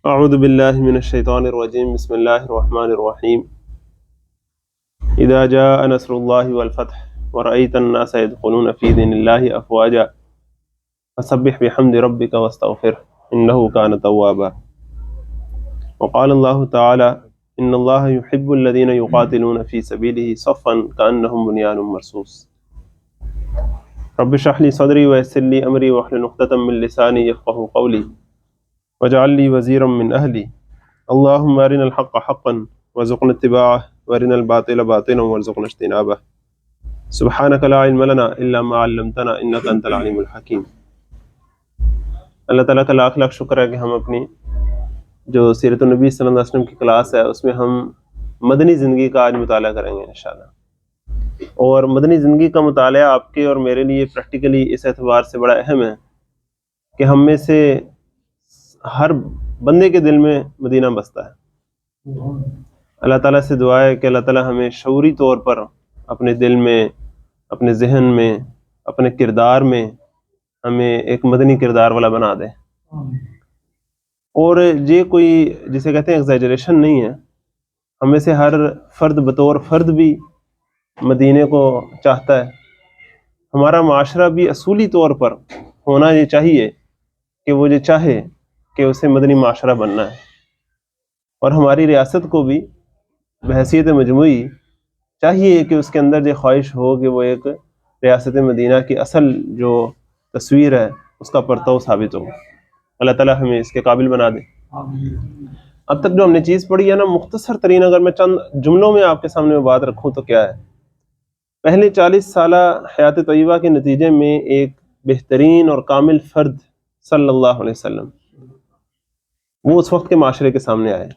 اعوذ باللہ من الشیطان الرجیم بسم اللہ الرحمن الرحیم اذا جاء نصر اللہ والفتح ورأیت الناس يدخلون فی دین اللہ افواجا فسبح بحمد ربک واستغفر انہ کان توابا وقال اللہ تعالی ان اللہ يحب الذین یقاتلون فی سبیلہ صفا کأنہم بنیان مرصوص رب اشرح لی صدری ویسر لی امری واحلل عقدۃ من لسانی یفقہوا قولی واجعل لي وزيرا من أهلي اللهم أرنا الحق حقا وارزقنا اتباعه وأرنا الباطل باطلا وارزقنا اجتنابه سبحانك لا علم لنا إلا ما علمتنا إنك أنت العليم الحكيم۔ اللہ تعالیٰ کا لاکھ لاکھ شکر ہے کہ ہم اپنی جو سیرت النبی صلی اللہ علیہ وسلم کی کلاس ہے اس میں ہم مدنی زندگی کا آج مطالعہ کریں گے انشاءاللہ۔ اور مدنی زندگی کا مطالعہ آپ کے اور میرے لیے پریکٹیکلی اس اعتبار سے بڑا اہم ہے کہ ہم میں سے ہر بندے کے دل میں مدینہ بستا ہے۔ اللہ تعالیٰ سے دعا ہے کہ اللہ تعالیٰ ہمیں شعوری طور پر اپنے دل میں، اپنے ذہن میں، اپنے کردار میں ہمیں ایک مدنی کردار والا بنا دے۔ اور یہ کوئی جسے کہتے ہیں ایگزیجریشن نہیں ہے، ہمیں سے ہر فرد بطور فرد بھی مدینے کو چاہتا ہے۔ ہمارا معاشرہ بھی اصولی طور پر ہونا یہ چاہیے کہ وہ یہ چاہے کہ اسے مدنی معاشرہ بننا ہے، اور ہماری ریاست کو بھی بحیثیت مجموعی چاہیے کہ اس کے اندر یہ خواہش ہو کہ وہ ایک ریاست مدینہ کی اصل جو تصویر ہے اس کا پرتو ثابت ہو۔ اللہ تعالیٰ ہمیں اس کے قابل بنا دے۔ اب تک جو ہم نے چیز پڑھی ہے نا، مختصر ترین اگر میں چند جملوں میں آپ کے سامنے میں بات رکھوں تو کیا ہے؟ پہلے 40 سالہ حیات طیبہ کے نتیجے میں ایک بہترین اور کامل فرد صلی اللہ علیہ وسلم وہ اس وقت کے معاشرے کے سامنے آئے۔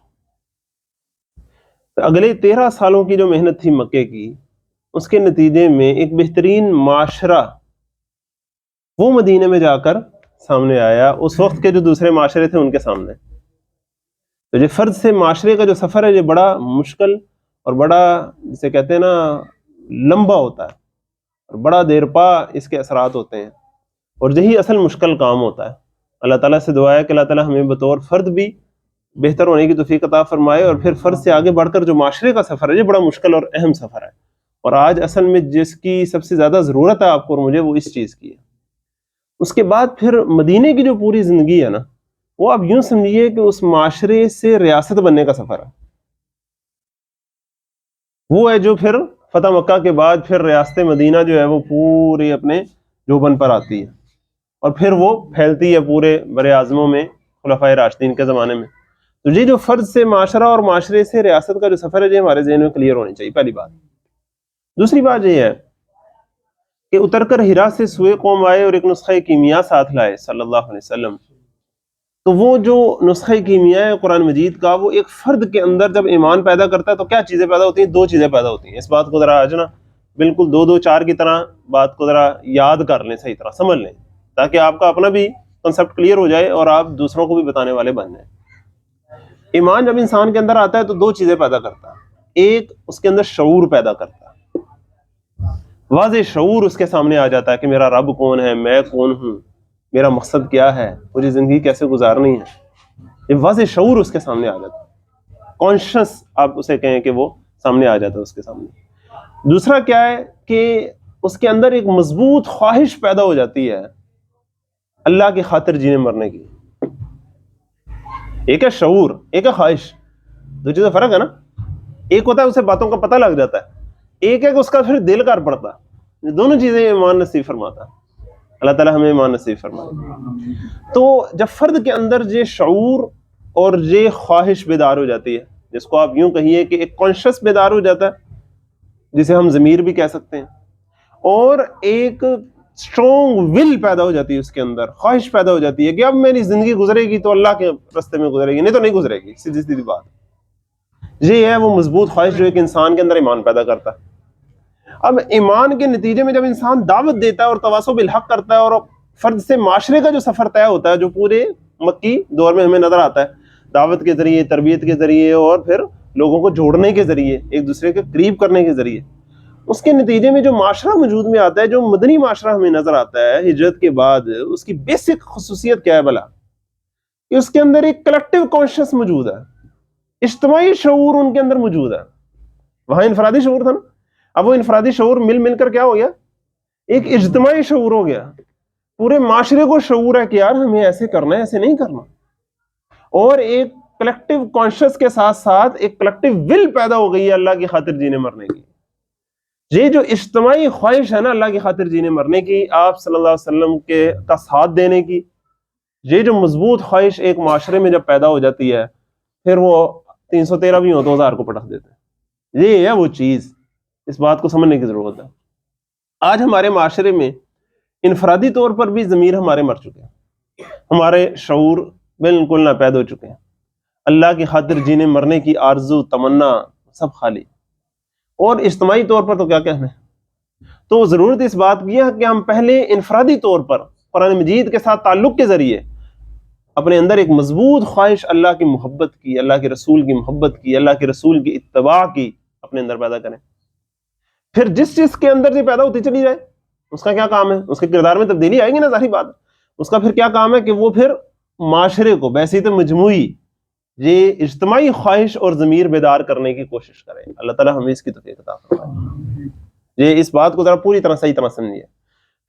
اگلے 13 سالوں کی جو محنت تھی مکے کی، اس کے نتیجے میں ایک بہترین معاشرہ وہ مدینے میں جا کر سامنے آیا، اس وقت کے جو دوسرے معاشرے تھے ان کے سامنے۔ تو یہ فرد سے معاشرے کا جو سفر ہے یہ بڑا مشکل اور بڑا جسے کہتے ہیں نا لمبا ہوتا ہے، اور بڑا دیر پا اس کے اثرات ہوتے ہیں، اور یہی اصل مشکل کام ہوتا ہے۔ اللہ تعالیٰ سے دعا ہے کہ اللہ تعالیٰ ہمیں بطور فرد بھی بہتر ہونے کی توفیق عطا فرمائے، اور پھر فرد سے آگے بڑھ کر جو معاشرے کا سفر ہے یہ بڑا مشکل اور اہم سفر ہے، اور آج اصل میں جس کی سب سے زیادہ ضرورت ہے آپ کو اور مجھے وہ اس چیز کی ہے۔ اس کے بعد پھر مدینے کی جو پوری زندگی ہے نا، وہ آپ یوں سمجھیے کہ اس معاشرے سے ریاست بننے کا سفر ہے۔ وہ ہے جو پھر فتح مکہ کے بعد پھر ریاست مدینہ جو ہے وہ پوری اپنے جوبن پر آتی ہے، اور پھر وہ پھیلتی ہے پورے بر اعظموں میں خلفائے راشدین کے زمانے میں۔ تو یہ جو فرد سے معاشرہ اور معاشرے سے ریاست کا جو سفر ہے یہ ہمارے ذہن میں کلیئر ہونی چاہیے، پہلی بات۔ دوسری بات یہ ہے کہ اتر کر ہرا سے سوئے قوم آئے اور ایک نسخہ کیمیا ساتھ لائے صلی اللہ علیہ وسلم۔ تو وہ جو نسخہ کیمیا ہے قرآن مجید کا، وہ ایک فرد کے اندر جب ایمان پیدا کرتا ہے تو کیا چیزیں پیدا ہوتی ہیں؟ 2 چیزیں پیدا ہوتی ہیں۔ اس بات کو ذرا آج نا بالکل 2 2 4 کی طرح بات کو ذرا یاد کر لیں، صحیح طرح سمجھ لیں، تاکہ آپ کا اپنا بھی کنسپٹ کلیئر ہو جائے اور آپ دوسروں کو بھی بتانے والے بن جائیں۔ ایمان جب انسان کے اندر آتا ہے تو 2 چیزیں پیدا کرتا ہے۔ ایک، اس کے اندر شعور پیدا کرتا ہے، واضح شعور اس کے سامنے آ جاتا ہے کہ میرا رب کون ہے، میں کون ہوں، میرا مقصد کیا ہے، مجھے زندگی کیسے گزارنی ہے۔ یہ واضح شعور اس کے سامنے آ جاتا ہے، کانشس آپ اسے کہیں کہ وہ سامنے آ جاتا ہے اس کے سامنے۔ دوسرا کیا ہے کہ اس کے اندر ایک مضبوط خواہش پیدا ہو جاتی ہے اللہ کی خاطر جینے مرنے کی۔ ایک ہے شعور، ایک ہے خواہش، 2 چیزیں فرق ہے نا۔ ایک ہوتا ہے اسے باتوں کا پتہ لگ جاتا ہے، ایک ہے کہ اس کا پھر دل کر پڑتا ہے۔ یہ دونوں چیزیں ایمان نصیب فرماتا ہے، اللہ تعالیٰ ہمیں ایمان نصیب فرمائے۔ تو جب فرد کے اندر یہ شعور اور یہ خواہش بیدار ہو جاتی ہے، جس کو آپ یوں کہیے کہ ایک کانشس بیدار ہو جاتا ہے، جسے ہم ضمیر بھی کہہ سکتے ہیں، اور ایک اسٹرانگ ول پیدا ہو جاتی ہے اس کے اندر، خواہش پیدا ہو جاتی ہے کہ اب میری زندگی گزرے گی تو اللہ کے راستے میں گزرے گی، نہیں تو نہیں گزرے گی، سیدھی سیدھی بات۔ یہ ہے وہ مضبوط خواہش جو ایک انسان کے اندر ایمان پیدا کرتا ہے۔ اب ایمان کے نتیجے میں جب انسان دعوت دیتا ہے اور تواصی بالحق کرتا ہے، اور فرد سے معاشرے کا جو سفر طے ہوتا ہے جو پورے مکی دور میں ہمیں نظر آتا ہے، دعوت کے ذریعے، تربیت کے ذریعے، اور پھر لوگوں کو جوڑنے کے ذریعے، ایک دوسرے کے قریب کرنے کے ذریعے، اس کے نتیجے میں جو معاشرہ وجود میں آتا ہے، جو مدنی معاشرہ ہمیں نظر آتا ہے ہجرت کے بعد، اس کی بیسک خصوصیت کیا ہے بھلا؟ کہ اس کے اندر ایک کلیکٹیو کانشیس موجود ہے، اجتماعی شعور ان کے اندر موجود ہے. وہاں انفرادی شعور تھا نا، اب وہ انفرادی شعور مل کر کیا ہو گیا، ایک اجتماعی شعور ہو گیا. پورے معاشرے کو شعور ہے کہ یار ہمیں ایسے کرنا ہے، ایسے نہیں کرنا. اور ایک کلیکٹیو کانشیس کے ساتھ ساتھ ایک کلیکٹیو ول پیدا ہو گئی ہے اللہ کی خاطر جینے مرنے کی. یہ جو اجتماعی خواہش ہے نا اللہ کی خاطر جینے مرنے کی، آپ صلی اللہ علیہ وسلم کا ساتھ دینے کی، یہ جو مضبوط خواہش ایک معاشرے میں جب پیدا ہو جاتی ہے، پھر وہ 313 بھی ہو تو 1000 کو پٹخ دیتے ہیں. یہ ہے وہ چیز، اس بات کو سمجھنے کی ضرورت ہے. آج ہمارے معاشرے میں انفرادی طور پر بھی ضمیر ہمارے مر چکے ہیں، ہمارے شعور بالکل ناپید ہو چکے ہیں. اللہ کی خاطر جینے مرنے کی آرزو تمنا سب خالی. اور اجتماعی طور پر تو کیا کہنا ہے. تو ضرورت اس بات کی ہے کہ ہم پہلے انفرادی طور پر قرآن مجید کے ساتھ تعلق کے ذریعے اپنے اندر ایک مضبوط خواہش اللہ کی محبت کی، اللہ کے رسول کی محبت کی، اللہ کے رسول کی اتباع کی اپنے اندر پیدا کریں. پھر جس چیز کے اندر سے پیدا ہوتی چلی جائے اس کا کیا کام ہے، اس کے کردار میں تبدیلی آئے گی نا، ظاہری بات. اس کا پھر کیا کام ہے کہ وہ پھر معاشرے کو بحیثیت مجموعی یہ اجتماعی خواہش اور ضمیر بیدار کرنے کی کوشش کرے. اللہ تعالیٰ ہمیں اس کی توفیق عطا فرمائے. یہ اس بات کو ذرا پوری طرح صحیح طرح سمجھیے.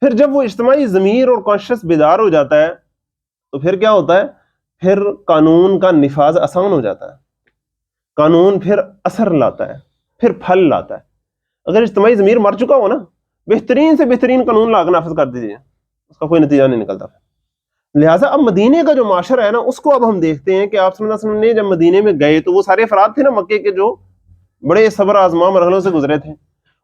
پھر جب وہ اجتماعی ضمیر اور کانشیس بیدار ہو جاتا ہے تو پھر کیا ہوتا ہے، پھر قانون کا نفاذ آسان ہو جاتا ہے. قانون پھر اثر لاتا ہے، پھر پھل لاتا ہے. اگر اجتماعی ضمیر مر چکا ہو نا، بہترین سے بہترین قانون لا کر نافذ کر دیجیے، اس کا کوئی نتیجہ نہیں نکلتا. لہٰذا اب مدینے کا جو معاشرہ ہے نا، اس کو اب ہم دیکھتے ہیں کہ آپ صلی اللہ علیہ وسلم نے جب مدینے میں گئے تو وہ سارے افراد تھے نا مکے کے جو بڑے صبر آزما مرحلوں سے گزرے تھے،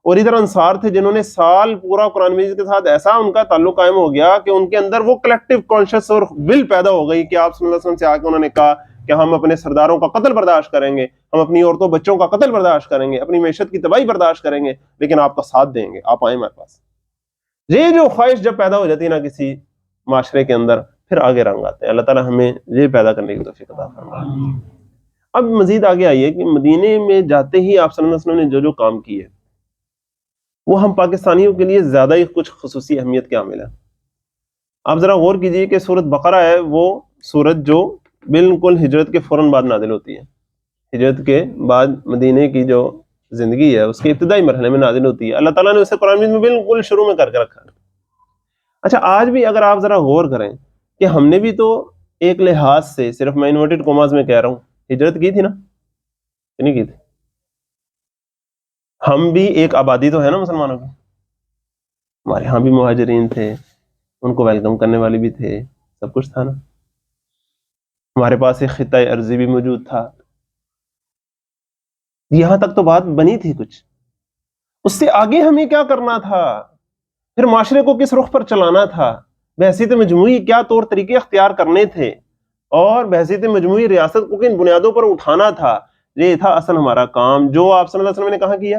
اور ادھر انصار تھے جنہوں نے سال پورا قرآن مجید کے ساتھ ایسا ان کا تعلق قائم ہو گیا کہ ان کے اندر وہ کلیکٹیو کانشیس اور ول پیدا ہو گئی کہ آپ صلی اللہ علیہ وسلم سے آ کے انہوں نے کہا کہ ہم اپنے سرداروں کا قتل برداشت کریں گے، ہم اپنی عورتوں بچوں کا قتل برداشت کریں گے، اپنی معیشت کی تباہی برداشت کریں گے، لیکن آپ کا ساتھ دیں گے، آپ آئیں ہمارے پاس. یہ جو خواہش جب پیدا ہو جاتی ہے نا کسی معاشرے کے اندر، پھر آگے رنگ آتے ہیں. اللہ تعالیٰ ہمیں یہ پیدا کرنے کی توفیق عطا فرمائے. اب مزید آگے آئیے کہ مدینے میں جاتے ہی آپ صلی اللہ علیہ وسلم نے جو کام کیے وہ ہم پاکستانیوں کے لیے زیادہ ہی کچھ خصوصی اہمیت کے حامل ہے. آپ ذرا غور کیجئے کہ سورۃ بقرہ ہے وہ سورت جو بالکل ہجرت کے فوراً بعد نازل ہوتی ہے. ہجرت کے بعد مدینے کی جو زندگی ہے اس کے ابتدائی مرحلے میں نازل ہوتی ہے. اللہ تعالیٰ نے اسے قرآن مجید میں بالکل شروع میں کر کے رکھا ہے. اچھا آج بھی اگر آپ ذرا غور کریں کہ ہم نے بھی تو ایک لحاظ سے، صرف میں انورٹڈ کوماز میں کہہ رہا ہوں، ہجرت کی تھی نا، نہیں کی تھی؟ ہم بھی ایک آبادی تو ہے نا مسلمانوں کی. ہمارے ہاں بھی مہاجرین تھے، ان کو ویلکم کرنے والے بھی تھے، سب کچھ تھا نا. ہمارے پاس ایک خطہ ارضی بھی موجود تھا. یہاں تک تو بات بنی تھی. کچھ اس سے آگے ہمیں کیا کرنا تھا، پھر معاشرے کو کس رخ پر چلانا تھا، بحیثیت مجموعی کیا طور طریقے اختیار کرنے تھے، اور بحیثیت مجموعی ریاست کو کن بنیادوں پر اٹھانا تھا. یہ تھا اصل ہمارا کام جو آپ صلی اللہ علیہ وسلم نے کہاں کیا،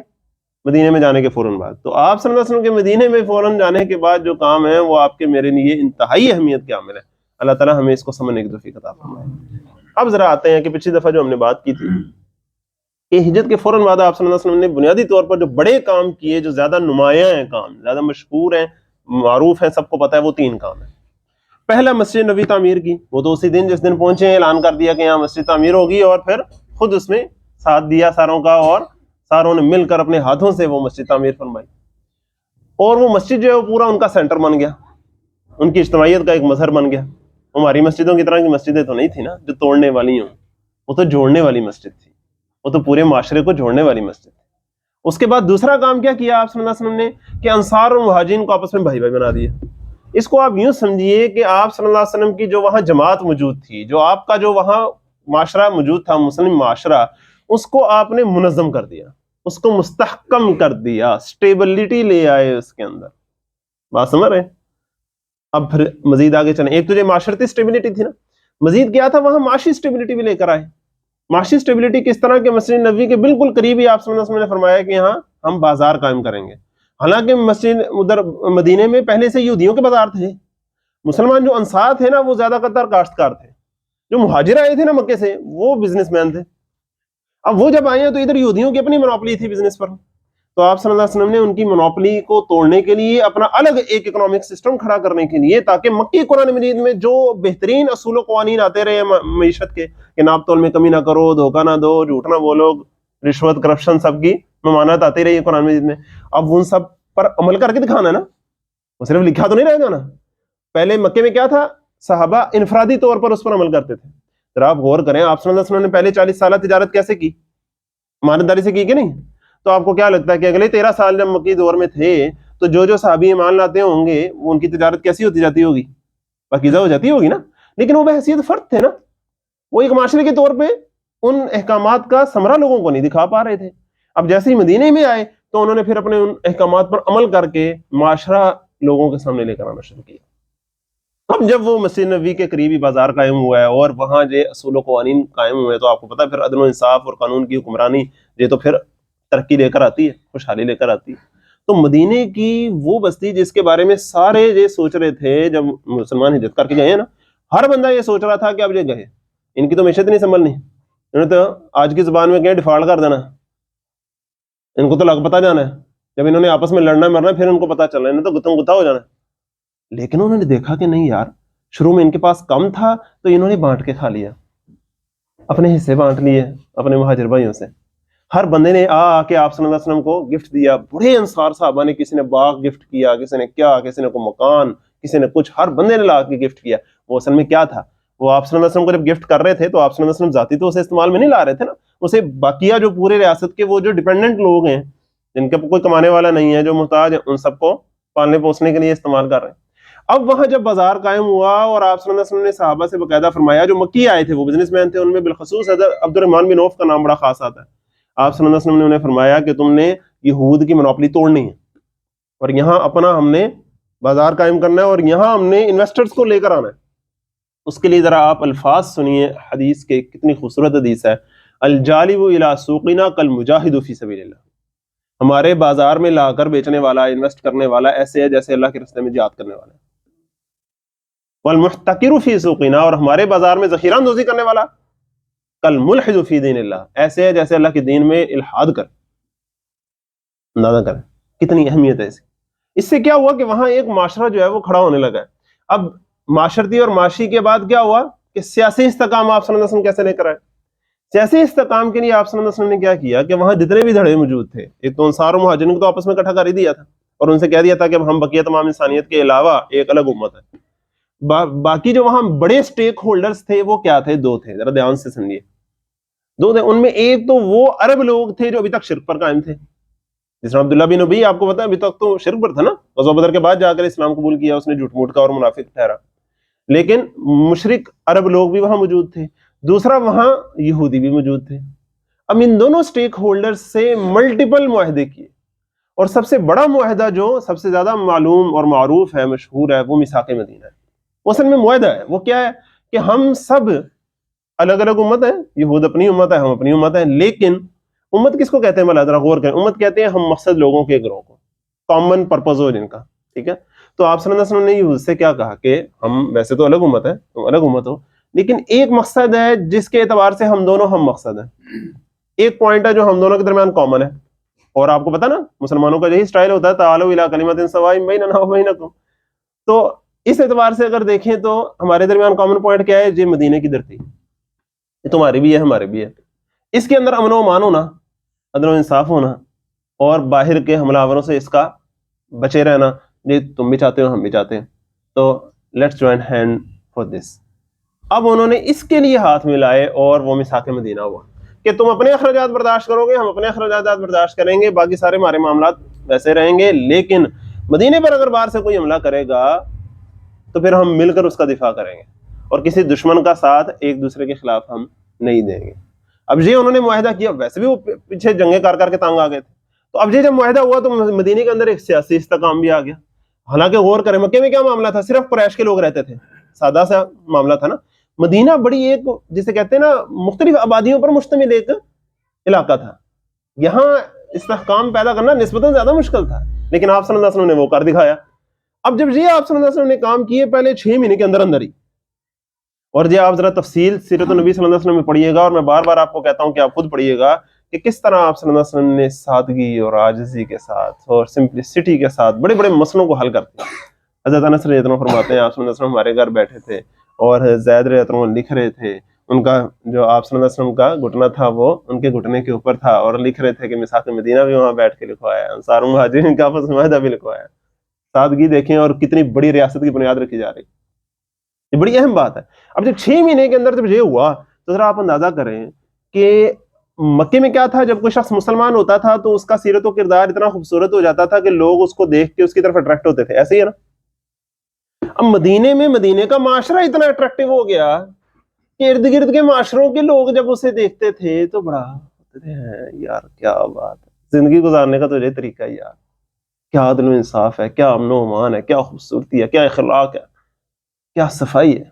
مدینے میں جانے کے فوراً بعد. تو آپ صلی اللہ علیہ وسلم کے مدینے میں فوراً جانے کے بعد جو کام ہے وہ آپ کے میرے لیے انتہائی اہمیت کے حامل ہے. اللہ تعالیٰ ہمیں اس کو سمجھنے کی توفیق عطا فرمائے. اب ذرا آتے ہیں کہ پچھلی دفعہ جو ہم نے بات کی تھی کہ ہجرت کے فوراً بعد آپ صلی اللہ علیہ وسلم نے بنیادی طور پر جو بڑے کام کیے، جو زیادہ نمایاں ہیں، کام زیادہ مشہور ہیں، معروف ہیں، سب کو پتہ ہے، وہ 3 کام ہیں. پہلا مسجد نبوی تعمیر کی، وہ تو اسی دن جس دن پہنچے ہیں اعلان کر دیا کہ یہاں مسجد تعمیر ہوگی، اور پھر خود اس میں ساتھ دیا ساروں کا، اور ساروں نے مل کر اپنے ہاتھوں سے وہ مسجد تعمیر فرمائی. اور وہ مسجد جو ہے وہ پورا ان کا سینٹر بن گیا، ان کی اجتماعیت کا ایک مظہر بن گیا. ہماری مسجدوں کی طرح کی مسجدیں تو نہیں تھی نا جو توڑنے والی ہوں، وہ تو جوڑنے والی مسجد تھی، وہ تو پورے معاشرے کو جوڑنے والی مسجد تھی. اس کے بعد دوسرا کام کیا کیا آپ صلی اللہ علیہ وسلم نے کہ انصار اور مہاجرین کو آپس میں بھائی بھائی بنا دیا. اس کو آپ یوں سمجھیے کہ آپ صلی اللہ علیہ وسلم کی جو وہاں جماعت موجود تھی، جو آپ کا جو وہاں معاشرہ موجود تھا، مسلم معاشرہ، اس کو آپ نے منظم کر دیا، اس کو مستحکم کر دیا، سٹیبلٹی لے آئے اس کے اندر. بات سمجھ رہے؟ اب پھر مزید آگے چلیں. ایک تو جو معاشرتی سٹیبلٹی تھی نا، مزید کیا تھا وہاں معاشی سٹیبلٹی بھی لے کر آئے. معاشی سٹیبلٹی کس طرح کہ مسجد نبوی کے بالکل قریب ہی آپ صلی اللہ علیہ وسلم نے فرمایا کہ یہاں ہم بازار قائم کریں گے. حالانکہ مسجد ادھر مدینے میں پہلے سے یہودیوں کے بازار تھے. مسلمان جو انصار تھے نا وہ زیادہ قدر کاشتکار تھے. جو مہاجر آئے تھے نا مکے سے وہ بزنس مین تھے. اب وہ جب آئے ہیں تو ادھر یہودیوں کی اپنی منوپلی تھی بزنس پر. تو آپ صلی اللہ علیہ وسلم نے ان کی منوپلی کو توڑنے کے لیے اپنا الگ ایک اکنامک سسٹم کھڑا کرنے کے لیے، تاکہ مکی قرآن مجید میں جو بہترین اصول و قوانین آتے رہے معیشت کے کہ ناپ تول میں کمی نہ کرو، دھوکہ نہ دو، جھوٹ نہ بولو، رشوت کرپشن سب کی ممانعت آتی رہی ہے قرآن مجید میں، اب ان سب پر عمل کر کے دکھانا ہے نا، وہ صرف لکھا تو نہیں رہے گا نا. پہلے مکے میں کیا تھا، صحابہ انفرادی طور پر اس پر عمل کرتے تھے. ذرا آپ غور کریں، آپ صلی اللہ علیہ وسلم نے پہلے 40 سالہ تجارت کیسے کی، ایمانداری سے کی کہ نہیں؟ تو آپ کو کیا لگتا ہے کہ اگلے 13 سال جب مکی دور میں تھے تو جو صحابی ایمان لاتے ہوں گے وہ ان کی تجارت کیسی ہوتی جاتی ہوگی، پاکیزہ ہو جاتی ہوگی نا؟ لیکن وہ بحیثیت فرد تھے نا، وہ ایک معاشرے کے طور پہ ان احکامات کا ثمرہ لوگوں کو نہیں دکھا پا رہے تھے. اب جیسے ہی مدینے میں آئے تو انہوں نے پھر اپنے ان احکامات پر عمل کر کے معاشرہ لوگوں کے سامنے لے کر آنا شروع کیا. اب جب وہ مسجد نبوی کے قریبی بازار قائم ہوا ہے اور وہاں جو اصول و قوانین قائم ہوئے تو آپ کو پتا پھر عدل و انصاف اور قانون کی حکمرانی یہ تو پھر ترقی لے کر آتی ہے، خوشحالی لے کر آتی ہے. تو مدینے کی وہ بستی جس کے بارے میں سارے یہ سوچ رہے تھے جب مسلمان ہجرت کر کے گئے ہیں نا، ہر بندہ یہ سوچ رہا تھا کہ اب یہ گئے ان کی تو معیشت نہیں سنبھلنی، انہوں نے تو آج کی زبان میں کہیں ڈیفالٹ کر دینا، ان کو تو لگ پتا جانا ہے، جب انہوں نے آپس میں لڑنا مرنا پھر ان کو پتا چلنا ہے، انہوں نے تو گتم گتا ہو جانا. لیکن انہوں نے دیکھا کہ نہیں یار، شروع میں ان کے پاس کم تھا تو انہوں نے بانٹ کے کھا لیا، اپنے حصے بانٹ لیے اپنے مہاجر بھائیوں سے. ہر بندے نے آ کے آپ صلی اللہ علیہ وسلم کو گفٹ دیا، بڑے انصار صحابہ نے، کسی نے باغ گفٹ کیا، کسی نے کیا، کسی نے کو مکان، کسی نے کچھ، ہر بندے نے لا کے گفٹ کیا. وہ اصل میں کیا تھا، وہ آپ صلی اللہ علیہ وسلم کو جب گفٹ کر رہے تھے تو آپ صلی اللہ علیہ وسلم ذاتی تو اسے استعمال میں نہیں لا رہے تھے نا، اسے باقیہ جو پورے ریاست کے وہ جو ڈیپینڈنٹ لوگ ہیں جن کا کوئی کمانے والا نہیں ہے، جو محتاج ہیں، ان سب کو پالنے پوسنے کے لیے استعمال کر رہے ہیں. اب وہاں جب بازار قائم ہوا اور آپ صلی اللہ علیہ وسلم نے صحابہ سے باقاعدہ فرمایا، جو مکی آئے تھے وہ بزنس مین تھے، ان میں بالخصوص حضرت عبد الرحمن بن عوف کا نام بڑا خاص آتا ہے. آپ صلی اللہ علیہ وسلم نے انہیں فرمایا کہ تم نے یہود کی منوپلی توڑنی ہے اور یہاں اپنا ہم نے بازار قائم کرنا ہے اور یہاں ہم نے انویسٹرز کو لے کر آنا ہے. اس کے لیے ذرا آپ الفاظ سنیے حدیث کے، کتنی خوبصورت حدیث ہے. الجالب الی سوقنا کالمجاہد فی سبیل اللہ، ہمارے بازار میں لا کر بیچنے والا، انویسٹ کرنے والا ایسے ہے جیسے اللہ کے راستے میں جہاد کرنے والا ہے. والمحتکر فی سوقنا، اور ہمارے بازار میں ذخیرہ اندوزی کرنے والا، کالملحد فی دین اللہ، ایسے ہے جیسے اللہ کے دین میں الحاد کر. اندازہ کریں کتنی اہمیت ہے اس سے کیا ہوا کہ وہاں ایک معاشرہ جو ہے وہ کھڑا ہونے لگا ہے. اب معاشرتی اور معاشی کے بعد کیا ہوا کہ سیاسی استحکام آپ صلی اللہ علیہ وسلم کیسے لے کر آئے. سیاسی استحکام کے لیے آپ صلی اللہ علیہ وسلم نے کیا کیا کہ وہاں جتنے بھی دھڑے موجود تھے، ایک تو انصار و مہاجرین کو تو آپس میں اکٹھا کر ہی دیا تھا اور ان سے کہہ دیا تھا کہ اب ہم بقیہ تمام انسانیت کے علاوہ ایک الگ امت ہے. باقی جو وہاں بڑے سٹیک ہولڈرز تھے وہ کیا تھے، دو تھے، ذرا دھیان سے سنیے. دو تھے، ان میں ایک تو وہ عرب لوگ تھے جو ابھی تک شرک پر قائم تھے، جس میں عبداللہ بن ابی آپ کو پتا ہے ابھی تک تو شرک پر تھا نا، غزوہ بدر کے بعد جا کر اسلام قبول کیا اس نے، جھوٹ موٹ کا اور منافق ٹھہرا، لیکن مشرک عرب لوگ بھی وہاں موجود تھے. دوسرا وہاں یہودی بھی موجود تھے. اب ان دونوں سٹیک ہولڈر سے ملٹیپل معاہدے کیے اور سب سے بڑا معاہدہ جو سب سے زیادہ معلوم اور معروف ہے، مشہور ہے، وہ میثاق مدینہ ہے. وہ اصل میں معاہدہ ہے، وہ کیا ہے کہ ہم سب الگ الگ امت ہیں، یہود اپنی امت ہے، ہم اپنی امت ہیں، لیکن امت کس کو کہتے ہیں، ملا ذرا غور کریں، امت کہتے ہیں ہم مقصد لوگوں کے گروہ کو، کامن پرپز ہو جن کا، ٹھیک ہے. تو آپ صلی اللہ علیہ وسلم نے یہود سے کیا کہا کہ ہم ویسے تو الگ امت ہے، تم الگ امت ہو، لیکن ایک مقصد ہے جس کے اعتبار سے ہم دونوں ہم مقصد ہیں. ایک پوائنٹ ہے جو ہم دونوں کے درمیان کامن ہے، اور آپ کو پتا نا مسلمانوں کا یہی سٹائل ہوتا ہے، تعالوا الی کلمۃ سواء بیننا وبینکم. تو اس اعتبار سے اگر دیکھیں تو ہمارے درمیان کامن پوائنٹ کیا ہے، یہ مدینے کی دھرتی، یہ تمہاری بھی ہے ہمارے بھی ہے. اس کے اندر امن و امان ہونا، عدل و انصاف ہونا، اور باہر کے حملہ آوروں سے اس کا بچے رہنا، یہ تم بھی چاہتے ہو ہم بھی چاہتے ہیں. تو let's join hand for this. اب انہوں نے اس کے لیے ہاتھ ملائے اور وہ میثاق مدینہ ہوا کہ تم اپنے اخراجات برداشت کرو گے، ہم اپنے اخراجات برداشت کریں گے، باقی سارے ہمارے معاملات ویسے رہیں گے، لیکن مدینے پر اگر باہر سے کوئی حملہ کرے گا تو پھر ہم مل کر اس کا دفاع کریں گے اور کسی دشمن کا ساتھ ایک دوسرے کے خلاف ہم نہیں دیں گے. اب یہ انہوں نے معاہدہ کیا، ویسے بھی وہ پیچھے جنگیں کر کے تانگ آ گئے تھے. تو اب یہ جب معاہدہ ہوا تو مدینے کے اندر ایک سیاسی استحکام بھی آ گیا. حالانکہ غور کریں مکے میں کیا معاملہ تھا، صرف قریش کے لوگ رہتے تھے، سادہ سا معاملہ تھا نا. مدینہ بڑی ایک جسے کہتے ہیں نا مختلف آبادیوں پر مشتمل ایک علاقہ تھا، یہاں استحکام پیدا کرنا نسبتاً زیادہ مشکل تھا، لیکن آپ صلی اللہ علیہ وسلم نے وہ کر دکھایا. اب جب یہ آپ صلی اللہ علیہ وسلم نے کام کیے پہلے 6 مہینے کے اندر ہی، اور یہ آپ ذرا تفصیل سیرت النبی صلی اللہ علیہ وسلم میں پڑھیے گا، اور میں بار بار آپ کو کہتا ہوں کہ آپ خود پڑھیے گا کہ کس طرح آپ صلی اللہ علیہ وسلم نے سادگی اور عاجزی کے ساتھ اور سمپلسٹی کے ساتھ بڑے بڑے مسئلوں کو حل کرتے ہیں۔ حضرت انس رضی اللہ عنہ فرماتے ہیں آپ صلی اللہ علیہ وسلم ہمارے گھر بیٹھے تھے اور زید رضی اللہ عنہ لکھ رہے تھے، ان کا جو آپ صلی اللہ علیہ وسلم کا گھٹنا تھا وہ ان کے گھٹنے کے اوپر تھا، اور لکھ رہے تھے کہ میثاق مدینہ بھی وہاں بیٹھ کے لکھوایا ہے، انصار مہاجرین کا آپس میں معاہدہ بھی لکھوایا ہے۔ سادگی دیکھیں اور کتنی بڑی ریاست کی بنیاد رکھی جا رہی، یہ بڑی اہم بات ہے۔ اب جب 6 مہینے کے اندر جب یہ ہوا تو ذرا آپ اندازہ کریں کہ مکے میں کیا تھا، جب کوئی شخص مسلمان ہوتا تھا تو اس کا سیرت و کردار اتنا خوبصورت ہو جاتا تھا کہ لوگ اس کو دیکھ کے اس کی طرف اٹریکٹ ہوتے تھے، ایسے ہی ہے نا۔ اب مدینے میں مدینے کا معاشرہ اتنا اٹریکٹیو ہو گیا کہ ارد گرد کے معاشروں کے لوگ جب اسے دیکھتے تھے تو بڑا یار کیا بات ہے، زندگی گزارنے کا تو یہ طریقہ ہے یار، کیا عدل و انصاف ہے، کیا امن و امان ہے، کیا خوبصورتی ہے، کیا اخلاق ہے، کیا صفائی ہے۔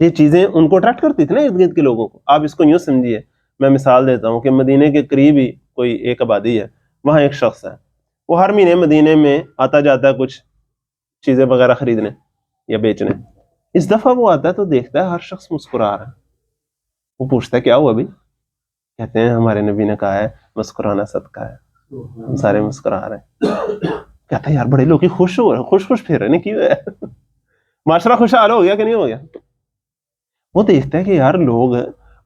یہ چیزیں ان کو اٹریکٹ کرتی تھی نا ارد گرد کے لوگوں کو۔ آپ اس کو یوں سمجھیے، میں مثال دیتا ہوں کہ مدینے کے قریب ہی کوئی ایک آبادی ہے، وہاں ایک شخص ہے، وہ ہر مہینے مدینے میں آتا جاتا ہے کچھ چیزیں وغیرہ خریدنے یا بیچنے۔ اس دفعہ وہ آتا ہے تو دیکھتا ہے ہر شخص مسکرا رہا ہے، وہ پوچھتا ہے کیا ہوا ابھی؟ کہتے ہیں ہمارے نبی نے کہا ہے مسکرانا صدقہ ہے، ہم سارے مسکرا رہے ہیں۔ کہتا ہے یار بڑے لوگ خوش ہو رہے، خوش پھر رہے ہیں، کیوں ہے؟ معاشرہ خوشحال ہو گیا کہ نہیں ہو گیا؟ وہ دیکھتا ہے کہ یار لوگ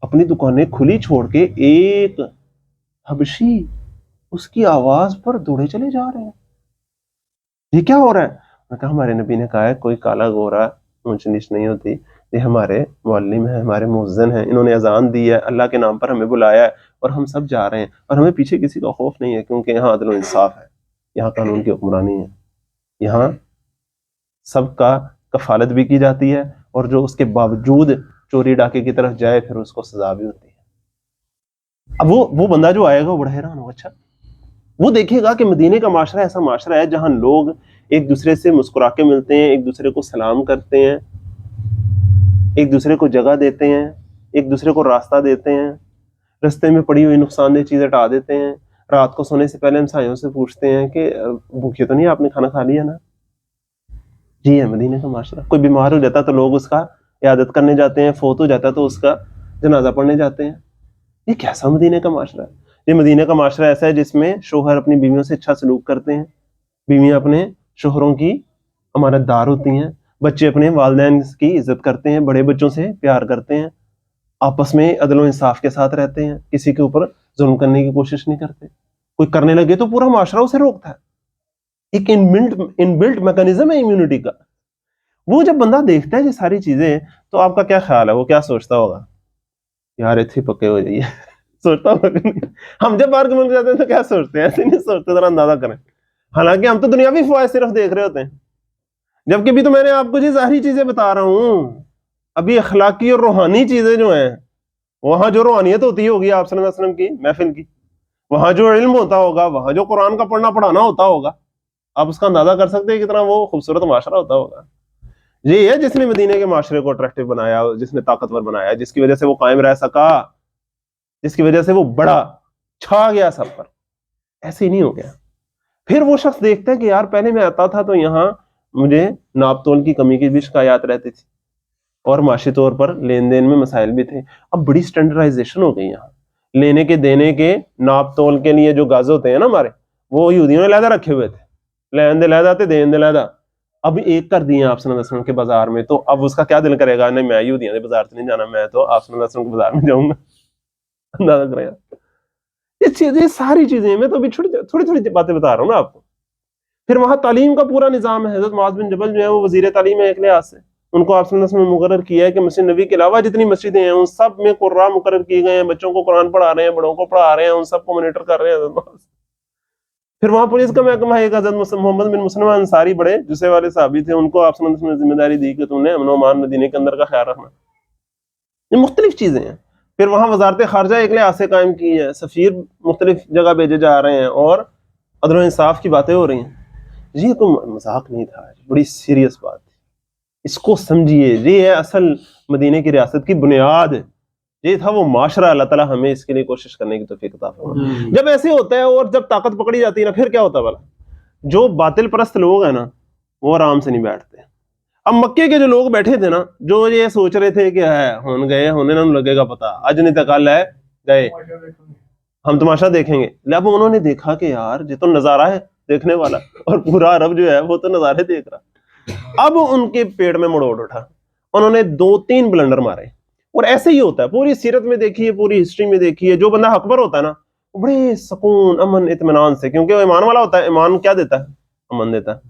اپنی دکانیں کھلی چھوڑ کے ایک حبشی اس کی آواز پر دوڑے چلے جا رہے ہیں، یہ کیا ہو رہا ہے؟ میں کہا ہمارے نبی نے کہا ہے کوئی کالا گورا اونچ نیچ نہیں ہوتی، یہ ہمارے معلم ہیں، ہمارے مؤذن ہیں، انہوں نے اذان دی ہے، اللہ کے نام پر ہمیں بلایا ہے اور ہم سب جا رہے ہیں، اور ہمیں پیچھے کسی کا خوف نہیں ہے، کیونکہ یہاں عدل و انصاف ہے، یہاں قانون کی حکمرانی ہے، یہاں سب کا کفالت بھی کی جاتی ہے، اور جو اس کے باوجود چوری ڈاکے کی طرف جائے پھر اس کو سزا بھی ہوتی ہے۔ اب وہ بندہ جو آئے گا وہ بڑا حیران ہوگا، اچھا وہ دیکھے گا کہ مدینے کا معاشرہ ایسا معاشرہ ہے جہاں لوگ ایک دوسرے سے مسکرا کے ملتے ہیں، ایک دوسرے کو سلام کرتے ہیں، ایک دوسرے کو جگہ دیتے ہیں، ایک دوسرے کو راستہ دیتے ہیں، رستے میں پڑی ہوئی نقصان دہ چیزیں ہٹا دیتے ہیں، رات کو سونے سے پہلے ہمسایوں سے پوچھتے ہیں کہ بھوکے تو نہیں، آپ نے کھانا کھا لیا نا؟ جی ہے مدینے کا معاشرہ۔ کوئی بیمار ہو جاتا تو لوگ اس کا عیادت کرنے جاتے ہیں، فوت ہو جاتا تو اس کا جنازہ پڑھنے جاتے ہیں۔ یہ کیسا مدینے کا معاشرہ ہے؟ یہ مدینے کا معاشرہ ایسا ہے جس میں شوہر اپنی بیویوں سے اچھا سلوک کرتے ہیں، بیویاں اپنے شوہروں کی امانت دار ہوتی ہیں، بچے اپنے والدین کی عزت کرتے ہیں، بڑے بچوں سے پیار کرتے ہیں، آپس میں عدل و انصاف کے ساتھ رہتے ہیں، کسی کے اوپر ظلم کرنے کی کوشش نہیں کرتے، کوئی کرنے لگے تو پورا معاشرہ اسے روکتا ہے۔ ایک انبلٹ میکانزم ہے امیونٹی کا۔ وہ جب بندہ دیکھتا ہے یہ ساری چیزیں تو آپ کا کیا خیال ہے، وہ کیا سوچتا ہوگا؟ یار اتنے پکے ہو جائیے، سوچتا ہوگا کہ نہیں؟ ہم جب باہر کے ملک جاتے ہیں تو کیا سوچتے ہیں؟ ایسے نہیں سوچتے، ذرا اندازہ کریں۔ حالانکہ ہم تو دنیاوی فوائد صرف دیکھ رہے ہوتے ہیں، جبکہ بھی تو میں نے آپ کو ظاہری چیزیں بتا رہا ہوں، ابھی اخلاقی اور روحانی چیزیں جو ہیں، وہاں جو روحانیت ہوتی ہوگی آپ صلی اللہ علیہ وسلم کی محفل کی، وہاں جو علم ہوتا ہوگا، وہاں جو قرآن کا پڑھنا پڑھانا ہوتا ہوگا، آپ اس کا اندازہ کر سکتے ہیں کتنا وہ خوبصورت معاشرہ ہوتا ہوگا۔ یہ ہے جس نے مدینے کے معاشرے کو اٹریکٹیو بنایا، جس نے طاقتور بنایا، جس کی وجہ سے وہ قائم رہ سکا، جس کی وجہ سے وہ بڑا چھا گیا سب پر۔ ایسے ہی نہیں ہو گیا۔ پھر وہ شخص دیکھتا ہے کہ یار پہلے میں آتا تھا تو یہاں مجھے ناپ تول کی کمی کی بھی شکایات رہتی تھی، اور معاشی طور پر لین دین میں مسائل بھی تھے۔ اب بڑی سٹینڈرڈائزیشن ہو گئی یہاں، لینے کے دینے کے ناپ تول کے لیے جو گز ہوتے ہیں نا ہمارے، وہ یہودیوں نے علیحدہ رکھے ہوئے تھے، لین دے علیحدہ تھے، دین دے علیحدہ۔ اب ایک کر دیے آپ صلی اللہ علیہ وسلم کے بازار میں، تو اب اس کا کیا دل کرے گا؟ نہیں میں یہودیوں کے بازار سے نہیں جانا، میں تو آپ صلی اللہ علیہ وسلم کے بازار میں جاؤں گا۔ اندازہ کرے گا یہ ساری چیزیں، میں تو ابھی تھوڑی تھوڑی باتیں بتا رہا ہوں نا آپ کو۔ پھر وہاں تعلیم کا پورا نظام ہے۔ حضرت معاذ بن جبل جو ہے وہ وزیر تعلیم ہے ایک لحاظ سے، ان کو آپ صلی اللہ علیہ وسلم نے مقرر کیا ہے کہ مسجد نبی کے علاوہ جتنی مسجدیں ہیں ان سب میں قراء مقرر کیے گئے ہیں، بچوں کو قرآن پڑھا رہے ہیں، بڑوں کو پڑھا رہے ہیں، ان سب کو مانیٹر کر رہے ہیں حضرت معاذ۔ پھر وہاں پولیس کا محکمہ ہے، ایک حضرت محمد بن مسلمہ انصاری بڑے جسے والے صحابی تھے، ان کو آپ صلی اللہ علیہ وسلم نے ذمہ داری دی کہ تم نے امن و امان مدینے کے اندر کا خیال رکھنا۔ یہ مختلف چیزیں ہیں۔ پھر وہاں وزارت خارجہ ایک لحاظ سے قائم کی ہے، سفیر مختلف جگہ بھیجے جا رہے ہیں، اور عدل و انصاف کی باتیں ہو رہی ہیں۔ یہ کوئی مذاق نہیں تھا، بڑی سیریس بات تھی، اس کو سمجھیے۔ یہ ہے اصل مدینے کی ریاست کی بنیاد، یہ تھا وہ معاشرہ۔ اللہ تعالیٰ ہمیں اس کے لیے کوشش کرنے کی توفیق عطا فرمائے۔ جب ایسے ہوتا ہے اور جب طاقت پکڑی جاتی ہے نا، پھر کیا ہوتا ہے بھلا؟ جو باطل پرست لوگ ہیں نا وہ آرام سے نہیں بیٹھتے۔ اب مکے کے جو لوگ بیٹھے تھے نا، جو یہ سوچ رہے تھے کہ ہے ہون گئے ہونے نہ لگے گا پتا، اج نہیں تو کل ہے گئے، ہم تماشا دیکھیں گے. اب انہوں نے دیکھا کہ یار یہ تو نظارہ ہے دیکھنے والا, اور پورا عرب جو ہے وہ تو نظارے دیکھ رہا. اب ان کے پیٹ میں مڑوڑ اٹھا, انہوں نے 2-3 بلنڈر مارے. اور ایسے ہی ہوتا ہے, پوری سیرت میں دیکھیے, پوری ہسٹری میں دیکھیے, جو بندہ حق پر ہوتا ہے نا وہ بڑے سکون, امن, اطمینان سے, کیونکہ وہ ایمان والا ہوتا ہے. ایمان کیا دیتا ہے؟ امن دیتا ہے.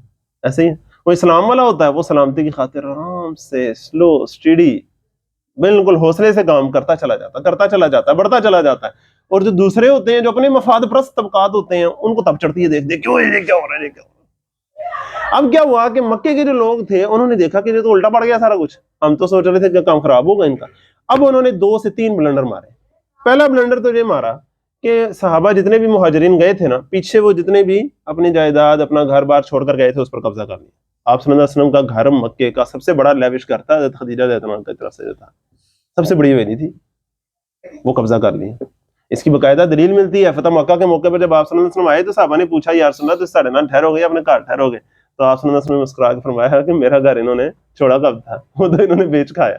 ایسے ہی وہ اسلام والا ہوتا ہے, وہ سلامتی کی خاطر آرام سے, سلو اسٹیڈی, بالکل حوصلے سے کام کرتا چلا جاتا ہے, بڑھتا چلا جاتا ہے. اور جو دوسرے ہوتے ہیں, جو اپنے مفاد پرست طبقات ہوتے ہیں, ان کو تب چڑھتی ہے دیکھ دیکھ کیوں یہ کیا ہو رہا ہے, یہ کیا ہو رہا ہے. اب کیا ہوا کہ مکے کے جو لوگ تھے انہوں نے دیکھا کہ یہ تو الٹا پڑ گیا سارا کچھ, ہم تو سوچ رہے تھے کہ کام خراب ہوگا ان کا. اب انہوں نے 2 سے 3 بلنڈر مارے. پہلا بلنڈر تو یہ مارا کہ صحابہ جتنے بھی مہاجرین گئے تھے نا, پیچھے وہ جتنے بھی اپنی جائیداد, اپنا گھر بار چھوڑ کر گئے تھے, اس پر قبضہ کر لیا. آپ صلی اللہ علیہ وسلم کا گھر مکے کا سب سے بڑا لیوش گھر تھا, حضرت خدیجہ رضی اللہ عنہا کی طرف سے تھا, سب سے بڑی حویلی تھی, وہ قبضہ کر لی. اس کی باقاعدہ دلیل ملتی ہے. فتح مکہ کے موقع پر جب آپ صلی اللہ علیہ وسلم آئے تو صحابہ نے پوچھا, یا رسول اللہ تو ساڑھے 9 ٹھہرو گے, اپنے گھر ٹھہرو گے؟ تو آپ صلی اللہ علیہ وسلم نے مسکرا کے فرمایا کہ میرا گھر انہوں نے چھوڑا کب تھا, وہ تو انہوں نے بیچ کھایا.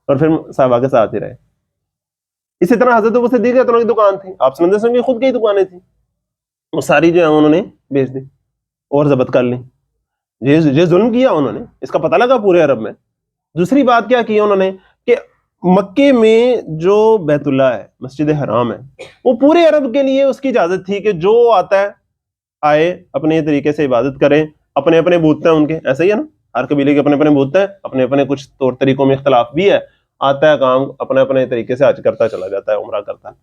اور پھر صحابہ کے ساتھ ہی رہے. اسی طرح حضرت ابو صدیق رضی اللہ عنہ کی دکان تھی, آپ صلی اللہ علیہ وسلم کی خود کی دکانیں تھیں, وہ ساری جو ہے انہوں نے بیچ دی اور ضبط کر لی. یہ ظلم کیا انہوں نے, اس کا پتہ لگا پورے عرب میں. دوسری بات کیا کی انہوں نے کہ مکے میں جو بیت اللہ ہے, مسجد حرام ہے, وہ پورے عرب کے لیے اس کی اجازت تھی کہ جو آتا ہے آئے, اپنے طریقے سے عبادت کریں. اپنے اپنے بت ہیں ان کے, ایسا ہی ہے نا, ہر قبیلے کے اپنے اپنے بت ہیں, اپنے اپنے کچھ طور طریقوں میں اختلاف بھی ہے. آتا ہے کام اپنے اپنے طریقے سے حج کرتا چلا جاتا ہے, عمرہ کرتا ہے.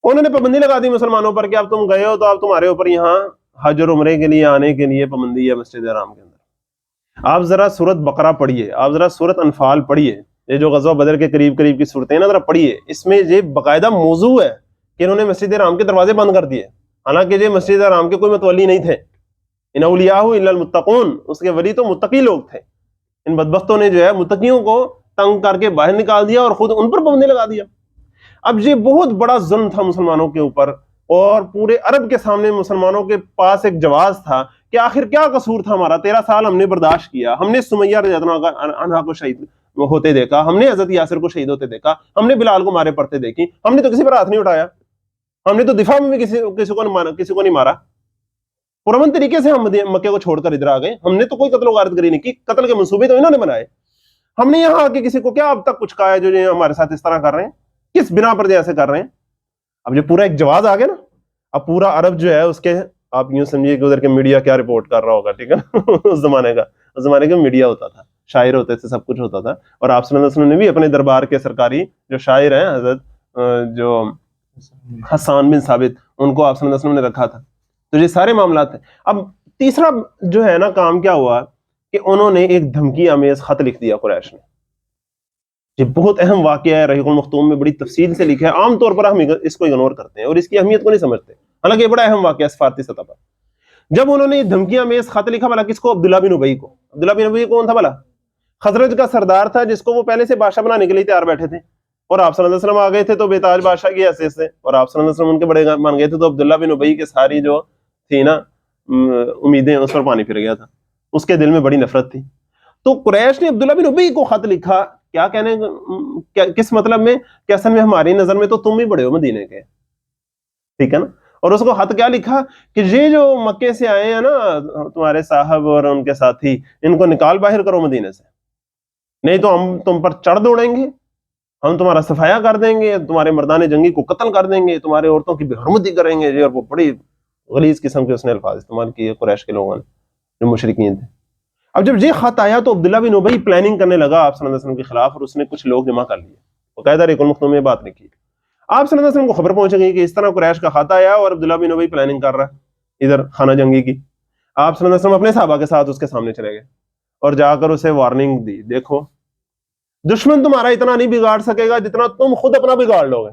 انہوں نے پابندی لگا دی مسلمانوں پر کہ اب تم گئے ہو تو اب تمہارے اوپر یہاں حج اور عمرے کے لیے آنے کے لیے پابندی ہے مسجد حرام کے اندر. آپ ذرا سورت بقرہ پڑھیے, آپ ذرا سورت انفال پڑھیے, یہ جو غزوہ بدر کے قریب قریب کی صورتیں ہیں نا, ذرا پڑھیے. اس میں یہ باقاعدہ موضوع ہے کہ انہوں نے مسجد حرام کے دروازے بند کر دیے, حالانکہ یہ مسجد حرام کے کوئی متولی نہیں تھے. ان اولیاء الا المتقون, اس کے ولی تو متقی لوگ تھے. ان بدبختوں نے جو ہے متقیوں کو تنگ کر کے باہر نکال دیا اور خود ان پر پابندی لگا دیا. اب یہ بہت بڑا ظلم تھا مسلمانوں کے اوپر, اور پورے عرب کے سامنے مسلمانوں کے پاس ایک جواز تھا کہ آخر کیا قصور تھا ہمارا. 13 سال ہم نے برداشت کیا, ہم نے سمیہ رضی اللہ عنہا کو شہید ہوتے دیکھا, ہم نے حضرت یاسر کو شہید ہوتے دیکھا, ہم نے بلال کو مارے پڑتے دیکھی, ہم نے تو کسی پر ہاتھ نہیں اٹھایا, ہم نے تو دفاع میں بھی کسی کو نہیں مارا. پرامن طریقے سے ہم مکے کو چھوڑ کر ادھر آ گئے, ہم نے تو کوئی قتل و غارت گری نہیں کی, قتل کے منصوبے تو انہوں نے بنائے. ہم نے یہاں آ کے کسی کو کیا اب تک کچھ کہا ہے جو ہمارے ساتھ اس طرح کر رہے ہیں, کس بنا پر جیسے کر رہے ہیں. اب یہ پورا ایک جواز آ گیا نا, اب پورا عرب جو ہے اس کے, آپ یوں سمجھیے کہ ادھر کے میڈیا کیا رپورٹ کر رہا ہوگا, ٹھیک ہے اس زمانے کا میڈیا ہوتا تھا, شاعر ہوتے تھے, سب کچھ ہوتا تھا. اور آپ صلی اللہ علیہ وسلم نے بھی اپنے دربار کے سرکاری جو شاعر ہیں حضرت جو حسان بن ثابت, ان کو آپ صلی اللہ علیہ وسلم نے رکھا تھا. تو یہ سارے معاملات ہیں. اب تیسرا جو ہے نا کام کیا ہوا کہ انہوں نے ایک دھمکی آمیز خط لکھ دیا قریش نے. یہ بہت اہم واقعہ ہے, رحیق المختوم میں بڑی تفصیل سے لکھا ہے. عام طور پر ہم اس کو اگنور کرتے ہیں اور اس کی اہمیت کو نہیں سمجھتے, حالانکہ یہ بڑا اہم واقعہ ہے سفارتی سطح پر. جب انہوں نے دھمکیاں میں خط لکھا, بھلا کس کو؟ عبداللہ بن ابی کو. عبداللہ بن ابی کون تھا بھلا؟ خزرج کا سردار تھا, جس کو وہ پہلے سے بادشاہ بنانے کے لیے تیار بیٹھے تھے. اور آپ صلی اللہ علیہ وسلم آ گئے تھے تو بیتاج بادشاہ کی حیثیت سے, اور آپ صلی اللہ علیہ وسلم ان کے بڑے مان گئے تھے. تو عبداللہ بن ابی کی ساری جو تھی نا امیدیں, اس پر پانی پھر گیا تھا, اس کے دل میں بڑی نفرت تھی. تو قریش نے عبداللہ بن ابی کو خط لکھا, کیا کہنے, کس مطلب میں کہ اصل میں ہماری نظر میں تو تم ہی بڑے ہو مدینے کے, ٹھیک ہے نا. اور اس کو خط کیا لکھا کہ یہ جو مکے سے آئے ہیں نا تمہارے صاحب اور ان کے ساتھی, ان کو نکال باہر کرو مدینے سے, نہیں تو ہم تم پر چڑھ دوڑیں گے, ہم تمہارا صفایا کر دیں گے, تمہارے مردان جنگی کو قتل کر دیں گے, تمہارے عورتوں کی بے حرمتی کریں گے. اور وہ بڑی غلیظ قسم کے اس نے الفاظ استعمال کیے قریش کے لوگوں نے جو مشرکین تھے. اب جب یہ خط آیا تو عبداللہ بن ابی پلاننگ کرنے لگا آپ صلی اللہ علیہ وسلم کے خلاف, اور اس نے کچھ لوگ جمع کر لیے. باقاعدہ رحیق المختوم میں بات لکھی. آپ صلی اللہ علیہ وسلم کو خبر پہنچ گئی کہ اس طرح قریش کا خط آیا اور عبداللہ بن ابی پلاننگ کر رہا ہے ادھر خانہ جنگی کی. آپ صلی اللہ علیہ وسلم اپنے صحابہ کے ساتھ اس کے سامنے چلے گئے اور جا کر اسے وارننگ دی, دیکھو دشمن تمہارا اتنا نہیں بگاڑ سکے گا جتنا تم خود اپنا بگاڑ لو گے,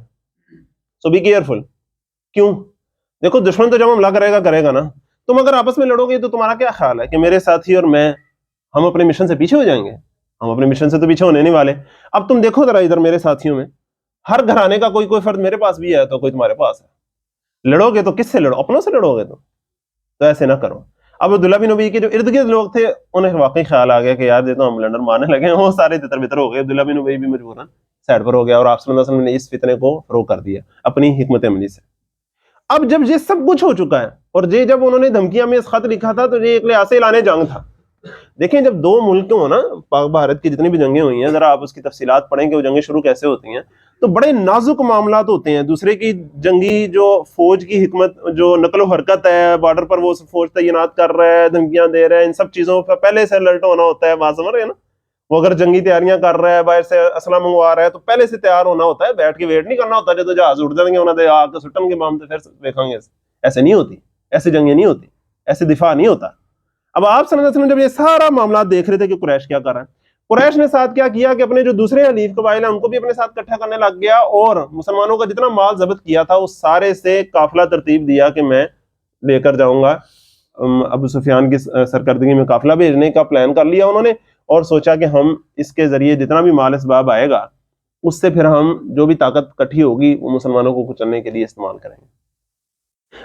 سو بی کیئرفل. کیوں؟ دیکھو دشمن تو جب حملہ کرے گا نا, تم اگر آپس میں لڑو گے تو تمہارا کیا خیال ہے کہ میرے ساتھی اور میں, ہم اپنے مشن سے پیچھے ہو جائیں گے؟ ہم اپنے مشن سے تو پیچھے ہونے نہیں والے. اب تم دیکھو ذرا ادھر میرے ساتھیوں میں, ہر گھرانے کا کوئی فرد میرے پاس بھی ہے تو کوئی تمہارے پاس ہے. لڑو گے تو کس سے لڑو؟ اپنوں سے لڑو گے تو ایسے نہ کرو. اب عبداللہ بن ابی کے جو ارد گرد لوگ تھے انہیں واقعی خیال آ گیا کہ یار یہ تو ہم لنڈن مارنے لگے ہیں, وہ سارے تتر بتر ہو گئے. عبداللہ بن ابی بھی مجبوراً سائڈ پر ہو گیا اور آپ صلی اللہ علیہ وسلم نے اس فتنے کو فروغ کر دیا اپنی حکمت عملی سے۔ اب جب یہ سب کچھ ہو چکا ہے اور یہ جب انہوں نے دھمکیاں میں اس خط لکھا تھا تو یہ ایک لحاظ سے اعلان جنگ تھا۔ دیکھیں جب دو ملکوں ہو نا، پاک بھارت کی جتنی بھی جنگیں ہوئی ہیں، ذرا آپ اس کی تفصیلات پڑھیں کہ وہ جنگیں شروع کیسے ہوتی ہیں، تو بڑے نازک معاملات ہوتے ہیں۔ دوسرے کی جنگی جو فوج کی حکمت، جو نقل و حرکت ہے، بارڈر پر وہ فوج تعینات کر رہا ہے، دھمکیاں دے رہا ہے، ان سب چیزوں پہ پہلے سے الرٹ ہونا ہوتا ہے، بات سمجھ رہے ہیں نا۔ وہ اگر جنگی تیاریاں کر رہا ہے، باہر سے اسلحہ منگوا رہا ہے، تو پہلے سے تیار ہونا ہوتا ہے، بیٹھ کے ویٹ نہیں کرنا ہوتا جب جہاز اڑ جائیں گے انہوں نے آ کے سٹن کے بام تو پھر دیکھیں گے۔ ایسے نہیں ہوتی، ایسی جنگیں نہیں ہوتی، ایسے دفاع نہیں ہوتا۔ اب آپ صلی اللہ علیہ وسلم جب یہ سارا معاملات دیکھ رہے تھے کہ قریش کیا کر رہا ہے، قریش نے ساتھ کیا کیا کہ اپنے جو دوسرے حلیف قبائل ہیں ان کو بھی اپنے ساتھ اکٹھا کرنے لگ گیا، اور مسلمانوں کا جتنا مال ضبط کیا تھا اس سارے سے قافلہ ترتیب دیا کہ میں لے کر جاؤں گا۔ ابو سفیان کی سرکردگی میں قافلہ بھیجنے کا پلان کر لیا انہوں نے، اور سوچا کہ ہم اس کے ذریعے جتنا بھی مال اسباب آئے گا اس سے پھر ہم جو بھی طاقت اکٹھی ہوگی وہ مسلمانوں کو کچلنے کے لیے استعمال کریں گے۔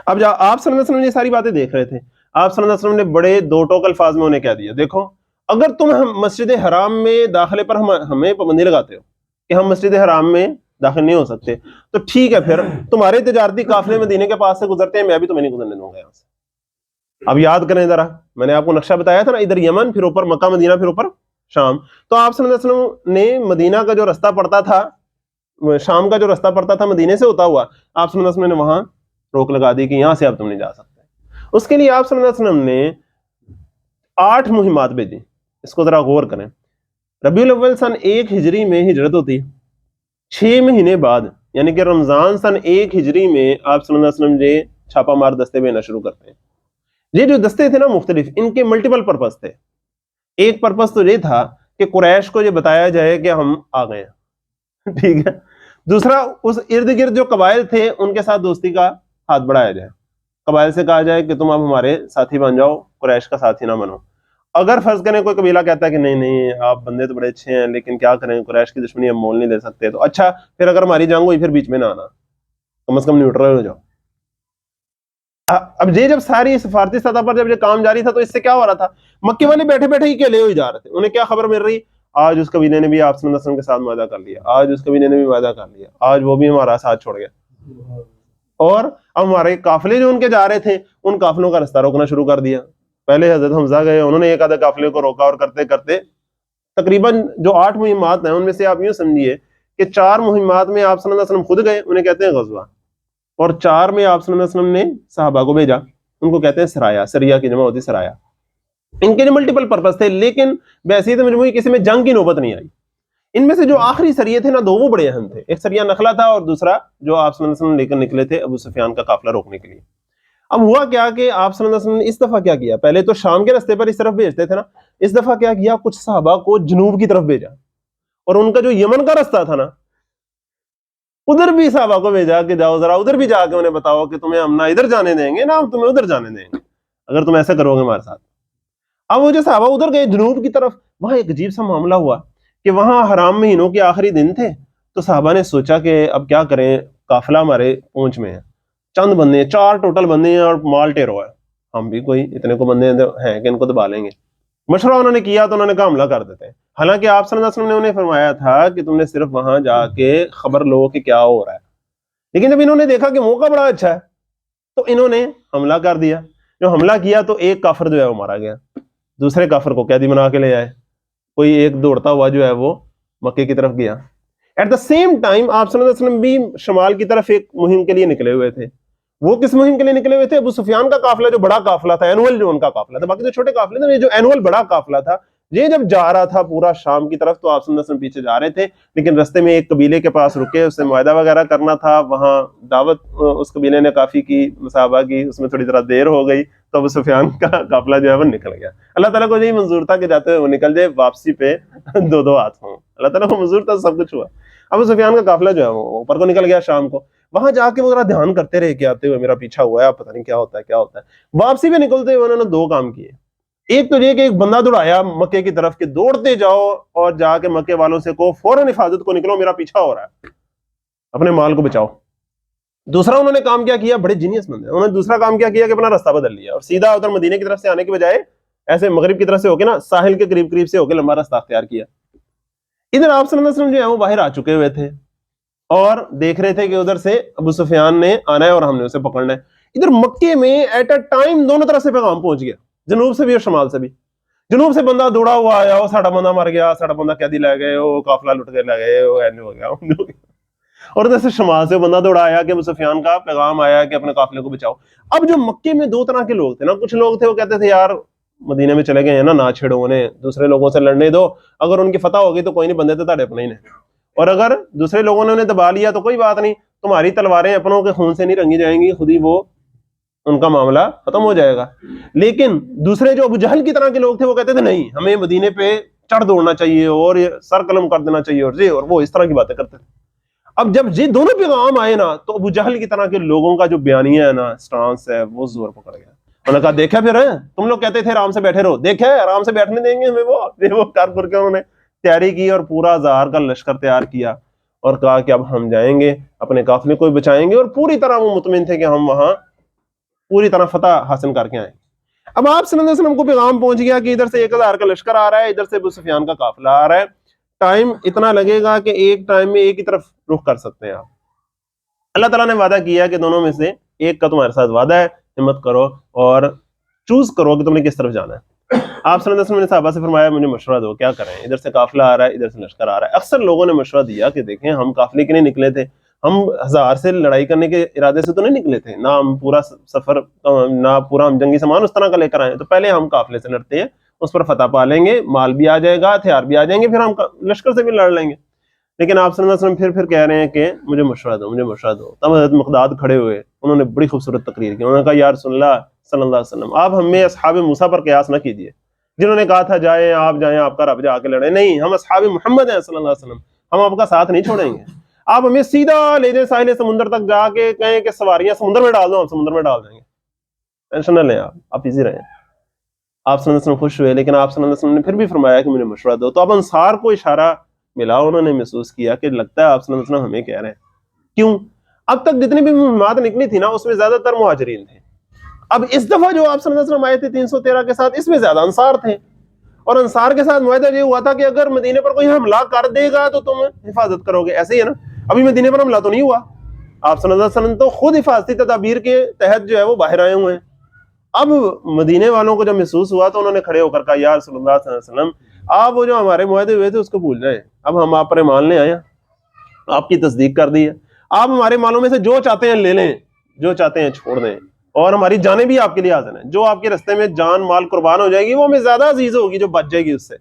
اب جب آپ صلی اللہ علیہ وسلم یہ ساری باتیں دیکھ رہے تھے، آپ صلی اللہ علیہ وسلم نے بڑے دو ٹوک الفاظ میں انہیں کہہ دیا، دیکھو اگر تم مسجد حرام میں داخلے پر ہمیں پابندی لگاتے ہو کہ ہم مسجد حرام میں داخل نہیں ہو سکتے، تو ٹھیک ہے، پھر تمہارے تجارتی قافلے مدینے کے پاس سے گزرتے ہیں، میں بھی تمہیں نہیں گزرنے دوں گا یہاں سے۔ اب یاد کریں ذرا، میں نے آپ کو نقشہ بتایا تھا نا، ادھر یمن، پھر اوپر مکہ مدینہ، پھر اوپر شام۔ تو آپ صلی اللہ علیہ وسلم نے مدینہ کا جو رستہ پڑتا تھا، شام کا جو رستہ پڑتا تھا مدینے سے ہوتا ہوا، آپ صلی اللہ علیہ وسلم نے وہاں روک لگا دی کہ یہاں سے اب تم نہیں جا سکتے۔ اس کے لیے آپ صلی اللہ علیہ وسلم نے 8 مہمات بھیجی۔ اس کو ذرا غور کریں، ربیع الاول سن 1 ہجری میں ہجرت ہوتی ہے، 6 مہینے بعد یعنی کہ رمضان سن 1 ہجری میں آپ صلی اللہ علیہ وسلم یہ چھاپا مار دستے بھیجنا شروع کرتے ہیں۔ یہ جو دستے تھے نا مختلف، ان کے ملٹیپل پرپس تھے۔ ایک پرپس تو یہ تھا کہ قریش کو یہ بتایا جائے کہ ہم آ گئے ہیں، ٹھیک ہے۔ دوسرا، اس ارد گرد جو قبائل تھے ان کے ساتھ دوستی کا ہاتھ بڑھایا جائے، قبائل سے کہا جائے کہ تم اب ہمارے ساتھی بن جاؤ، قریش کا ساتھی نہ بنو۔ اگر فرض کریں کوئی قبیلہ کہتا ہے کہ نہیں نہیں آپ بندے تو بڑے اچھے ہیں لیکن کیا کریں، قریش کی دشمنی ہم مول نہیں لے سکتے، تو اچھا پھر اگر ہماری جنگ ہوئی پھر بیچ میں نہ آنا، کم از کم نیوٹرل ہو جاؤ۔ اب یہ جب ساری سفارتی سطح پر جب یہ کام جاری تھا تو اس سے کیا ہو رہا تھا، مکے والے بیٹھے بیٹھے ہی کیلے ہوئی جا رہے تھے۔ انہیں کیا خبر مل رہی، آج اس قبیلے نے بھی آپ صلی اللہ علیہ وسلم کے ساتھ معاہدہ کر لیا، آج اس قبیلے نے بھی معاہدہ کر لیا، آج وہ بھی ہمارا ساتھ چھوڑ گیا، اور اب ہمارے قافلے جو ان کے جا رہے تھے ان قافلوں کا رستہ روکنا شروع کر دیا۔ پہلے حضرت حمزہ گئے، انہوں نے ایک آدھے قافلے کو روکا، اور کرتے کرتے تقریباً جو 8 مہمات ہیں ان میں سے آپ یوں سمجھیے کہ 4 مہمات میں آپ صلی اللہ علیہ وسلم خود گئے، انہیں کہتے ہیں غزوہ، اور 4 میں آپ صلی اللہ علیہ وسلم نے صحابہ کو بھیجا، ان کو کہتے ہیں سرایا، سریہ کی جمع ہوتی سرایا۔ ان کے جو ملٹیپل پرپس تھے، لیکن بحیثیت مجموعی کسی میں جنگ کی نوبت نہیں آئی۔ ان میں سے جو آخری سریے تھے نا، 2 وہ بڑے اہم تھے، ایک سریہ نخلہ تھا اور دوسرا جو آپ صلی اللہ علیہ وسلم لے کر نکلے تھے ابو سفیان کا قافلہ روکنے کے لیے۔ اب ہوا کیا کہ آپ صلی اللہ علیہ وسلم نے اس دفعہ کیا کیا، پہلے تو شام کے رستے پر اس طرف بھیجتے تھے نا، اس دفعہ کیا کیا، کچھ صحابہ کو جنوب کی طرف بھیجا، اور ان کا جو یمن کا رستہ تھا نا ادھر بھی صحابہ کو بھیجا کہ جاؤ ذرا ادھر بھی جا کے انہیں بتاؤ کہ تمہیں ہم نہ ادھر جانے دیں گے نہ ہم تمہیں ادھر جانے دیں گے اگر تم ایسا کرو گے ہمارے ساتھ۔ اب وہ جو صحابہ ادھر گئے جنوب کی طرف، وہاں ایک عجیب سا معاملہ ہوا کہ وہاں حرام مہینوں کے آخری دن تھے، تو صحابہ نے سوچا کہ اب کیا کریں، قافلہ ہمارے پہنچ میں ہے، چند بندے، 4 ٹوٹل بندے ہیں اور مال ٹیرو ہے، ہم بھی کوئی اتنے کو بندے ہیں کہ ان کو دبا لیں گے۔ مشورہ انہوں نے کیا تو انہوں نے کہا حملہ کر دیتے ہیں، حالانکہ آپ صلی اللہ علیہ وسلم نے انہیں فرمایا تھا کہ تم نے صرف وہاں جا کے خبر لو کہ کیا ہو رہا ہے، لیکن جب انہوں نے دیکھا کہ موقع بڑا اچھا ہے تو انہوں نے حملہ کر دیا۔ جو حملہ کیا تو ایک کافر جو ہے وہ مارا گیا، دوسرے کافر کو قیدی بنا کے لے آئے، کوئی ایک دوڑتا ہوا جو ہے وہ مکے کی طرف گیا۔ ایٹ دا سیم ٹائم آپ صلی اللہ علیہ وسلم بھی شمال کی طرف ایک مہم کے لیے نکلے ہوئے تھے۔ وہ کس مہم کے لیے نکلے ہوئے تھے؟ ابو سفیان کا قافلہ جو بڑا قافلہ تھا، اینول جو ان کا قافلہ تھا، باقی جو چھوٹے قافلے تھے، یہ جو اینول بڑا قافلہ تھا یہ جب جا رہا تھا پورا شام کی طرف، تو آپ صلی اللہ علیہ وسلم پیچھے جا رہے تھے، لیکن رستے میں ایک قبیلے کے پاس رکے، اس سے معاہدہ وغیرہ کرنا تھا، وہاں دعوت اس قبیلے نے کافی کی، مصاحبہ کی، اس میں تھوڑی ذرا دیر ہو گئی تو ابو سفیان کا قافلہ جو ہے وہ نکل گیا۔ اللہ تعالیٰ کو یہی منظور تھا کہ جاتے ہوئے وہ نکل جائے، واپسی پہ 2 ہاتھ ہوں، اللہ تعالیٰ کو منظور تھا، سب کچھ ہوا۔ ابو سفیان کا قافلہ جو ہے وہ اوپر کو نکل گیا شام کو، وہاں جا کے وہ ذرا دھیان کرتے رہے کہ آتے ہوئے میرا پیچھا ہوا ہے، اب پتہ نہیں کیا ہوتا ہے کیا ہوتا ہے۔ واپسی پہ نکلتے ہوئے انہوں نے 2 کام کیے، ایک تو یہ کہ ایک بندہ دوڑایا مکے کی طرف کہ دوڑتے جاؤ اور جا کے مکے والوں سے کہو فوراً حفاظت کو نکلو، میرا پیچھا ہو رہا ہے، اپنے مال کو بچاؤ۔ دوسرا انہوں نے کام کیا کیا، بڑے جینیس بندے، انہوں نے دوسرا کام کیا کیا کہ اپنا راستہ بدل لیا اور سیدھا ادھر مدینے کی طرف سے آنے کے بجائے ایسے مغرب کی طرف سے ہو کے نا، ساحل کے قریب قریب سے ہو کے لمبا راستہ اختیار کیا۔ ادھر آپ صلی اللہ علیہ وسلم جو ہے وہ باہر آ چکے ہوئے تھے اور دیکھ رہے تھے کہ ادھر سے ابو سفیان نے آنا ہے اور ہم نے اسے پکڑنا ہے. ادھر مکے میں ایٹ اے ٹائم دونوں طرف سے پیغام پہنچ گیا, جنوب سے بھی اور شمال سے بھی. جنوب سے بندہ دوڑا ہوا آیا, وہ ساڑا بندہ مر گیا, ساڑا بندہ قیدی لے گئے, وہ قافلہ لٹ کے لے گئے, وہ ایسے ہو گیا. اور ادھر سے شمال سے بندہ دوڑا آیا کہ ابو سفیان کا پیغام آیا کہ اپنے قافلے کو بچاؤ. اب جو مکے میں دو طرح کے لوگ تھے نا, کچھ لوگ تھے وہ کہتے تھے یار مدینے میں چلے گئے ہیں نا, نہ چھیڑو انہیں, دوسرے لوگوں سے لڑنے دو, اگر ان کی فتح ہوگی تو کوئی نہیں, بندے تو تاڑے اپنے ہی نے, اور اگر دوسرے لوگوں نے انہیں دبا لیا تو کوئی بات نہیں, تمہاری تلواریں اپنوں کے خون سے نہیں رنگی جائیں گی, خود ہی وہ ان کا معاملہ ختم ہو جائے گا. لیکن دوسرے جو ابو جہل کی طرح کے لوگ تھے وہ کہتے تھے نہیں, ہمیں مدینے پہ چڑھ دوڑنا چاہیے اور سر قلم کر دینا چاہیے, اور وہ اس طرح کی باتیں کرتے تھے. اب جب یہ دونوں پیغام آئے نا تو ابو جہل کی طرح کے لوگوں کا جو بیانیہ ہے نا, سٹانس ہے, وہ زور پکڑ گیا. انہوں نے کہا دیکھا پھر تم لوگ کہتے تھے آرام سے بیٹھے رہو, دیکھا ہے آرام سے بیٹھنے دیں گے ہمیں, وہ کر کے انہوں نے تیاری کی اور پورا 1000 کا لشکر تیار کیا اور کہا کہ اب ہم جائیں گے اپنے قافلے کو بچائیں گے, اور پوری طرح وہ مطمئن تھے کہ ہم وہاں پوری طرح فتح حاصل کر کے آئیں. اب آپ صلی اللہ علیہ وسلم کو پیغام پہنچ گیا کہ ادھر سے 1000 کا لشکر آ رہا ہے, ادھر سے ابو سفیان کا قافلہ آ رہا ہے, ٹائم اتنا لگے گا کہ ایک ٹائم میں ایک ہی طرف رخ کر سکتے ہیں آپ. اللہ تعالیٰ نے وعدہ کیا کہ دونوں میں سے ایک کا تمہارے ساتھ وعدہ ہے, ہمت کرو اور چوز کرو کہ تم نے کس طرف جانا ہے. آپ صلی اللہ علیہ وسلم نے صحابہ سے فرمایا مجھے مشورہ دو, کیا کریں, ادھر سے قافلہ آ رہا ہے, ادھر سے لشکر آ رہا ہے. اکثر لوگوں نے مشورہ دیا کہ دیکھیں ہم قافلے کے لیے نکلے تھے, ہم 1000 سے لڑائی کرنے کے ارادے سے تو نہیں نکلے تھے, نہ ہم پورا سفر, نہ پورا ہم جنگی سامان اس طرح کا لے کر آئے, تو پہلے ہم قافلے سے لڑتے ہیں, اس پر فتح پا لیں گے, مال بھی آ جائے گا, ہتھیار بھی آ جائیں گے, پھر ہم لشکر سے بھی لڑ لیں گے. لیکن آپ صلی اللہ علیہ وسلم پھر کہہ رہے ہیں کہ مجھے مشورہ دو, مجھے مشورہ دو. تب حضرت مقداد کھڑے ہوئے, انہوں نے بڑی خوبصورت تقریر کی. انہوں نے کہا یا رسول اللہ صلی اللہ علیہ وسلم, آپ ہمیں اصحاب موسیٰ پر قیاس نہ کیجیے, جنہوں نے کہا تھا جائیں آپ کا رب جا کے لڑیں. نہیں, ہم اصحاب محمد ہیں صلی اللہ علیہ وسلم, ہم آپ کا ساتھ نہیں چھوڑیں گے. آپ ہمیں سیدھا لے جائیں ساحل سمندر تک جا کے کہیں کہ سواریاں سمندر میں ڈال دو, ہم سمندر میں ڈال دیں گے, ٹینشن نہ لیں, آپ ایزی رہیں. آپ صلی اللہ علیہ وسلم خوش ہوئے, لیکن آپ صلی اللہ علیہ وسلم نے پھر بھی فرمایا کہ مجھے مشورہ دو. تو اب انصار کو اشارہ ملا, انہوں نے محسوس کیا کہ لگتا ہے آپ صلی اللہ علیہ وسلم ہمیں کہہ رہے ہیں. کیوں؟ اب تک جتنی بھی مہمات نکلی تھی نا اس میں زیادہ تر مہاجرین تھے. اب اس دفعہ جو آپ صلی اللہ علیہ وسلم آئے تھے 313 کے ساتھ, اس میں زیادہ انصار تھے, اور انصار کے ساتھ معاہدہ یہ ہوا تھا کہ اگر مدینے پر کوئی حملہ کر دے گا تو تم حفاظت کرو گے. ایسے ہی ہے نا, ابھی مدینے پر حملہ تو نہیں ہوا, آپ صلی اللہ علیہ وسلم تو خود حفاظتی تدابیر کے تحت جو ہے وہ باہر آئے ہوئے ہیں. اب مدینے والوں کو جب محسوس ہوا تو انہوں نے کھڑے ہو کر کہا یا رسول اللہ صلی اللہ علیہ وسلم, آپ وہ جو ہمارے معاہدے ہوئے تھے اس کو بھول جائیں, اب ہم آپ پر ایمان لے آئے ہیں, آپ کی تصدیق کر دی ہے, آپ ہمارے مالوں میں سے جو چاہتے ہیں لے لیں, جو چاہتے ہیں چھوڑ دیں, اور ہماری جانیں بھی آپ کے لیے حاضر ہیں. جو آپ کے رستے میں جان مال قربان ہو جائے گی وہ ہمیں زیادہ عزیز ہوگی جو بچ جائے گی, اس سے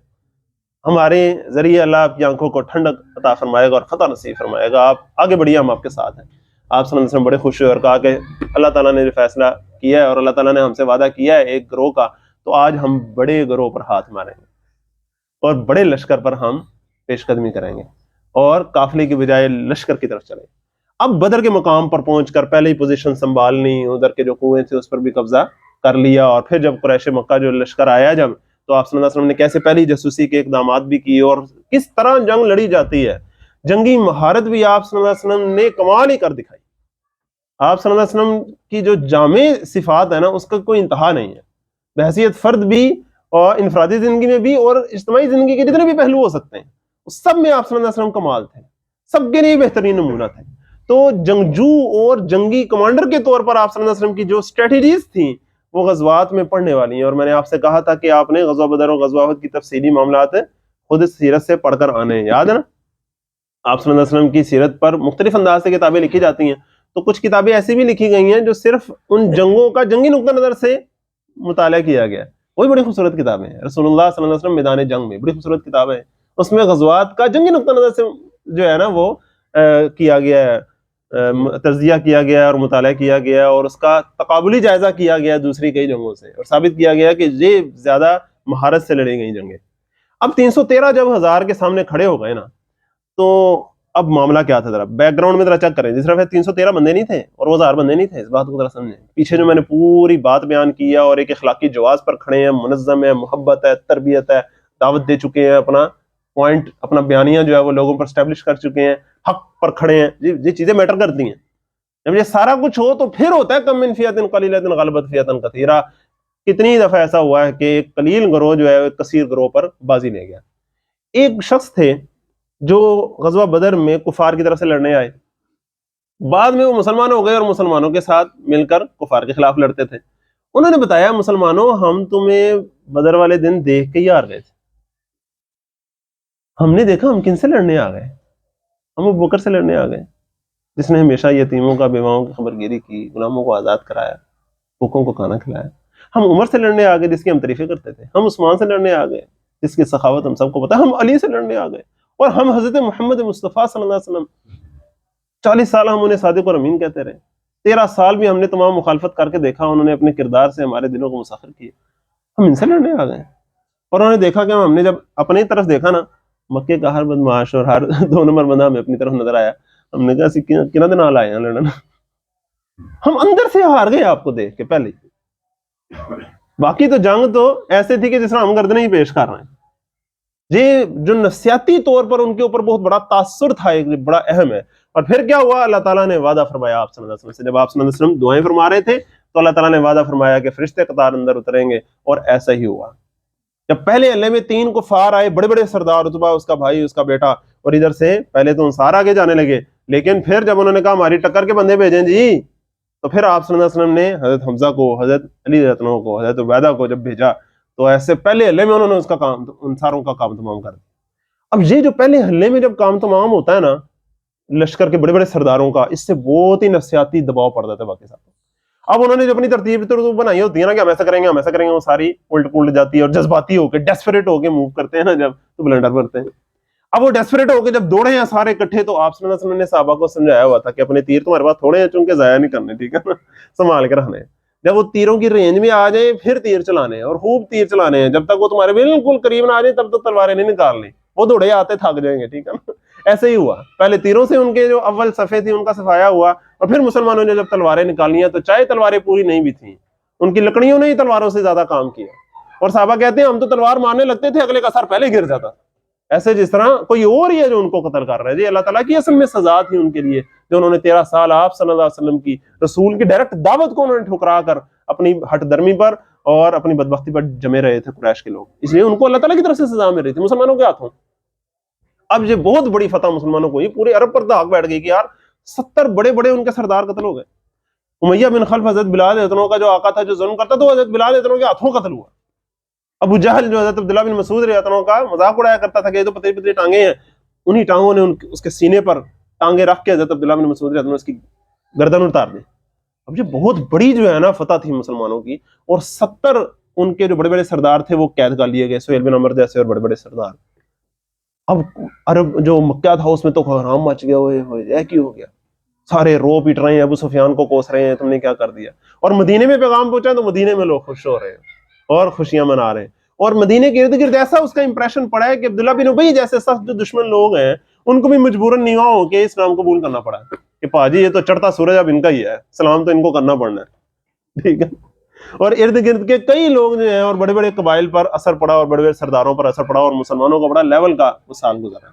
ہمارے ذریعے اللہ آپ کی آنکھوں کو ٹھنڈک عطا فرمائے گا اور فتح نصیب فرمائے گا. آپ آگے بڑھیے, ہم آپ کے ساتھ ہیں. آپ صلی اللہ علیہ وسلم بڑے خوش ہوئے اور کہا کہ اللہ تعالیٰ نے جو فیصلہ کیا ہے اور اللہ تعالیٰ نے ہم سے وعدہ کیا ہے ایک گروہ کا, تو آج ہم بڑے گروہ پر ہاتھ ماریں گے اور بڑے لشکر پر ہم پیش قدمی کریں گے اور قافلے کی بجائے لشکر کی طرف چلیں. اب بدر کے مقام پر پہنچ کر پہلے ہی پوزیشن سنبھالنی, ادھر کے جو کنویں تھے اس پر بھی قبضہ کر لیا, اور پھر جب قریش مکہ جو لشکر آیا جب, تو آپ صلی اللہ علیہ وسلم نے کیسے پہلی جاسوسی کے اقدامات بھی کیے اور کس طرح جنگ لڑی جاتی ہے. جنگی مہارت بھی آپ صلی اللہ علیہ وسلم نے کمال ہی کر دکھائی. آپ صلی اللہ علیہ وسلم کی جو جامع صفات ہے نا اس کا کوئی انتہا نہیں ہے, بحیثیت فرد بھی اور انفرادی زندگی میں بھی اور اجتماعی زندگی کے جتنے بھی پہلو ہو سکتے ہیں اس سب میں آپ صلی اللہ علیہ وسلم کمال تھے, سب کے لیے بہترین نمونہ تھے. تو جنگجو اور جنگی کمانڈر کے طور پر آپ صلی اللہ علیہ وسلم کی جو اسٹریٹجیز تھیں وہ غزوات میں پڑھنے والی ہیں. اور میں نے آپ سے کہا تھا کہ آپ نے غزوہ بدر اور غزوہ احد کی تفصیلی معاملات خود سیرت سے پڑھ کر آنے ہیں, یاد ہے نا. آپ صلی اللہ علیہ وسلم کی سیرت پر مختلف انداز سے کتابیں لکھی جاتی ہیں, تو کچھ کتابیں ایسی بھی لکھی گئی ہیں جو صرف ان جنگوں کا جنگی نقطہ نظر سے مطالعہ کیا گیا ہے, وہی بڑی خوبصورت کتابیں ہیں. رسول اللہ صلی اللہ علیہ وسلم میدان جنگ میں بڑی خوبصورت کتاب ہے, اس میں غزوات کا جنگی نقطہ نظر سے جو ہے نا وہ کیا گیا ہے, تجزیہ کیا گیا اور مطالعہ کیا گیا, اور اس کا تقابلی جائزہ کیا گیا دوسری کئی جنگوں سے, اور ثابت کیا گیا کہ یہ زیادہ مہارت سے لڑی گئی جنگیں. اب 313 جب 1000 کے سامنے کھڑے ہو گئے نا, تو اب معاملہ کیا تھا, ذرا بیک گراؤنڈ میں ذرا چیک کریں. جس طرف 313 بندے نہیں تھے اور وہ 1000 بندے نہیں تھے, اس بات کو ذرا سمجھیں. پیچھے جو میں نے پوری بات بیان کی ہے اور ایک اخلاقی جواز پر کھڑے ہیں, منظم ہے, محبت ہے, تربیت ہے, دعوت دے چکے ہیں, اپنا پوائنٹ اپنا بیانیہ جو ہے وہ لوگوں پر اسٹیبلش کر چکے ہیں, حق پر کھڑے ہیں, یہ چیزیں میٹر کرتی ہیں. جب یہ سارا کچھ ہو تو پھر ہوتا ہے کم من فیۃ قلیلۃ غلبت فیۃ کثیرہ. کتنی دفعہ ایسا ہوا ہے کہ ایک قلیل گروہ جو ہے ایک کثیر گروہ پر بازی لے گیا. ایک شخص تھے جو غزوہ بدر میں کفار کی طرف سے لڑنے آئے، بعد میں وہ مسلمان ہو گئے اور مسلمانوں کے ساتھ مل کر کفار کے خلاف لڑتے تھے، انہوں نے بتایا مسلمانوں ہم تمہیں بدر والے دن دیکھ کے ہی ہار گئے تھے، ہم نے دیکھا ہم کن سے لڑنے آ گئے، ہم ابو بکر سے لڑنے آ گئے جس نے ہمیشہ یتیموں کا بیواؤں کی خبر گیری کی، غلاموں کو آزاد کرایا، بھوکوں کو کھانا کھلایا، ہم عمر سے لڑنے آ گئے جس کی ہم تعریفیں کرتے تھے، ہم عثمان سے لڑنے آ گئے جس کی سخاوت ہم سب کو پتا، ہم علی سے لڑنے آ گئے، اور ہم حضرت محمد مصطفیٰ صلی اللہ علیہ وسلم 40 سال ہم انہیں صادق اور امین کہتے رہے، 13 سال بھی ہم نے تمام مخالفت کر کے دیکھا، انہوں نے اپنے کردار سے ہمارے دلوں کو مسخر کیے، ہم ان سے لڑنے آ گئے۔ اور انہوں نے دیکھا کہ ہم نے جب اپنی طرف دیکھا نا، مکے کا ہر بدمعاش اور ہر 2 نمبر بندہ ہمیں اپنی طرف نظر آیا، ہم نے کہا کنہ دن آل آئے ہیں لڑنا، ہم اندر سے ہار گئے آپ کو دیکھ کے پہلے۔ باقی تو جنگ تو ایسے تھی کہ جس طرح ہم گردنیں ہی پیش کر رہے ہیں، یہ جو نفسیاتی طور پر ان کے اوپر بہت بڑا تاثر تھا، ایک بڑا اہم ہے۔ اور پھر کیا ہوا، اللہ تعالیٰ نے وعدہ فرمایا آپ صلی اللہ علیہ وسلم سے، جب آپ صلی اللہ علیہ وسلم دعائیں فرما رہے تھے تو اللہ تعالیٰ نے وعدہ فرمایا کہ فرشتے قطار اندر اتریں گے، اور ایسا ہی ہوا۔ جب پہلے حملے میں 3 کفار آئے، بڑے بڑے سردار، عتبہ اس کا بھائی اس کا بیٹا، اور ادھر سے پہلے تو انصار آگے جانے لگے، لیکن پھر جب انہوں نے کہا ہماری ٹکر کے بندے بھیجیں جی، تو پھر آپ صلی اللہ علیہ وسلم نے حضرت حمزہ کو، حضرت علی رضی اللہ عنہ کو، حضرت عبیدہ کو جب بھیجا تو ایسے پہلے حملے میں انہوں نے اس کا کام، انصاروں کا کام تمام کر دیا۔ اب یہ جو پہلے حملے میں جب کام تمام ہوتا ہے نا لشکر کے بڑے بڑے سرداروں کا، اس سے بہت ہی نفسیاتی دباؤ پڑتا تھا باقی ساتھ۔ اب انہوں نے جو اپنی ترتیب بنائی ہوتی ہے نا کہ ہم ایسا کریں گے ہم ایسا کریں گے، وہ ساری الٹ پلٹ جاتی ہے، اور جذباتی ہو کے ڈیسپریٹ ہو کے موو کرتے ہیں نا جب، تو بلنڈر بنتے ہیں۔ اب وہ ڈیسپریٹ ہو کے جب دوڑے ہیں سارے اکٹھے، تو آپ صلی اللہ علیہ وسلم نے صحابہ کو سمجھایا ہوا تھا کہ اپنے تیر تمہارے پاس تھوڑے ہیں چونکہ ضائع نہیں کرنے، ٹھیک ہے نا، سنبھال کے رکھنے ہیں، جب وہ تیروں کی رینج میں آ جائیں پھر تیر چلانے ہیں، اور خوب تیر چلانے ہیں، جب تک وہ تمہارے بالکل قریب نہ آ جائیں تب تک تلواریں نہیں نکالنی، وہ دوڑے آتے تھک جائیں گے، ٹھیک ہے نا۔ ایسے ہی ہوا، پہلے تیروں سے ان کے جو اول صفحے تھی ان کا صفایا ہوا، اور پھر مسلمانوں نے جب تلواریں نکالی ہیں تو چاہے تلواریں پوری نہیں بھی تھیں، ان کی لکڑیوں نے ہی تلواروں سے زیادہ کام کیا، اور صحابہ کہتے ہیں ہم تو تلوار مارنے لگتے تھے اگلے کا سر پہلے گر جاتا، ایسے جس طرح کوئی اور ہی ہے جو ان کو قتل کر رہا ہے۔ جی اللہ تعالیٰ کی اصل میں سزا تھی ان کے لیے، جو انہوں نے 13 سال آپ صلی اللہ علیہ وسلم کی رسول کی ڈائریکٹ دعوت کو انہوں نے ٹھکرا کر اپنی ہٹ درمی پر اور اپنی بدبختی پر جمے رہے تھے قریش کے لوگ، اس لیے ان کو اللہ تعالیٰ کی طرف سے سزا مل رہی تھی مسلمانوں کے ہاتھوں۔ اب یہ بہت بڑی فتح مسلمانوں کو، یہ پورے عرب پر دھاک بیٹھ گئی کہ یار 70 بڑے بڑے ان کے سردار قتل ہو گئے۔ امیہ بن خلف حضرت بلال رضی اللہ عنہ کا جو آقا تھا جو ظلم کرتا تو حضرت بلال رضی اللہ عنہ کے ہاتھوں قتل ہوا۔ ابو جہل جو حضرت عبداللہ بن مسعود رضی اللہ عنہ کا مذاق اڑایا کرتا تھا کہ یہ تو پتلی پتلی ٹانگیں ہیں، انہی ٹانگوں نے اس کے سینے پر ٹانگیں رکھ کے حضرت عبداللہ بن مسعود رضی اللہ عنہ اس کی گردن اتار دی۔ اب یہ بہت بڑی جو ہے نا فتح تھی مسلمانوں کی، اور 70 ان کے جو بڑے بڑے سردار تھے وہ قید کر لیے گئے، سہیل بن عمر جیسے اور بڑے بڑے سردار۔ اب عرب جو مکہ تھا اس میں تو حرام مچ گیا، ہوئے کی ہو گیا، سارے رو پیٹ رہے ہیں، ابو سفیان کو کوس رہے ہیں تم نے کیا کر دیا، اور مدینے میں پیغام پہنچا تو مدینے میں لوگ خوش ہو رہے ہیں اور خوشیاں منا رہے ہیں، اور مدینے کے ارد گرد ایسا اس کا امپریشن پڑا ہے کہ عبداللہ بن ابی جیسے سخت جو دشمن لوگ ہیں ان کو بھی مجبوراً نیوا ہو کے اسلام قبول کرنا پڑا کہ پاجی یہ تو چڑھتا سورج اب ان کا ہی ہے، سلام تو ان کو کرنا پڑنا ہے، ٹھیک ہے۔ اور ارد گرد کے کئی لوگ جو ہیں اور بڑے بڑے قبائل پر اثر پڑا اور بڑے بڑے سرداروں پر اثر پڑا، اور مسلمانوں کا بڑا لیول کا وہ سال گزرا۔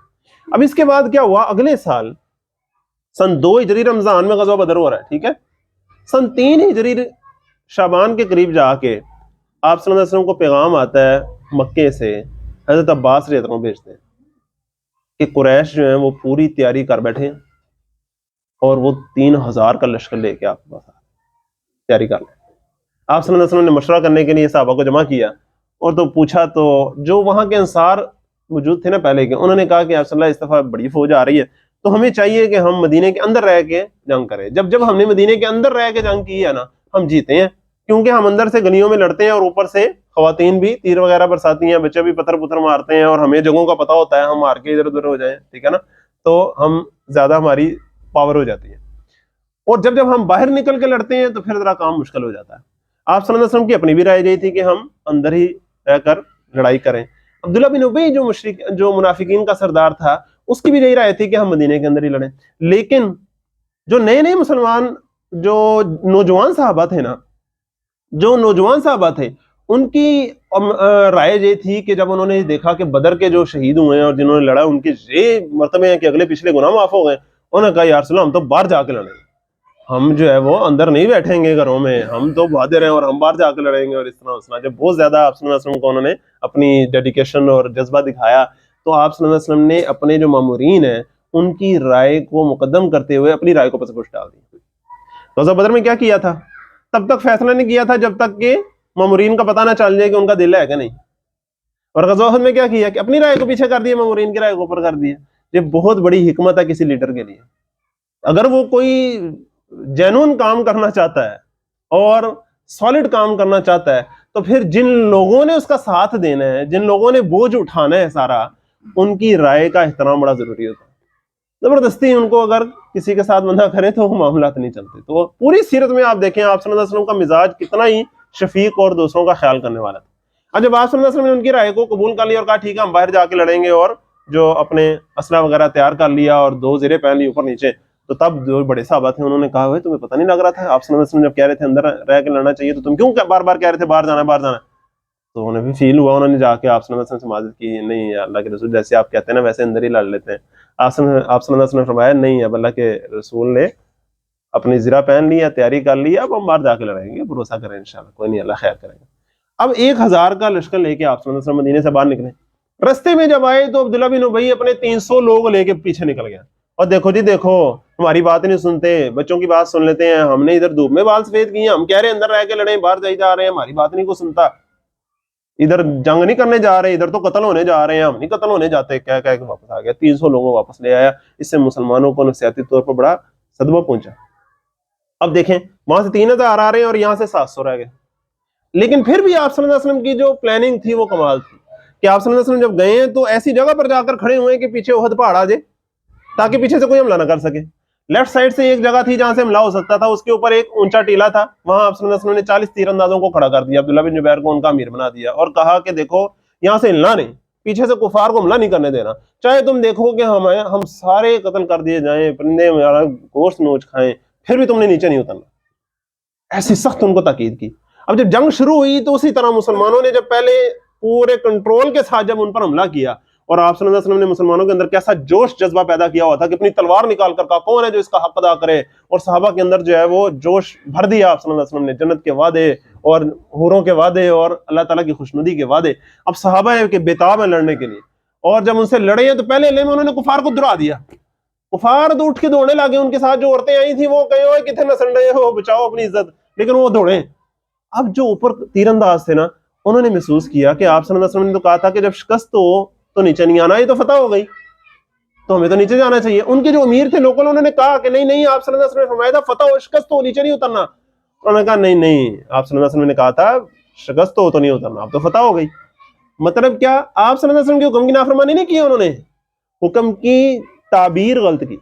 اب اس کے بعد کیا ہوا، اگلے سال سن 2 ہجری رمضان میں غزوہ بدر ہو رہا ہے، ٹھیک ہے۔ سن 3 ہجری شعبان کے قریب جا کے آپ صلی اللہ علیہ وسلم کو پیغام آتا ہے مکے سے، حضرت عباس رضی اللہ عنہ بھیجتے ہیں کہ قریش جو ہیں وہ پوری تیاری کر بیٹھے ہیں، اور وہ 3000 کا لشکر لے کے آپ کے پاس تیاری کر لیں۔ آپ صلی اللہ علیہ وسلم نے مشورہ کرنے کے لیے صحابہ کو جمع کیا، اور تو پوچھا تو جو وہاں کے انصار موجود تھے نا پہلے کے، انہوں نے کہا کہ آپ صلی اللہ اس دفعہ بڑی فوج آ رہی ہے تو ہمیں چاہیے کہ ہم مدینے کے اندر رہ کے جنگ کریں۔ جب ہم نے مدینے کے اندر رہ کے جنگ کی ہے نا ہم جیتے ہیں، کیونکہ ہم اندر سے گلیوں میں لڑتے ہیں اور اوپر سے خواتین بھی تیر وغیرہ برساتی ہیں، بچے بھی پتھر مارتے ہیں، اور ہمیں جگہوں کا پتہ ہوتا ہے، ہم مار کے ادھر ادھر ہو جائیں، ٹھیک ہے نا، تو ہم زیادہ ہماری پاور ہو جاتی ہے۔ اور جب ہم باہر نکل کے لڑتے ہیں تو پھر ذرا کام مشکل ہو جاتا ہے۔ آپ صلی اللہ علیہ وسلم کی اپنی بھی رائے یہی تھی کہ ہم اندر ہی رہ کر لڑائی کریں۔ عبداللہ بن ابی جو منافقین کا سردار تھا اس کی بھی یہی رائے تھی کہ ہم مدینے کے اندر ہی لڑیں۔ لیکن جو نئے مسلمان جو نوجوان صحابہ تھے نا، ان کی رائے یہ تھی کہ جب انہوں نے دیکھا کہ بدر کے جو شہید ہوئے ہیں اور جنہوں نے لڑا ان کے یہ مرتبے ہیں کہ اگلے پچھلے گناہ معاف ہو گئے، انہوں نے کہا یا رسول اللہ ہم تو باہر جا کے لڑیں گے، ہم جو ہے وہ اندر نہیں بیٹھیں گے گھروں میں، ہم تو بہادر ہیں اور ہم باہر جا کے لڑیں گے، اور اس طرح جب بہت زیادہ آپ صلی اللہ علیہ وسلم کو انہوں نے اپنی ڈیڈیکیشن اور جذبہ دکھایا تو آپ صلی اللہ علیہ وسلم نے اپنے جو مامورین ہیں ان کی رائے کو مقدم کرتے ہوئے اپنی رائے کو پس پش ڈال دی. غزوہ بدر میں کیا کیا تھا؟ تب تک فیصلہ نہیں کیا تھا جب تک کہ مامورین کا پتہ نہ چل جائے کہ ان کا دل ہے کہ نہیں. اور غزوہ احد میں کیا کیا کہ اپنی رائے کو پیچھے کر دیا، مامورین کی رائے کو اوپر کر دیا. یہ بہت بڑی حکمت ہے کسی لیڈر کے لیے. اگر وہ کوئی جینون کام کرنا چاہتا ہے اور سالڈ کام کرنا چاہتا ہے تو پھر جن لوگوں نے اس کا ساتھ دینا ہے، جن لوگوں نے بوجھ اٹھانا ہے سارا، ان کی رائے کا احترام بڑا ضروری ہوتا ہے. زبردستی ان کو اگر کسی کے ساتھ بندہ کرے تو وہ معاملات نہیں چلتے. تو پوری سیرت میں آپ دیکھیں آپ صلی اللہ علیہ وسلم کا مزاج کتنا ہی شفیق اور دوسروں کا خیال کرنے والا تھا. اب جب آپ صلی اللہ علیہ وسلم نے ان کی رائے کو قبول کر لیا اور کہا ٹھیک ہے ہم باہر جا کے لڑیں گے، اور جو اپنے اسلحہ وغیرہ تیار کر لیا اور 2 زریں پہن لی اوپر نیچے، تو تب جو بڑے صحابہ تھے انہوں نے کہا ہوئے تمہیں پتہ نہیں لگ رہا تھا آپ صلی اللہ علیہ وسلم جب کہہ رہے تھے اندر رہ کے لڑنا چاہیے تو تم کیوں بار بار کہہ رہے تھے باہر جانا باہر جانا؟ تو انہیں بھی فیل ہوا، انہوں نے جا کے آپ صلی اللہ علیہ وسلم سے معذرت کی، نہیں اللہ کے رسول جیسے آپ کہتے ہیں نا ویسے اندر ہی لڑ لیتے ہیں. آپ صلی اللہ علیہ وسلم نے فرمایا نہیں، اب اللہ کے رسول نے اپنی زرہ پہن لی ہے، تیاری کر لی ہے، اب ہم باہر جا کے لڑیں گے، بھروسہ کریں انشاءاللہ، کوئی نہیں اللہ خیر کریں گے. اب 1000 کا لشکر لے کے آپ صلی اللہ علیہ وسلم مدینے سے باہر نکلے. رستے میں جب آئے تو عبداللہ بن ابی اپنے 300 لوگ لے کے پیچھے نکل گیا، اور دیکھو جی دیکھو ہماری بات نہیں سنتے، بچوں کی بات سن لیتے ہیں، ہم نے ادھر دھوپ میں بال سفید کیے ہیں، ہم کہہ رہے ہیں اندر رہ کے لڑیں، باہر جا رہے ہیں، ہماری بات نہیں کو سنتا، ادھر جنگ نہیں کرنے جا رہے، ادھر تو قتل ہونے جا رہے ہیں، ہم نہیں قتل ہونے جاتے. کہہ کے واپس آ گیا، 300 لوگوں واپس لے آیا. اس سے مسلمانوں کو نفسیاتی طور پر بڑا صدمہ پہنچا. اب دیکھیں وہاں سے 3000 آ رہے ہیں اور یہاں سے 700 رہ گئے. لیکن پھر بھی آپ صلی اللہ علیہ وسلم کی جو پلاننگ تھی وہ کمال تھی کہ آپ صلی اللہ علیہ وسلم جب گئے ہیں تو ایسی جگہ پر جا کر کھڑے ہوئے ہیں کہ پیچھے احد پہاڑ آ جائے تاکہ پیچھے سے کوئی حملہ نہ کر سکے. لیفٹ سائڈ سے ایک جگہ تھی جہاں سے حملہ ہو سکتا تھا، اس کے اوپر ایک اونچا ٹیلا تھا، وہاں آپ صلی اللہ علیہ وسلم نے 40 تیر اندازوں کو کھڑا کر دیا، عبداللہ بن جبیر کو ان کا امیر بنا دیا اور کہا کہ دیکھو یہاں سے ہلنا نہیں، پیچھے سے کفار کو حملہ نہیں کرنے دینا، چاہے تم دیکھو کہ ہم سارے قتل کر دیے جائیں، پرندے ہمارا گوشت نوچ کھائیں، پھر بھی تم نے نیچے نہیں اترنا. ایسی سخت ان کو تاکید کی. اب جب جنگ شروع ہوئی تو اسی طرح مسلمانوں نے جب پہلے پورے کنٹرول کے ساتھ جب ان پر حملہ کیا، اور آپ صلی اللہ علیہ وسلم نے مسلمانوں کے اندر کیسا جوش جذبہ پیدا کیا ہوا تھا کہ اپنی تلوار نکال کر کہا کون ہے جو اس کا حق ادا کرے، اور صحابہ کے اندر جو ہے وہ جوش بھر دیا آپ صلی اللہ علیہ وسلم نے، جنت کے وعدے اور حوروں کے وعدے اور اللہ تعالیٰ کی خوشنودی کے وعدے. اب صحابہ ہیں کہ بےتاب ہیں لڑنے کے لیے، اور جب ان سے لڑے ہیں تو پہلے لے میں انہوں نے کفار کو درا دیا. کفار تو اٹھ کے دوڑنے لگے، ان کے ساتھ جو عورتیں آئی تھیں وہ کہیں ہوئے کتنے نسل رہے ہو، بچاؤ اپنی عزت، لیکن وہ دوڑے. اب جو اوپر تیر انداز تھے نا انہوں نے محسوس کیا کہ آپ صلی اللہ علیہ وسلم نے تو کہا تھا کہ جب شکست ہو تو نیچے نہیں آنا، یہ تو فتح ہو گئی تو ہمیں تو نیچے جانا چاہیے. ان کے جو امیر تھے لوکل انہوں نے کہا کہ نہیں نہیں آپ صلی اللہ علیہ وسلم نے فرمایا تھا فتح ہو شکست ہو نیچے نہیں اترنا. انہوں نے کہا نہیں نہیں آپ صلی اللہ علیہ وسلم نے کہا تھا شکست ہو تو نہیں اترنا، اب تو فتح ہو گئی. مطلب کیا؟ آپ صلی اللہ علیہ وسلم کے حکم کی نافرمانی نہیں کی، انہوں نے حکم کی تعبیر غلط کی،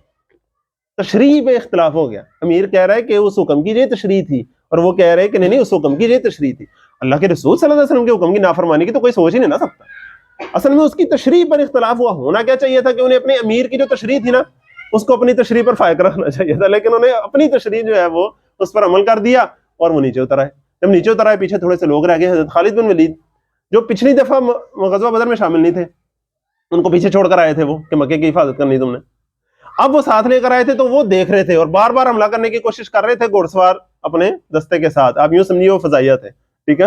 تشریح پہ اختلاف ہو گیا. امیر کہہ رہا ہے کہ اس حکم کی یہ تشریح تھی اور وہ کہہ رہے ہیں کہ نہیں اس حکم کی یہ تشریح تھی. اللہ کے رسول صلی اللہ علیہ وسلم کے حکم کی نافرمانی کی تو کوئی سوچ ہی نہیں نہ سکتا. اصل میں اس کی تشریح پر اختلاف ہوا. ہونا کیا چاہیے تھا کہ انہیں اپنے امیر کی جو تشریح تھی نا اس کو اپنی تشریح پر فائق رکھنا چاہیے تھا، لیکن انہوں نے اپنی تشریح جو ہے وہ اس پر عمل کر دیا اور وہ نیچے اتر آئے. جب نیچے اتر آئے پیچھے تھوڑے سے لوگ رہ گئے. حضرت خالد بن ولید جو پچھلی دفعہ غزوہ بدر میں شامل نہیں تھے، ان کو پیچھے چھوڑ کر آئے تھے وہ کہ مکے کی حفاظت کرنی تم نے. اب وہ ساتھ لے کر آئے تھے تو وہ دیکھ رہے تھے اور بار بار حملہ کرنے کی کوشش کر رہے تھے گھوڑ سوار اپنے دستے کے ساتھ. آپ یوں سمجھیے وہ فضائیہ تھے، ٹھیک ہے.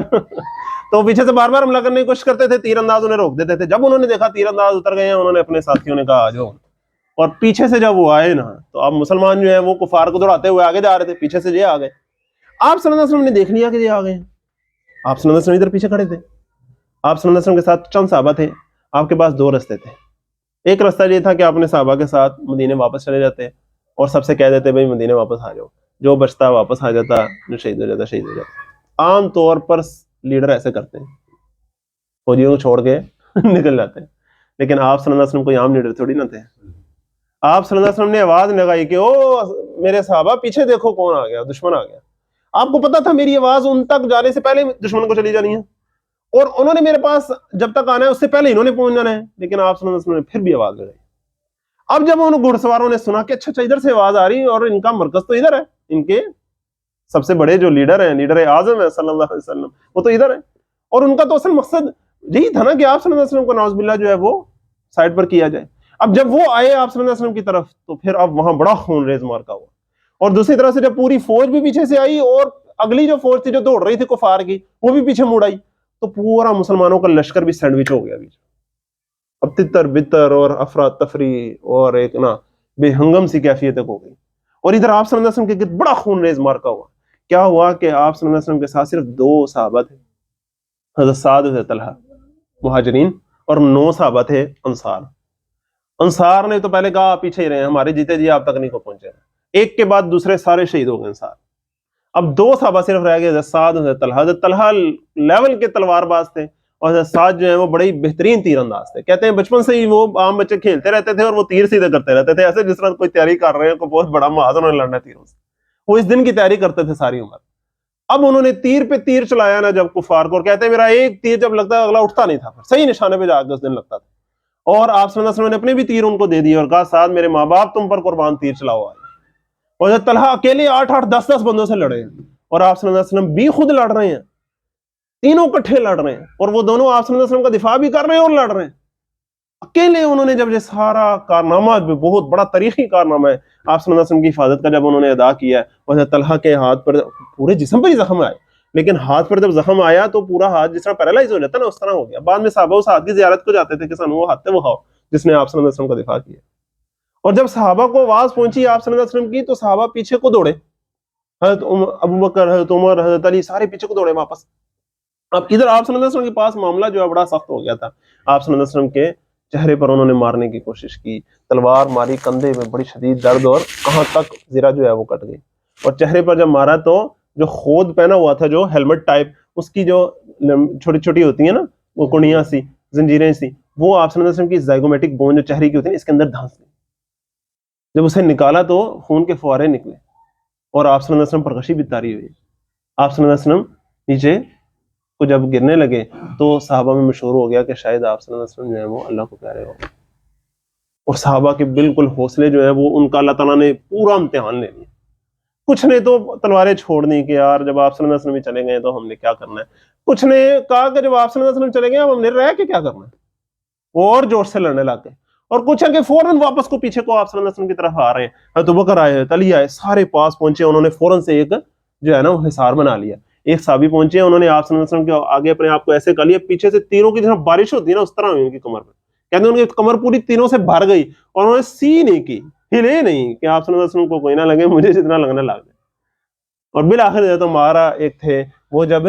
تو پیچھے سے بار بار حملہ کرنے کی کوشش کرتے تھے، تیر انداز انہیں روک دیتے تھے. جب انہوں نے دیکھا تیر انداز اتر گئے ہیں انہوں نے اپنے ساتھیوں نے کہا آ جاؤ. اور پیچھے سے جب وہ آئے نا تو اب مسلمان جو ہیں وہ کفار کو دوڑاتے ہوئے آگے جا رہے تھے، پیچھے سے یہ آ گئے. آپ صلی اللہ علیہ وسلم نے دیکھ لیا کہ یہ آ گئے ہیں. آپ صلی اللہ علیہ وسلم ادھر پیچھے کھڑے تھے. آپ صلی اللہ علیہ وسلم کے ساتھ چند صحابہ تھے. آپ کے پاس 2 رستے تھے. ایک رستہ یہ تھا کہ آپ اپنے صحابہ کے ساتھ مدینے واپس چلے جاتے اور سب سے کہہ دیتے بھائی مدینے واپس آ جاؤ، جو بچتا واپس آ جاتا، جو شہید ہو جاتا شہید ہو جاتا. عام طور پر لیڈر ایسے کرتے ہیں، فوجیوں کو چھوڑ کے نکل جاتے ہیں. لیکن آپ صلی اللہ علیہ وسلم کوئی عام لیڈر تھوڑی نہ تھے. آپ صلی اللہ علیہ وسلم نے آواز لگائی کہ او میرے صحابہ پیچھے دیکھو کون آ گیا، دشمن آ گیا. آپ کو پتا تھا میری آواز ان تک جانے سے پہلے دشمن کو چلی جانی ہے، اور انہوں نے میرے پاس جب تک آنا ہے اس سے پہلے انہوں نے پہنچ جانا ہے. لیکن آپ صلی اللہ علیہ وسلم نے پھر بھی آواز لگائی. اب جب ان گھڑ سواروں نے سنا کہ اچھا ادھر سے آواز آ رہی اور ان کا مرکز تو ادھر ہے، ان کے سب سے بڑے جو لیڈر ہیں، لیڈر اعظم ہے صلی اللہ علیہ وسلم، وہ تو ادھر ہے، اور ان کا تو اصل مقصد یہی تھا نا کہ آپ صلی اللہ علیہ وسلم کو نعوذ باللہ جو ہے وہ سائڈ پر کیا جائے. اب جب وہ آئے آپ صلی اللہ علیہ وسلم کی طرف تو پھر اب وہاں بڑا خون ریز مارکا ہوا. اور دوسری طرف سے جب پوری فوج بھی پیچھے سے آئی اور اگلی جو فوج تھی جو دوڑ رہی تھی کفار کی وہ بھی پیچھے مڑ آئی، تو پورا مسلمانوں کا لشکر بھی سینڈوچ ہو گیا بیچ. اب تتر بتر اور افراتفری اور ایک نا بے ہنگم سی کیفیت ہو گئی. اور ادھر آپ صلی اللہ علیہ وسلم کے گرد بڑا خون ریز مارکا ہوا. کیا ہوا کہ آپ صلی اللہ علیہ وسلم کے ساتھ صرف 2 صحابہ تھے, حضرت سعد حضرت طلحہ مہاجرین, اور 9 صحابہ تھے انصار. انصار نے تو پہلے کہا آپ پیچھے ہی رہے, ہمارے جیتے جی آپ تک نہیں کو پہنچے. ایک کے بعد دوسرے سارے شہید ہو گئے انصار. اب 2 صحابہ صرف رہ گئے, حضرت سعد حضرت طلحہ. حضرت طلحہ لیول کے تلوار باز تھے اور حضرت سعد جو ہیں وہ بڑے ہی بہترین تیر انداز تھے. کہتے ہیں بچپن سے ہی وہ عام بچے کھیلتے رہتے تھے اور وہ تیر سیدھے کرتے رہتے تھے, ایسے جس طرح کوئی تیاری کر رہے ہیں, کوئی بہت بڑا محاذ انہوں نے لڑنا ہے تیروں سے. وہ اس دن کی تیاری کرتے تھے ساری عمر. اب انہوں نے تیر پہ تیر چلایا نا جب کفار کو, اور کہتے ہیں میرا ایک تیر جب لگتا ہے اگلا اٹھتا نہیں تھا, صحیح نشانے پہ جا کے اس دن لگتا تھا. اور آپ صلی اللہ علیہ وسلم نے اپنے بھی تیر ان کو دے دیے اور کہا سعد میرے ماں باپ تم پر قربان, تیر چلاؤ. اور حضرت طلحہ اکیلے 8-8 10-10 بندوں سے لڑے ہیں, اور آپ صلی اللہ علیہ وسلم بھی خود لڑ رہے ہیں, تینوں کٹھے لڑ رہے ہیں, اور وہ دونوں آپ صلی اللہ علیہ وسلم کا دفاع بھی کر رہے ہیں اور لڑ رہے ہیں اکیلے. انہوں نے جب یہ سارا کارنامہ, بہت بڑا تاریخی کارنامہ ہے آپ صلی اللہ علیہ وسلم کی حفاظت کا, جب انہوں نے ادا کیا ہے. حضرت طلحہ کے ہاتھ پر پورے جسم پر ہی زخم آئے, لیکن ہاتھ پر جب زخم آیا تو پورا ہاتھ جس طرح پیرالائز ہو جاتا ہے نا اس طرح ہو گیا. بعد میں صحابہ اس ہاتھ کی زیارت کو جاتے تھے کہ سانو وہ ہاتھ ہے وہ ہاؤ جس نے آپ صلی اللہ علیہ وسلم کا دفاع کیا. اور جب صحابہ کو آواز پہنچی آپ صلی اللہ علیہ وسلم کی تو صحابہ پیچھے کو دوڑے, حضرت ابو بکر, حضرت عمر, حضرت علی, سارے پیچھے کو دوڑے واپس. اب ادھر آپ صلی اللہ علیہ وسلم کے پاس معاملہ جو ہے بڑا سخت ہو گیا تھا. آپ صلی اللہ علیہ وسلم کے چہرے پر انہوں نے مارنے کی کوشش کی, تلوار ماری کندھے میں, بڑی شدید درد, اور کہاں تک زرہ جو ہے وہ کٹ گئی. اور چہرے پر جب مارا تو جو خود پہنا ہوا تھا جو ہیلمٹ ٹائپ, اس کی جو چھوٹی چھوٹی ہوتی ہیں نا وہ کنیاں سی, زنجیریں سی, وہ آپ صلی اللہ علیہ وسلم کی زائگومیٹک بون جو چہرے کی ہوتی ہے اس کے اندر دھانس گئی. جب اسے نکالا تو خون کے فوارے نکلے اور آپ صلی اللہ علیہ وسلم پر غشی بھی طاری ہوئی. آپ صلی اللہ علیہ وسلم نیچے کو جب گرنے لگے تو صحابہ میں مشہور ہو گیا کہ شاید آپ صلی اللہ علیہ وسلم جو ہے وہ اللہ کو پیارے ہو. اور صحابہ کے بالکل حوصلے جو ہے وہ ان کا اللہ تعالیٰ نے پورا امتحان لے لیا. کچھ نے تو تلواریں چھوڑ دی کہ یار جب آپ صلی اللہ علیہ وسلم چلے گئے تو ہم نے کیا کرنا ہے. کچھ نے کہا کہ جب آپ صلی اللہ علیہ وسلم چلے گئے ہم نے رہ کے کیا کرنا ہے, وہ اور جوش سے لڑنے لگ گئے. اور کچھ ہے کہ فوراً واپس کو پیچھے کو آپ صلی اللہ علیہ وسلم کی طرف آ رہے ہیں. حضرت ابوبکر آئے, علی آئے, سارے پاس پہنچے. انہوں نے فوراً سے ایک جو ہے نا وہ حصار بنا لیا. ایک صحابی پہنچے, انہوں نے آپ صلی اللہ علیہ وسلم کے آگے اپنے آپ کو ایسے کر لیا, پیچھے سے تیروں کی طرح بارش ہوتی ہے نا اس طرح ہوئی ان کی کمر پہ. کہتے ہیں ان کی کمر پوری تیروں سے بھر گئی اور انہوں نے سی نہیں کی, ہلے نہیں کہ آپ صلی اللہ علیہ وسلم کو کوئی نہ لگے, مجھے جتنا لگنے لگ گئے. اور بالآخر تو ہمارا ایک تھے وہ جب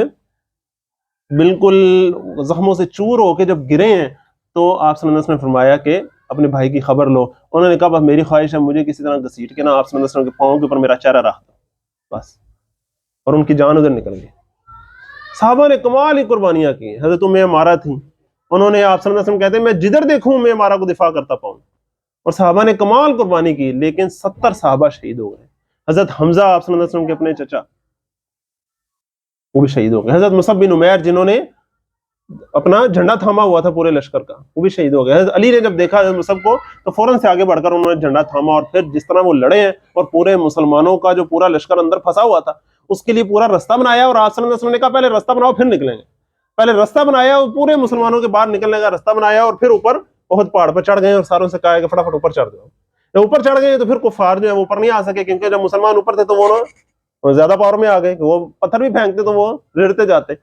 بالکل زخموں سے چور ہو کے جب گرے ہیں تو آپ صلی اللہ علیہ وسلم نے فرمایا کہ اپنے بھائی کی خبر لو. انہوں نے کہا بس میری خواہش ہے مجھے کسی طرح گھسیٹ کے نا آپ صلی اللہ علیہ وسلم کے پاؤں کے اوپر میرا چہرہ رکھ دو بس, اور ان کی جان ادھر نکل گئی. صحابہ نے کمال ہی قربانیاں کی. حضرت ام عمارہ تھیں, انہوں نے آپ صلی اللہ علیہ وسلم کہتے ہیں میں جدھر دیکھوں ام عمارہ کو دفاع کرتا پاؤں. اور صحابہ نے کمال قربانی کی, لیکن 70 صحابہ شہید ہو گئے. حضرت حمزہ آپ صلی اللہ علیہ وسلم کے اپنے چچا وہ بھی شہید ہو گئے. حضرت مصعب بن عمیر جنہوں نے اپنا جھنڈا تھاما ہوا تھا پورے لشکر کا وہ بھی شہید ہو گئے. حضرت علی نے جب دیکھا حضرت مصعب کو تو فوراً سے آگے بڑھ کر انہوں نے جھنڈا تھاما, اور پھر جس طرح وہ لڑے ہیں اور پورے مسلمانوں کا جو پورا لشکر اندر پھنسا ہوا تھا اس کے لیے پورا رستہ بنایا. اور آپ صلی اللہ علیہ وسلم نے کہا پہلے رستہ بناؤ پھر نکلیں گے. پہلے رستہ بنایا اور پورے مسلمانوں کے باہر نکلنے کا رستہ بنایا, اور پھر اوپر بہت پہاڑ پر چڑھ گئے اور ساروں سے کہا کہ فٹافٹ اوپر چڑھ جاؤ. جب اوپر چڑھ گئے تو پھر کفار جو ہے وہ اوپر نہیں آ سکے, کیونکہ جب مسلمان اوپر تھے تو وہ زیادہ پاور میں آ گئے کہ وہ پتھر بھی پھینکتے تو وہ رڑتے جاتے.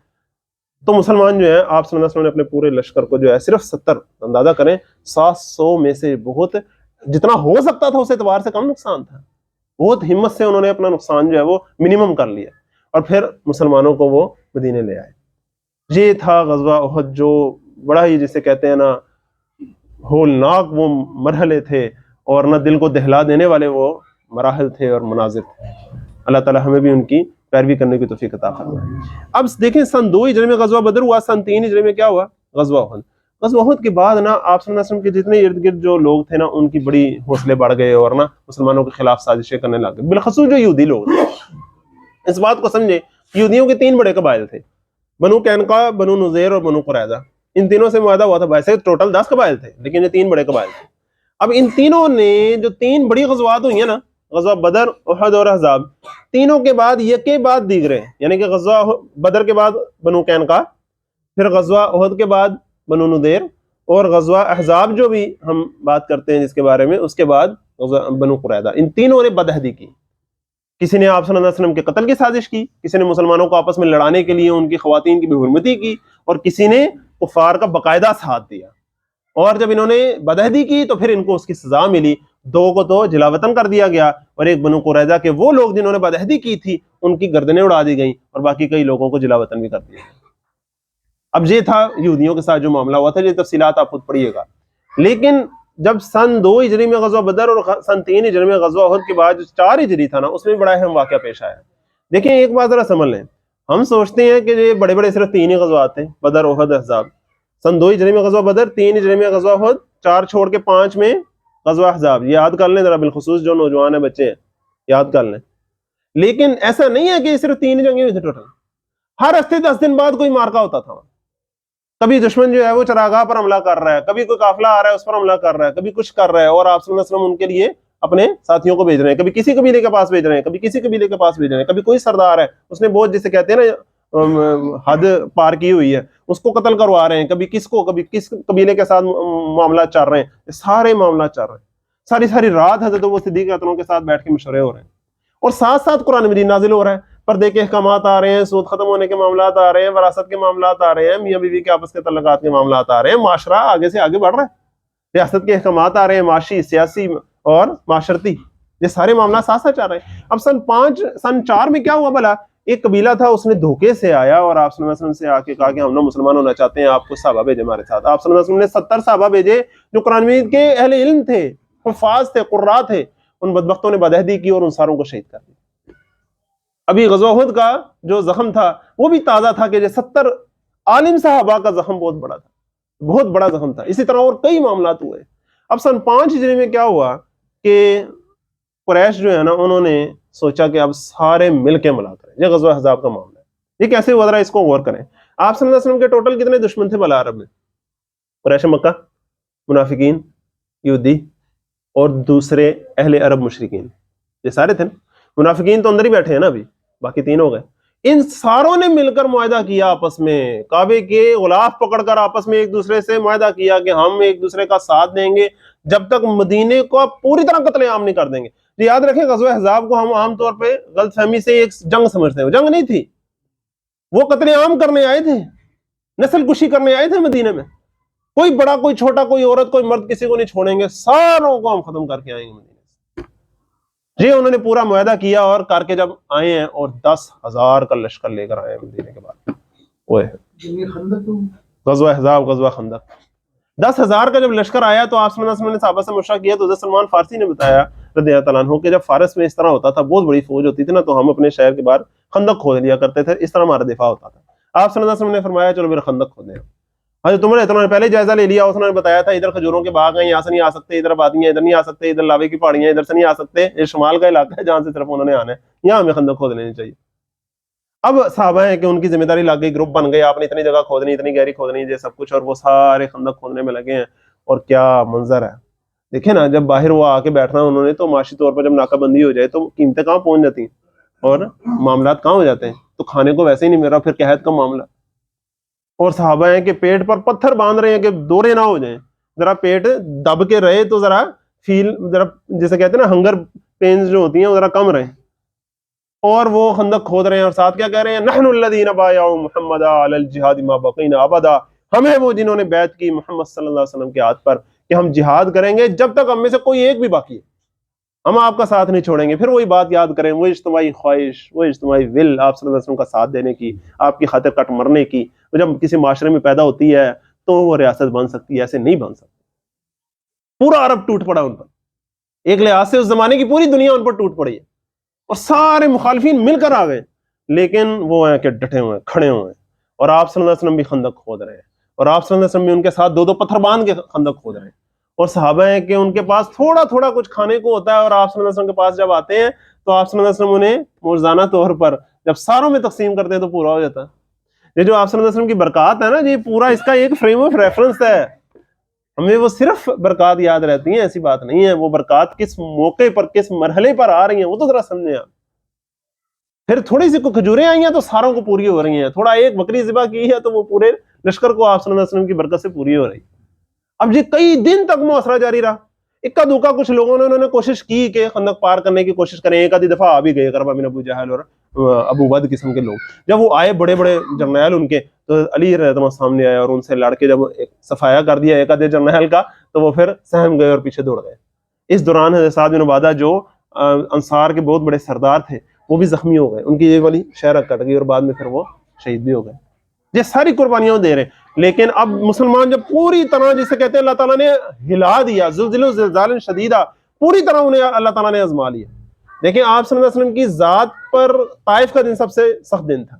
تو مسلمان جو ہے آپ صلی اللہ علیہ وسلم نے اپنے پورے لشکر کو جو ہے صرف 70, اندازہ کریں 700 میں سے بہت جتنا ہو سکتا تھا اس اعتبار سے کم نقصان تھا, بہت ہمت سے انہوں نے اپنا نقصان جو ہے وہ منیمم کر لیا, اور پھر مسلمانوں کو وہ مدینے لے آئے. یہ تھا غزوہ احد, جو بڑا ہی جسے کہتے ہیں نا ہولناک وہ مرحلے تھے, اور نہ دل کو دہلا دینے والے وہ مراحل تھے اور مناظر تھے. اللہ تعالی ہمیں بھی ان کی پیروی کرنے کی توفیق عطا فرمائے. اب دیکھیں سن 2 ہجری میں غزوہ بدر ہوا, سن 3 ہجری میں کیا ہوا, غزوہ احد. غزوہ احد کے بعد نا آپ صلی اللہ علیہ وسلم کے جتنے ارد گرد جو لوگ تھے نا ان کی بڑی حوصلے بڑھ گئے, اور نا مسلمانوں کے خلاف سازشیں کرنے لگ گئے, بالخصوص جو یہودی لوگ تھے. اس بات کو سمجھے, یہودیوں کے 3 بڑے قبائل تھے, بنو قینقاع, بنو نذیر اور بنو قریظہ. ان تینوں سے معاہدہ ہوا تھا. ویسے ٹوٹل 10 قبائل تھے, لیکن یہ 3 بڑے قبائل تھے. اب ان تینوں نے جو 3 بڑی غزوات ہوئی ہیں نا, غزوہ بدر, احد اور احزاب, تینوں کے بعد یک کے بعد دیگرے, یعنی کہ غزوہ بدر کے بعد بنو قینقاع, پھر غزوہ احد کے بعد بنو نذیر, اور غزوہ احزاب جو بھی ہم بات کرتے ہیں جس کے بارے میں, اس کے بعد غزوہ بنو قریظہ. ان تینوں نے بدعہدی کی. کسی نے آپ صلی اللہ علیہ وسلم کے قتل کی سازش کی, کسی نے مسلمانوں کو آپس میں لڑانے کے لیے ان کی خواتین کی بے حرمتی کی, اور کسی نے کفار کا باقاعدہ ساتھ دیا. اور جب انہوں نے بدعہدی کی تو پھر ان کو اس کی سزا ملی. 2 کو تو جلا وطن کر دیا گیا اور ایک بنو قریظہ کے وہ لوگ جنہوں نے بدعہدی کی تھی ان کی گردنیں اڑا دی گئیں اور باقی کئی لوگوں کو جلا وطن بھی کر دیا گیا. اب یہ تھا یہودیوں کے ساتھ جو معاملہ ہوا تھا. یہ تفصیلات آپ خود پڑھیے گا. لیکن جب سن 2 ہجری میں غزوہ بدر اور سن 3 ہجری میں غزوہ احد کے بعد جو 4 ہجری تھا نا اس میں بڑا اہم واقعہ پیش آیا. دیکھیں ایک بات ذرا سمجھ لیں, ہم سوچتے ہیں کہ یہ بڑے بڑے صرف 3 ہی غزوات تھے, بدر احد احزاب. سن 2 ہجری میں غزوہ بدر, 3 ہجری میں غزوہ احد, 4 چھوڑ کے 5 میں غزوہ احزاب. یہ یاد کر لیں ذرا, بالخصوص جو نوجوان ہیں بچے ہیں یاد کر لیں. لیکن ایسا نہیں ہے کہ یہ صرف 3 جنگیں ہوئی تھی ٹوٹل. ہر ہفتے 10 دن بعد کوئی مارکا ہوتا تھا. کبھی دشمن جو ہے وہ چراگاہ پر حملہ کر رہا ہے, کبھی کوئی قافلہ آ رہا ہے اس پر حملہ کر رہا ہے, کبھی کچھ کر رہا ہے, اور آپ صلی اللہ علیہ وسلم ان کے لیے اپنے ساتھیوں کو بھیج رہے ہیں. کبھی کسی قبیلے کے پاس بھیج رہے ہیں, کبھی کسی قبیلے کے پاس بھیج رہے ہیں, کبھی کوئی سردار ہے اس نے بہت جسے کہتے ہیں نا حد پار کی ہوئی ہے اس کو قتل کروا رہے ہیں, کبھی کس قبیلے کے ساتھ معاملات چل رہے ہیں. سارے معاملات چل رہے ہیں, ساری رات حضرت ابو صدیق اکبر کے ساتھ بیٹھ کے مشورے ہو رہے ہیں, اور ساتھ ساتھ قرآن مجید نازل ہو رہا ہے. پردے کے احکامات آ رہے ہیں, سود ختم ہونے کے معاملات آ رہے ہیں, وراثت کے معاملات آ رہے ہیں, میاں بیوی کے آپس کے تعلقات کے معاملات آ رہے ہیں, معاشرہ آگے سے آگے بڑھ رہا ہے, ریاست کے احکامات آ رہے ہیں, معاشی, سیاسی اور معاشرتی, یہ سارے معاملات ساتھ ساتھ آ رہے ہیں. اب سن 4 میں کیا ہوا بھلا, ایک قبیلہ تھا اس نے دھوکے سے آیا اور آپ صلی اللہ علیہ وسلم سے آ کے کہا کہ ہم نا مسلمان ہونا چاہتے ہیں, آپ کو صحابہ بھیجے ہمارے ساتھ. آپ صلی اللہ علیہ وسلم نے 70 صحابہ بھیجے جو قرآن مجید کے اہل علم تھے, حفاظ تھے, قراء تھے. ان بدبختوں نے بدعہدی کی اور ان ساروں کو شہید کر دیا. ابھی غزوہ احد کا جو زخم تھا وہ بھی تازہ تھا کہ 70 عالم صحابہ کا زخم بہت بڑا تھا, بہت بڑا زخم تھا. اسی طرح اور کئی معاملات ہوئے. اب سن 5 ہجری میں کیا ہوا کہ قریش جو ہے نا انہوں نے سوچا کہ اب سارے مل کے حملہ کریں. یہ غزوہ احزاب کا معاملہ ہے. یہ کیسے ہوا ذرا اس کو غور کریں. آپ صلی اللہ علیہ وسلم کے ٹوٹل کتنے دشمن تھے بلا عرب میں؟ قریش مکہ, منافقین, یہودی اور دوسرے اہل عرب مشرکین, یہ سارے تھے. منافقین تو اندر ہی بیٹھے ہیں نا ابھی, باقی 3 ہو گئے. ان ساروں نے مل کر معاہدہ کیا آپس میں, کعبے کے غلاف پکڑ کر آپس میں ایک دوسرے سے معاہدہ کیا کہ ہم ایک دوسرے کا ساتھ دیں گے جب تک مدینے کو پوری طرح قتل عام نہیں کر دیں گے. یاد رکھیں غزوہ احزاب کو ہم عام طور پہ غلط فہمی سے ایک جنگ سمجھتے ہیں. وہ جنگ نہیں تھی, وہ قتل عام کرنے آئے تھے, نسل کشی کرنے آئے تھے مدینے میں. کوئی بڑا, کوئی چھوٹا, کوئی عورت, کوئی مرد, کسی کو نہیں چھوڑیں گے, ساروں کو ہم ختم کر کے آئیں گے مدینے سے. یہ انہوں نے پورا معاہدہ کیا اور کر کے جب آئے ہیں اور 10,000 کا لشکر لے کر آئے ہیں مدینے کے بعد. وہ غزوہ احزاب, غزوہ خندق. 10,000 کا جب لشکر آیا تو آپ صلی اللہ علیہ وسلم نے صحابہ سے مشورہ کیا. تو حضرت سلمان فارسی نے بتایا رضی اللہ تعالیٰ عنہ کہ جب فارس میں اس طرح ہوتا تھا, بہت بڑی فوج ہوتی تھی نا, تو ہم اپنے شہر کے باہر خندق کھود لیا کرتے تھے, اس طرح ہمارا دفاع ہوتا تھا. آپ صلی اللہ علیہ وسلم نے فرمایا چلو میرا خندق کھودیں. حضرت عمر انہوں نے پہلے جائزہ لے لیا, اس نے بتایا تھا ادھر کھجوروں کے باغ ہیں, یہاں سے نہیں آ سکتے, ادھر آبادیاں ادھر نہیں آ سکتے, ادھر لاوے کی پہاڑیاں ادھر سے نہیں آ سکتے, یہ شمال کا علاقہ ہے جہاں سے صرف انہوں نے آنا ہے, یہاں ہمیں خندق کھود لینی چاہیے. اب صحابہ ہیں کہ ان کی ذمہ داری لگ گئی, گروپ بن گئے, آپ نے اتنی جگہ کھودنی, اتنی گہری کھودنی, یہ سب کچھ, اور وہ سارے خندق کھودنے میں لگے ہیں. اور کیا منظر ہے دیکھیں نا, جب باہر وہ آ کے بیٹھنا انہوں نے تو معاشی طور پر جب ناکہ بندی ہو جائے تو قیمتیں کہاں پہنچ جاتی ہیں اور معاملات کہاں ہو جاتے ہیں, تو کھانے کو ویسے ہی نہیں مل رہا, پھر قحط کا معاملہ. اور صحابہ ہیں کہ پیٹ پر پتھر باندھ رہے ہیں کہ دورے نہ ہو جائیں, ذرا پیٹ دب کے رہے تو ذرا جیسے کہتے ہیں نا ہنگر پینز جو ہوتی ہیں وہ ذرا کم رہیں. اور وہ خندق کھود رہے ہیں اور ساتھ کیا کہہ رہے ہیں, نحن الذین بایعوا محمد علی الجہاد ما بقینا ابدا, ہم ہیں وہ جنہوں نے بیعت کی محمد صلی اللہ علیہ وسلم کے ہاتھ پر کہ ہم جہاد کریں گے جب تک ہم میں سے کوئی ایک بھی باقی ہے, ہم آپ کا ساتھ نہیں چھوڑیں گے. پھر وہی بات یاد کریں, وہ اجتماعی خواہش, وہ اجتماعی ول آپ صلی اللہ علیہ وسلم کا ساتھ دینے کی, آپ کی خاطر کٹ مرنے کی, جب کسی معاشرے میں پیدا ہوتی ہے تو وہ ریاست بن سکتی ہے, ایسے نہیں بن سکتی. پورا عرب ٹوٹ پڑا ان پر, ایک لحاظ سے اس زمانے کی پوری دنیا ان پر ٹوٹ پڑی ہے, اور سارے مخالفین مل کر آ گئے. لیکن وہ ہیں کہ ڈٹے ہوئے, کھڑے ہوئے, اور آپ صلی اللہ علیہ وسلم بھی خندق کھود رہے ہیں, اور آپ صلی اللہ علیہ وسلم بھی ان کے ساتھ 2 پتھر باندھ کے خندق کھود رہے ہیں. اور صحابہ ہیں کہ ان کے پاس تھوڑا تھوڑا کچھ کھانے کو ہوتا ہے, اور آپ صلی اللہ علیہ وسلم کے پاس جب آتے ہیں تو آپ صلی اللہ علیہ وسلم انہیں موزانہ طور پر جب ساروں میں تقسیم کرتے ہیں تو پورا ہو جاتا ہے. یہ جو آپ صلی اللہ علیہ وسلم کی برکات ہے نا, یہ پورا اس کا ایک فریم آف ریفرنس ہے. ہمیں وہ صرف برکات یاد رہتی ہیں ایسی بات نہیں ہے, وہ برکات کس موقع پر, کس مرحلے پر آ رہی ہیں وہ تو ذرا سمجھیں آپ. پھر تھوڑی سی کھجوریں آئی ہیں تو ساروں کو پوری ہو رہی ہیں, تھوڑا ایک بکری ذبح کی ہے تو وہ پورے لشکر کو آپ صلی اللہ علیہ وسلم کی برکت سے پوری ہو رہی. اب یہ کئی دن تک محاصرہ جاری رہا. اکا دوکا کچھ لوگوں نے انہوں نے کوشش کی کہ خندق پار کرنے کی کوشش کریں, ایک آدھی دفعہ آ بھی گئے, کربا بن ابو جہل اور ابو ود قسم کے لوگ. جب وہ آئے بڑے بڑے جرنیل ان کے, تو علی رضی اللہ عنہ سامنے آئے اور ان سے لڑ کے جب صفایا کر دیا ایک آدھے جرنیل کا, تو وہ پھر سہم گئے اور پیچھے دوڑ گئے. اس دوران حضرت سعد بن عبادہ جو انصار کے بہت بڑے سردار تھے وہ بھی زخمی ہو گئے, ان کی یہ والی شہرہ کٹ گئی اور بعد میں پھر وہ شہید بھی ہو گئے. یہ ساری قربانیاں دے رہے ہیں. لیکن اب مسلمان جب پوری طرح جسے کہتے ہیں اللہ تعالیٰ نے ہلا دیا, زلزلہ زلزال شدیدہ, پوری طرح انہیں اللہ تعالیٰ نے آزما لیا. دیکھیں آپ صلی اللہ علیہ وسلم کی ذات پر طائف کا دن سب سے سخت دن تھا,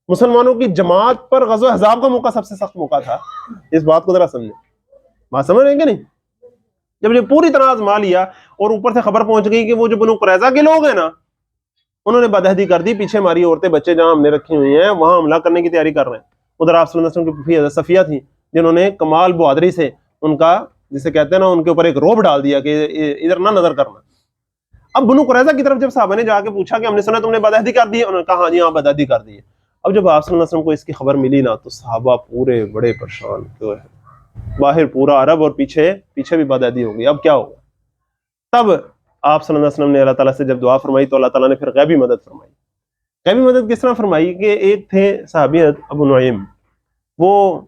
مسلمانوں کی جماعت پر غزوہ احزاب کا موقع سب سے سخت موقع تھا. اس بات کو ذرا سمجھیں, بات سمجھ رہے ہیں کہ نہیں؟ جب یہ پوری طرح آزما لیا اور اوپر سے خبر پہنچ گئی کہ وہ جو بنو قریظہ کے لوگ ہیں نا, انہوں نے بدعہدی کر دی, پیچھے ہماری عورتیں بچے جہاں ہم نے رکھی ہوئی ہیں وہاں حملہ کرنے کی تیاری کر رہے ہیں. ادھر آپ صلی اللہ علیہ وسلم کی پھوپھی حضرت صفیہ تھیں جنہوں نے کمال بہادری سے ان کا جسے کہتے ہیں نا ان کے اوپر ایک روب ڈال دیا کہ ادھر نہ نظر کرنا. اب بنو قریظہ کی طرف جب صحابہ نے جا کے پوچھا کہ ہم نے سنا تم نے بدعہدی کر دی, انہوں نے کہا ہاں جی ہاں بدعہدی کر دی ہے. اب جب آپ صلی اللہ علیہ وسلم کو اس کی خبر ملی نا, تو صحابہ پورے بڑے پریشان ہوئے, باہر پورا عرب اور پیچھے بھی بدعہدی ہو گئی. اب کیا ہوگا؟ تب آپ صلی اللہ علیہ وسلم نے اللہ تعالیٰ سے جب دعا فرمائی تو اللہ تعالیٰ نے پھر غیبی مدد فرمائی. غیبی مدد کس طرح فرمائی کہ ایک تھے صحابی ابو نعیم, وہ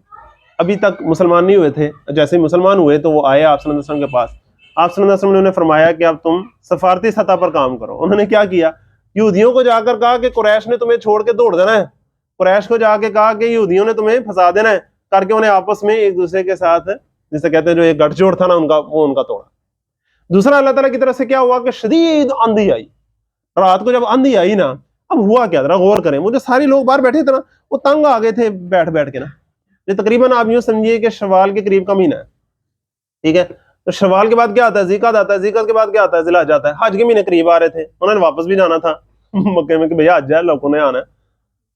ابھی تک مسلمان نہیں ہوئے تھے, جیسے ہی مسلمان ہوئے تو وہ آئے آپ صلی اللہ علیہ وسلم کے پاس. آپ صلی اللہ علیہ وسلم نے انہیں فرمایا کہ اب تم سفارتی سطح پر کام کرو. انہوں نے کیا کیا؟ یہودیوں کو جا کر کہا کہ قریش نے تمہیں چھوڑ کے دوڑ دینا ہے, قریش کو جا کے کہا کہ یہودیوں نے تمہیں پھنسا دینا ہے, کر کے انہیں آپس میں ایک دوسرے کے ساتھ جسے کہتے ہیں جو ایک گٹھ جوڑ تھا نا ان کا, وہ ان کا توڑا. دوسرا اللہ تعالیٰ کی طرف سے کیا ہوا کہ شدید آندھی آئی. رات کو جب آندھی آئی نا, اب ہوا کیا ذرا غور کریں, وہ جو سارے لوگ باہر بیٹھے تھے نا وہ تنگ آ گئے تھے بیٹھ کے نا. یہ تقریباً آپ یوں سمجھیے کہ شوال کے قریب کا مہینہ ہے, ٹھیک ہے؟ تو شوال کے بعد کیا آتا ہے؟ ذیقعدہ آتا ہے, ذیقعدہ کے بعد کیا آتا ہے؟ ذی الحجہ آتا ہے. حج کے مہینے قریب آ رہے تھے, انہوں نے واپس بھی جانا تھا مکے میں کہ بھیا حج ہے, لوگوں نے آنا ہے.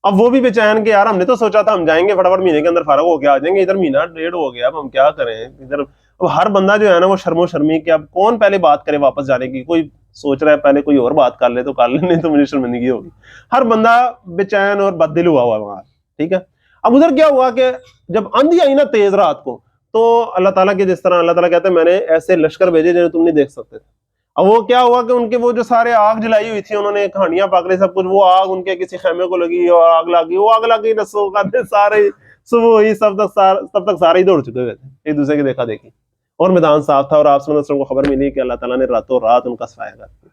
اب وہ بھی بے چین کہ یار ہم نے تو سوچا تھا ہم جائیں گے فٹافٹ مہینے کے اندر فارغ ہو کے آ جائیں گے, ادھر مہینہ ڈیڑھ ہو گیا, اب ہم کیا کریں ادھر. اب ہر بندہ جو ہے نا وہ شرم و شرمی کہ اب کون پہلے بات کرے واپس جانے کی. کوئی سوچ رہا ہے پہلے کوئی اور بات کر لے تو کر لے, نہیں تو مجھے شرمندگی ہوگی. ہر بندہ بے چین اور بد دل ہوا وہاں, ٹھیک ہے؟ اب ادھر کیا ہوا کہ جب آندھی آئی نا تیز رات کو, تو اللہ تعالیٰ کے جس طرح اللہ تعالیٰ کہتے ہیں میں نے ایسے لشکر بھیجے جنہیں تم نہیں دیکھ سکتے تھے. اب وہ کیا ہوا کہ ان کے وہ جو سارے آگ جلائی ہوئی تھی, انہوں نے کہانیاں پاک لی سب کچھ, وہ آگ ان کے کسی خیمے کو لگی اور آگ لگی, وہ آگ لگی رسو کرتے سارے صبح ہوئی تب تک سارے ہی دوڑ چکے ہوئے تھے ایک دوسرے کی دیکھا دیکھی, اور میدان صاف تھا. اور آپ صلی اللہ علیہ وسلم کو خبر ملی کہ اللہ تعالیٰ نے راتوں رات ان کا صفایا کر دیا,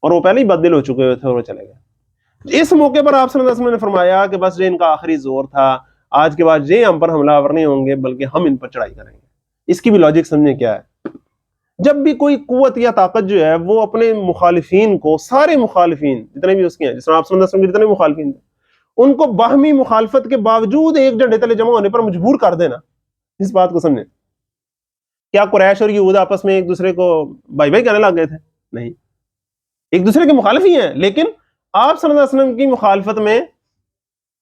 اور وہ پہلے ہی بددل ہو چکے ہوئے تھے اور وہ چلے گئے. اس موقع پر آپ صلی اللہ علیہ وسلم نے فرمایا کہ بس یہ ان کا آخری زور تھا, آج کے بعد یہ ہم پر حملہ آور نہیں ہوں گے بلکہ ہم ان پر چڑھائی کریں گے. اس کی بھی لاجک سمجھیں کیا ہے. جب بھی کوئی قوت یا طاقت جو ہے وہ اپنے مخالفین کو, سارے مخالفین جتنے بھی اس کے ہیں, جس طرح آپ صلی اللہ علیہ وسلم کے جتنے مخالفین تھے, ان کو باہمی مخالفت کے باوجود ایک جھنڈے تلے جمع ہونے پر مجبور کر دینا, اس بات کو سمجھیں. کیا قریش اور یہود آپس میں ایک دوسرے کو بائی بائی کہنے لگ گئے تھے؟ نہیں, ایک دوسرے کے مخالف ہی ہیں, لیکن آپ صلی اللہ علیہ وسلم کی مخالفت میں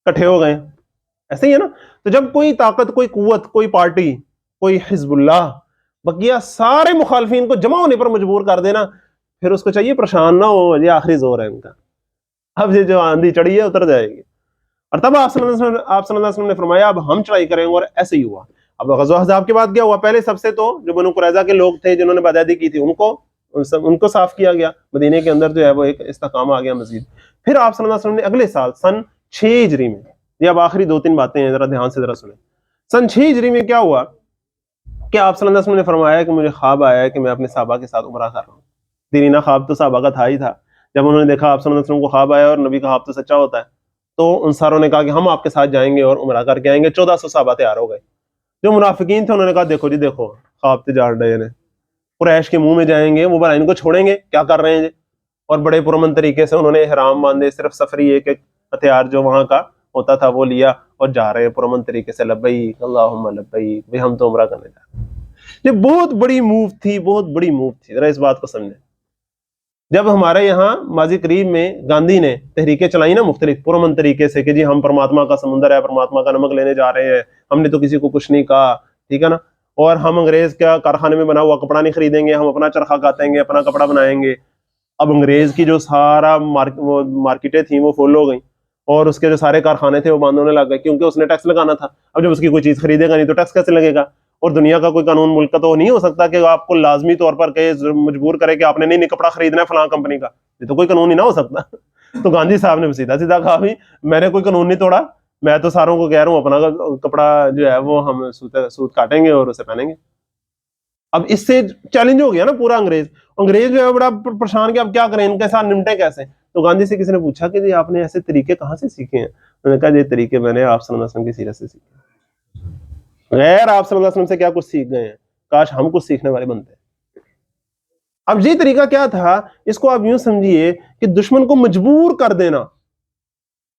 کٹھے ہو گئے. ایسے ہی ہے نا. تو جب کوئی طاقت, کوئی قوت, کوئی پارٹی, کوئی حزب اللہ بقیہ سارے مخالفین کو جمع ہونے پر مجبور کر دینا, پھر اس کو چاہیے پریشان نہ ہو, یہ آخری زور ہے ان کا, اب یہ جو آندھی چڑھی ہے اتر جائے گی. اور تب آپ صلی اللہ علیہ وسلم نے فرمایا اب ہم چڑھائی کریں گے, اور ایسے ہی ہوا. اب غزوہ احزاب کے بعد کیا ہوا؟ پہلے سب سے تو جو بنو قریظہ کے لوگ تھے جنہوں نے بدعہدی کی تھی ان کو صاف کیا گیا, مدینے کے اندر جو ہے وہ ایک استحکام آ گیا مزید. پھر آپ صلی اللہ علیہ وسلم نے اگلے سال سن 6 ہجری میں, یہ اب آخری 2-3 باتیں ہیں, ذرا دھیان سے ذرا سنیں. سن 6 ہجری میں کیا ہوا کہ آپ صلی اللہ علیہ وسلم نے فرمایا کہ مجھے خواب آیا ہے کہ میں اپنے صحابہ کے ساتھ عمرہ کر رہا ہوں. دیرینہ خواب تو صحابہ کا تھا ہی تھا. جب انہوں نے دیکھا آپ صلی اللہ علیہ وسلم کو خواب آیا اور نبی کا خواب تو سچا ہوتا ہے, تو ان ساروں نے کہا کہ ہم آپ کے ساتھ جائیں گے اور عمرہ کر کے آئیں گے. 1400 صحابہ تیار ہو گئے. جو منافقین تھے انہوں نے کہا دیکھو جی دیکھو خواب تجار ڈے نے, قریش کے منہ میں جائیں گے, وہ ان کو چھوڑیں گے, کیا کر رہے ہیں جی. اور بڑے پرامن طریقے سے انہوں نے احرام باندھے, صرف سفری ایک ہتھیار جو وہاں کا ہوتا تھا وہ لیا اور جا رہے ہیں پرامن طریقے سے, لبیک اللہم لبیک, بھی ہم تو عمرہ کرنے جا رہے ہیں. یہ بہت بڑی موو تھی, بہت بڑی موو تھی. ذرا اس بات کو سمجھیں. جب ہمارے یہاں ماضی قریب میں گاندھی نے تحریکیں چلائی نا مختلف پرامن طریقے سے کہ جی ہم پرماتما کا سمندر ہے, پرماتما کا نمک لینے جا رہے ہیں, ہم نے تو کسی کو کچھ نہیں کہا, ٹھیک ہے نا, اور ہم انگریز کا کارخانے میں بنا ہوا کپڑا نہیں خریدیں گے, ہم اپنا چرخہ کاٹیں گے, اپنا کپڑا بنائیں گے. اب انگریز کی جو سارا مارکیٹیں تھیں وہ فل ہو گئیں, اور اس کے جو سارے کارخانے تھے وہ بند ہونے لگ گئے, کیونکہ اس نے ٹیکس لگانا تھا. اب جب اس کی کوئی چیز خریدے گا نہیں تو ٹیکس کیسے لگے گا؟ اور دنیا کا کوئی قانون ملک کا تو نہیں ہو سکتا کہ آپ کو لازمی طور پر کہ مجبور کرے کہ آپ نے نہیں کپڑا خریدنا ہے فلاں کمپنی کا, یہ تو کوئی قانون ہی نہ ہو سکتا. تو گاندھی صاحب نے سیدھا سیدھا کہا بھی میں نے کوئی قانون نہیں توڑا, میں تو ساروں کو کہہ رہا ہوں اپنا کپڑا جو ہے وہ ہم سوت کاٹیں گے اور اسے پہنیں گے. اب اس سے چیلنج ہو گیا نا پورا. انگریز جو ہے بڑا پریشان کہ اب کیا کریں, ان کے ساتھ نمٹے کیسے. تو گاندھی سے کسی نے پوچھا کہ جی آپ نے ایسے طریقے کہاں سے سیکھے ہیں؟ انہوں نے کہا یہ طریقے میں نے آپ صلی اللہ علیہ وسلم کی سیرت سے سیکھے, غیر آپ صلی اللہ علیہ وسلم سے کیا کچھ سیکھ گئے ہیں, کاش ہم کچھ سیکھنے والے بنتے. اب یہ طریقہ کیا تھا, اس کو آپ یوں سمجھیے کہ دشمن کو مجبور کر دینا,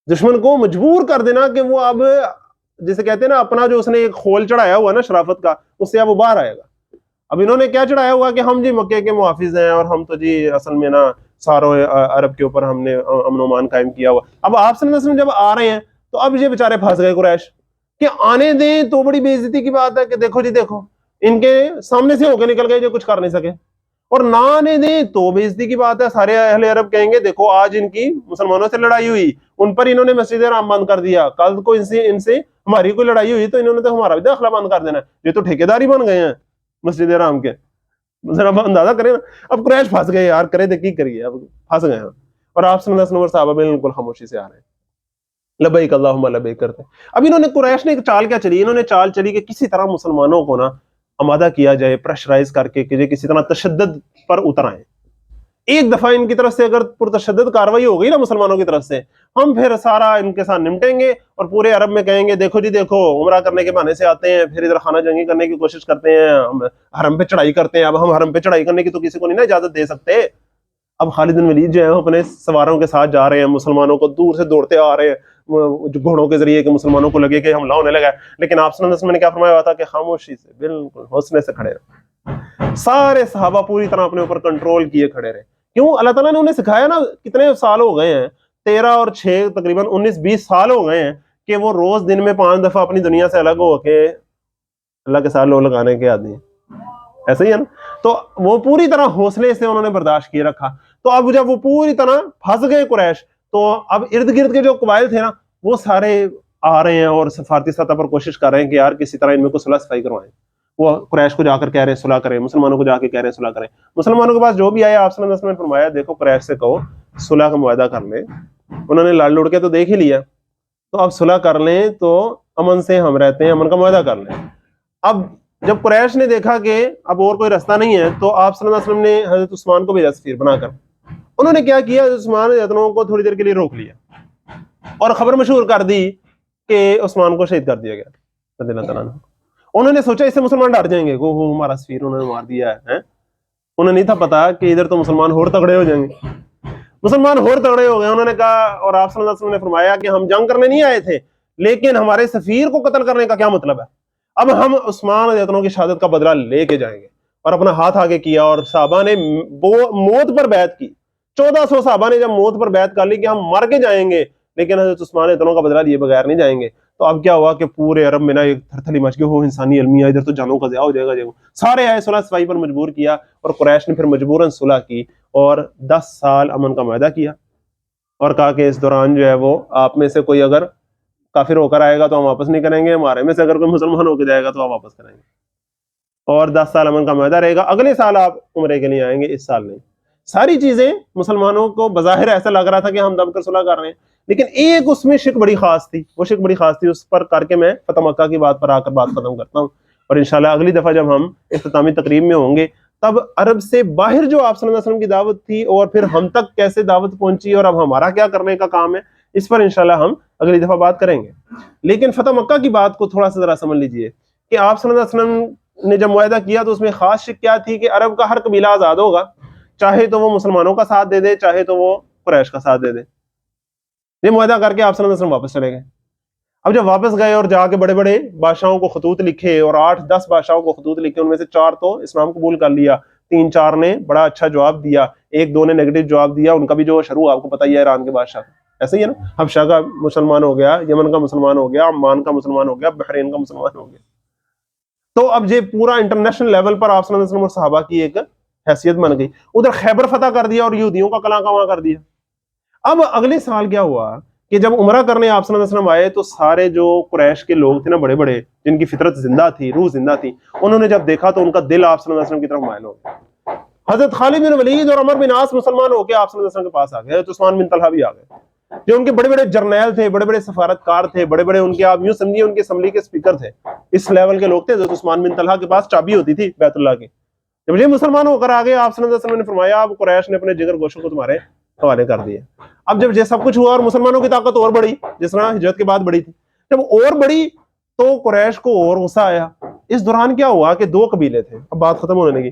دشمن کو مجبور کر دینا کہ وہ اب جسے کہتے ہیں نا اپنا جو اس نے ایک خول چڑھایا ہوا نا شرافت کا, اس سے اب وہ باہر آئے گا. اب انہوں نے کیا چڑھایا ہوا کہ ہم جی مکے کے محافظ ہیں اور ہم تو جی اصل میں نا ساروں عرب کے اوپر ہم نے امن و امان قائم کیا ہوا. اب آپ صلی اللہ علیہ وسلم جب آ رہے ہیں تو اب یہ بیچارے پھنس گئے قریش کہ آنے دیں تو بڑی بے عزتی کی بات ہے کہ دیکھو جی دیکھو ان کے سامنے سے ہو کے نکل گئے جو کچھ کر نہیں سکے, اور نہ آنے دیں تو بے عزتی کی بات ہے. سارے اہل عرب کہیں گے دیکھو آج ان کی مسلمانوں سے لڑائی ہوئی, ان پر انہوں نے مسجد حرام بند کر دیا, کل کو ان سے ہماری کوئی لڑائی ہوئی تو انہوں نے تو ہمارا بھی داخلہ بند کر دینا, یہ تو ٹھیکیداری بن گئے ہیں مسجد حرام کے. ذرا اندازہ کریں نا, اب قریش پھنس گئے یار, کرے تو کی کریے, اب پھنس گئے ہیں. اور آپ صلی اللہ علیہ وسلم اور صحابہ بالکل خاموشی سے آ رہے ہیں, لبیک اللہم لبیک کرتے. اب انہوں نے قریش نے ایک چال کیا چلی, انہوں نے چال چلی کہ کسی طرح مسلمانوں کو نا آمادہ کیا جائے, پریشرائز کر کے کہ یہ کسی طرح تشدد پر اتر آئیں. ایک دفعہ ان کی طرف سے اگر پرتشدد کاروائی ہو گئی نا مسلمانوں کی طرف سے, ہم پھر سارا ان کے ساتھ نمٹیں گے اور پورے عرب میں کہیں گے دیکھو جی دیکھو عمرہ کرنے کے بہانے سے آتے ہیں, پھر ادھر خانہ جنگی کرنے کی کوشش کرتے ہیں, ہم حرم پہ چڑھائی کرتے ہیں. اب ہم حرم پہ چڑھائی کرنے کی تو کسی کو نہیں نا اجازت دے سکتے. اب خالد بن ولید جو ہے اپنے سواروں کے ساتھ جا رہے ہیں, مسلمانوں کو دور سے دوڑتے آ رہے ہیں گھوڑوں کے ذریعے کہ مسلمانوں کو لگے کہ حملہ ہونے لگا ہے. لیکن آپ صلی اللہ علیہ وسلم نے کیا فرمایا ہوا تھا کہ خاموشی سے بالکل حوصلے سے کھڑے رہے. سارے صحابہ پوری طرح اپنے اوپر کنٹرول کیے کھڑے رہے. کیوں؟ اللہ تعالیٰ نے انہیں سکھایا نا, کتنے سال ہو گئے ہیں, 13 اور 6 تقریباً 19-20 سال ہو گئے ہیں کہ وہ روز دن میں 5 دفعہ اپنی دنیا سے الگ ہو کے اللہ کے ساتھ لو لگانے کے عادی ہیں. ایسا ہی ہے نا. تو وہ پوری طرح حوصلے سے انہوں نے برداشت کیے رکھا. تو اب جب وہ پوری طرح پھنس گئے قریش, تو اب ارد گرد کے جو قبائل تھے نا وہ سارے آ رہے ہیں اور سفارتی سطح پر کوشش کر رہے ہیں کہ یار کسی طرح ان میں کو صلح صفائی کروائیں. وہ قریش کو جا کر کہہ رہے ہیں صلح کریں, مسلمانوں کو جا کے کہہ رہے ہیں صلح کریں. مسلمانوں کے پاس جو بھی آیا آپ صلی اللہ علیہ وسلم نے فرمایا دیکھو قریش سے کہو صلح کا معاہدہ کر لیں. انہوں نے لڑ لڑ کے تو دیکھ ہی لیا, تو اب صلح کر لیں تو امن سے ہم رہتے ہیں, امن کا معاہدہ کر لیں. اب جب قریش نے دیکھا کہ اب اور کوئی راستہ نہیں ہے تو آپ صلی اللہ علیہ وسلم نے حضرت عثمان کو بھیجا سفیر بنا کر. انہوں نے کیا کیا, حضرت عثمان اتنوں کو تھوڑی دیر کے لیے روک لیا اور خبر مشہور کر دی کہ عثمان کو شہید کر دیا گیا رضی اللہ تعالیٰ عنہ. انہوں نے سوچا اس سے مسلمان ڈر جائیں گے, وہ ہمارا سفیر انہوں نے مار دیا ہے. انہیں نہیں تھا پتا کہ ادھر تو مسلمان اور تگڑے ہو جائیں گے. مسلمان اور تگڑے ہو گئے. انہوں نے کہا, اور آپ صلی اللہ علیہ وسلم نے فرمایا کہ ہم جنگ کرنے نہیں آئے تھے, لیکن ہمارے سفیر کو قتل کرنے کا کیا مطلب ہے. اب ہم عثمان رضی اللہ عنہ کی شہادت کا بدلہ لے کے جائیں گے. اور اپنا ہاتھ آگے کیا اور صحابہ نے موت پر بیعت کی. 1400 صحابہ نے جب موت پر بیعت کر لی کہ ہم مر کے جائیں گے لیکن حضرت عثمان اتنوں کا بدلہ لیے بغیر نہیں جائیں گے. تو اب کیا ہوا کہ پورے عرب میں نا ایک تھرتھلی مچ گئی, ہو انسانی المیہ, ادھر تو جانوں کا ضیاع ہو جائے گا. سارے آئے صلح صفائی پر مجبور کیا اور قریش نے پھر مجبوراً صلح کی اور 10 سال امن کا معاہدہ کیا اور کہا کہ اس دوران جو ہے وہ آپ میں سے کوئی اگر کافر ہو کر آئے گا تو ہم واپس نہیں کریں گے, ہمارے میں سے اگر کوئی مسلمان ہو کے جائے گا تو آپ واپس کریں گے. اور 10 سال امن کا معاہدہ رہے گا. اگلے سال آپ عمرے کے لیے آئیں گے, اس سال نہیں. ساری چیزیں مسلمانوں کو بظاہر ایسا لگ رہا تھا کہ ہم دب کر صلح کر رہے ہیں, لیکن ایک اس میں شک بڑی خاص تھی. وہ شک بڑی خاص تھی, اس پر کر کے میں فتح مکہ کی بات پر آ کر بات ختم کرتا ہوں. اور انشاءاللہ اگلی دفعہ جب ہم اختتامی تقریب میں ہوں گے تب عرب سے باہر جو آپ صلی اللہ علیہ وسلم کی دعوت تھی اور پھر ہم تک کیسے دعوت پہنچی اور اب ہمارا کیا کرنے کا کام ہے, اس پر انشاءاللہ ہم اگلی دفعہ بات کریں گے. لیکن فتح مکہ کی بات کو تھوڑا سا ذرا سمجھ لیجئے کہ آپ صلی اللہ علیہ وسلم نے جب معاہدہ کیا تو اس میں خاص شک کیا تھی کہ عرب کا ہر قبیلہ آزاد ہوگا, چاہے تو وہ مسلمانوں کا ساتھ دے دے چاہے تو وہ قریش کا ساتھ دے دے. یہ معاہدہ کر کے آپ صلی اللہ علیہ وسلم واپس چلے گئے. اب جب واپس گئے اور جا کے بڑے بڑے بادشاہوں کو خطوط لکھے اور 8-10 بادشاہوں کو خطوط لکھے, ان میں سے 4 تو اسلام قبول کر لیا, 3-4 نے بڑا اچھا جواب دیا, 1-2 نے نیگیٹو جواب دیا. ان کا بھی جو شروع آپ کو پتہ ہی ہے ایران کے بادشاہ ایسا ہی ہے نا, حبشہ کا مسلمان ہو گیا, یمن کا مسلمان ہو گیا, عمان کا مسلمان ہو گیا, بحرین کا مسلمان ہو گیا. تو اب یہ پورا انٹرنیشنل لیول پر آپ صلی اللہ علیہ وسلم اور صحابہ کی ایک حیثیت بن گئی. ادھر خیبر فتح کر دیا اور یہودیوں کا کلاں کواں کر دیا. اب اگلے سال کیا ہوا کہ جب عمرہ کرنے آپ صلی اللہ علیہ وسلم آئے تو سارے جو قریش کے لوگ تھے نا, بڑے بڑے جن کی فطرت زندہ تھی, روح زندہ تھی, انہوں نے جب دیکھا تو ان کا دل آپ صلی اللہ علیہ وسلم کی طرف مائل ہو گیا. حضرت خالد بن ولید اور عمر بن عاص مسلمان ہو کے آپ صلی اللہ علیہ وسلم کے پاس آ گئے. حضرت عثمان بن طلحہ بھی آ گئے, جو ان کے بڑے بڑے جرنیل تھے, بڑے بڑے سفارتکار تھے, بڑے بڑے ان کے آپ یوں سمجھیے ان کے اسمبلی کے اسپیکر تھے, اس لیول کے لوگ تھے. حضرت عثمان بن طلحہ کے پاس چابی ہوتی تھی بیت اللہ کی. جب یہ مسلمان ہو کر آ گئے, آپ صلی اللہ علیہ وسلم نے فرمایا اب قریش نے اپنے جگر گوشوں کو تمہارے حوالے کر دیے. اب جب یہ سب کچھ ہوا اور مسلمانوں کی طاقت اور بڑھی, جس طرح ہجرت کے بعد بڑھی تھی, جب اور بڑھی تو قریش کو اور غصہ آیا. اس دوران کیا ہوا کہ دو قبیلے تھے, اب بات ختم ہونے لگی.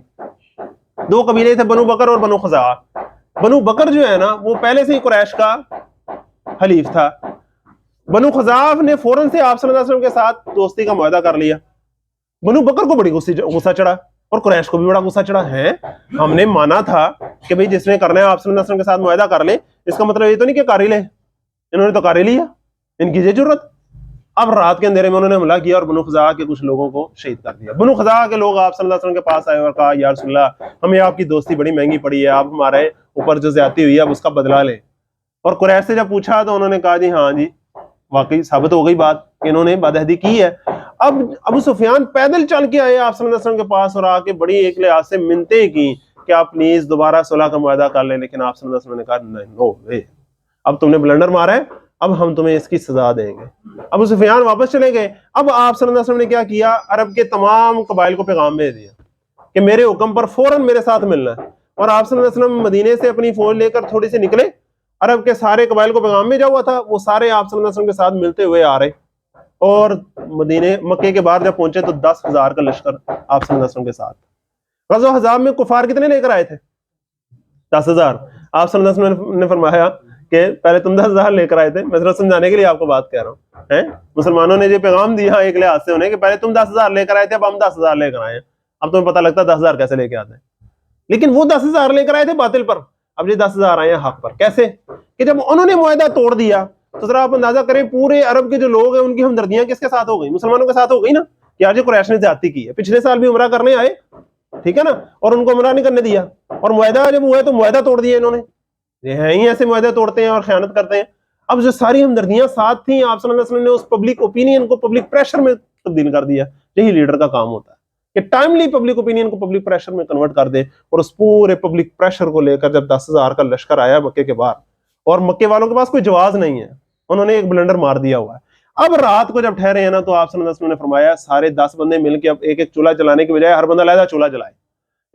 دو قبیلے تھے, بنو بکر اور بنو خزاعہ. بنو بکر جو ہے نا وہ پہلے سے ہی قریش کا حلیف تھا. بنو خزاعہ نے فوراً سے آپ صلی اللہ علیہ وسلم کے ساتھ دوستی کا معاہدہ کر لیا. بنو بکر کو بڑی غصہ چڑھا اور قریش کو بھی بڑا غصہ چڑھا. ہے ہم نے مانا تھا کہ بھئی جس نے کرنا ہے آپ صلی اللہ علیہ وسلم کے ساتھ معاہدہ کر لیں, اس کا مطلب یہ تو نہیں کہ کر ہی لے. انہوں نے تو کر ہی لیا, ان کی یہ ضرورت. اب رات کے اندھیرے میں انہوں نے حملہ کیا اور بنو خزاعہ کے کچھ لوگوں کو شہید کر دیا. بنو خزاعہ کے لوگ آپ صلی اللہ علیہ وسلم کے پاس آئے اور کہا یا رسول اللہ ہمیں آپ کی دوستی بڑی مہنگی پڑی ہے, آپ ہمارے اوپر جو زیادتی ہوئی ہے اب اس کا بدلہ لیں. اور قریش سے جب پوچھا تو انہوں نے کہا جی ہاں جی واقعی ثابت ہو گئی بات کہ انہوں نے بدعہدی کی ہے. اب ابو سفیان پیدل چل کے آئے آپ صلی اللہ علیہ وسلم کے پاس اور آ کے بڑی ایک لحاظ سے منتیں کی کہ آپ پلیز دوبارہ صلح کا معاہدہ کر لیں. لیکن آپ صلی اللہ علیہ وسلم نے کہا نہیں, نو وے, اب تم نے بلنڈر مارا ہے, اب ہم تمہیں اس کی سزا دیں گے. ابو سفیان واپس چلے گئے. اب آپ صلی اللہ علیہ وسلم نے کیا کیا, عرب کے تمام قبائل کو پیغام بھیج دیا کہ میرے حکم پر فوراً میرے ساتھ ملنا ہے. اور آپ صلی اللہ علیہ وسلم مدینے سے اپنی فوج لے کر تھوڑی سی نکلے. عرب کے سارے قبائل کو پیغام بھیجا ہوا تھا, وہ سارے آپ صلی اللہ علیہ وسلم کے ساتھ ملتے ہوئے آ رہے. اور مدینے مکے کے باہر جب پہنچے تو 10,000 کا لشکر آپ صلی اللہ علیہ وسلم کے ساتھ. غزوہ احزاب میں کفار کتنے لے کر آئے تھے؟ 10,000. آپ صلی اللہ علیہ وسلم نے فرمایا کہ پہلے تم 10,000 لے کر آئے تھے, میں صرف سمجھانے کے لیے آپ کو بات کہہ رہا ہوں. مسلمانوں نے یہ پیغام دیا ایک لحاظ سے انہیں کہ پہلے تم 10,000 لے کر آئے تھے, اب ہم 10,000 لے کر آئے ہیں. اب تمہیں پتہ لگتا ہے 10,000 کیسے لے کے آتے ہیں. لیکن وہ 10,000 لے کر آئے تھے باطل پر, اب یہ 10,000 آئے ہیں حق پر. کیسے کہ جب انہوں نے معاہدہ توڑ دیا تو ذرا آپ اندازہ کریں پورے عرب کے جو لوگ ہیں ان کی ہمدردیاں کس کے ساتھ ہو گئی؟ مسلمانوں کے ساتھ ہو گئی نا. کہ آج قریش نے زیادتی کی ہے, پچھلے سال بھی عمرہ کرنے آئے, ٹھیک ہے نا, اور ان کو عمرہ نہیں کرنے دیا, اور معاہدہ جب ہوا ہے تو معاہدہ توڑ دیا انہوں نے. یہ ہیں ہی ایسے معاہدے توڑتے ہیں اور خیانت کرتے ہیں. اب جو ساری ہمدردیاں ساتھ تھیں, آپ صلی اللہ علیہ وسلم نے اس پبلک اوپینین کو پبلک پریشر میں تبدیل کر دیا. یہی لیڈر کا کام ہوتا ہے کہ ٹائملی پبلک اوپینین کو پبلک پریشر میں کنورٹ کر دے. اور اس پورے پبلک پریشر کو لے کر جب 10,000 کا لشکر آیا مکے کے باہر, اور مکے والوں کے پاس کوئی جواز نہیں ہے, انہوں نے ایک بلنڈر مار دیا ہوا ہے. اب رات کو جب ٹھہرے ہیں نا تو آپ صلی اللہ علیہ وسلم نے فرمایا سارے 10 بندے مل کے اب ایک ایک چولہا جلانے کی بجائے ہر بندہ علیحدہ چولہا جلائے.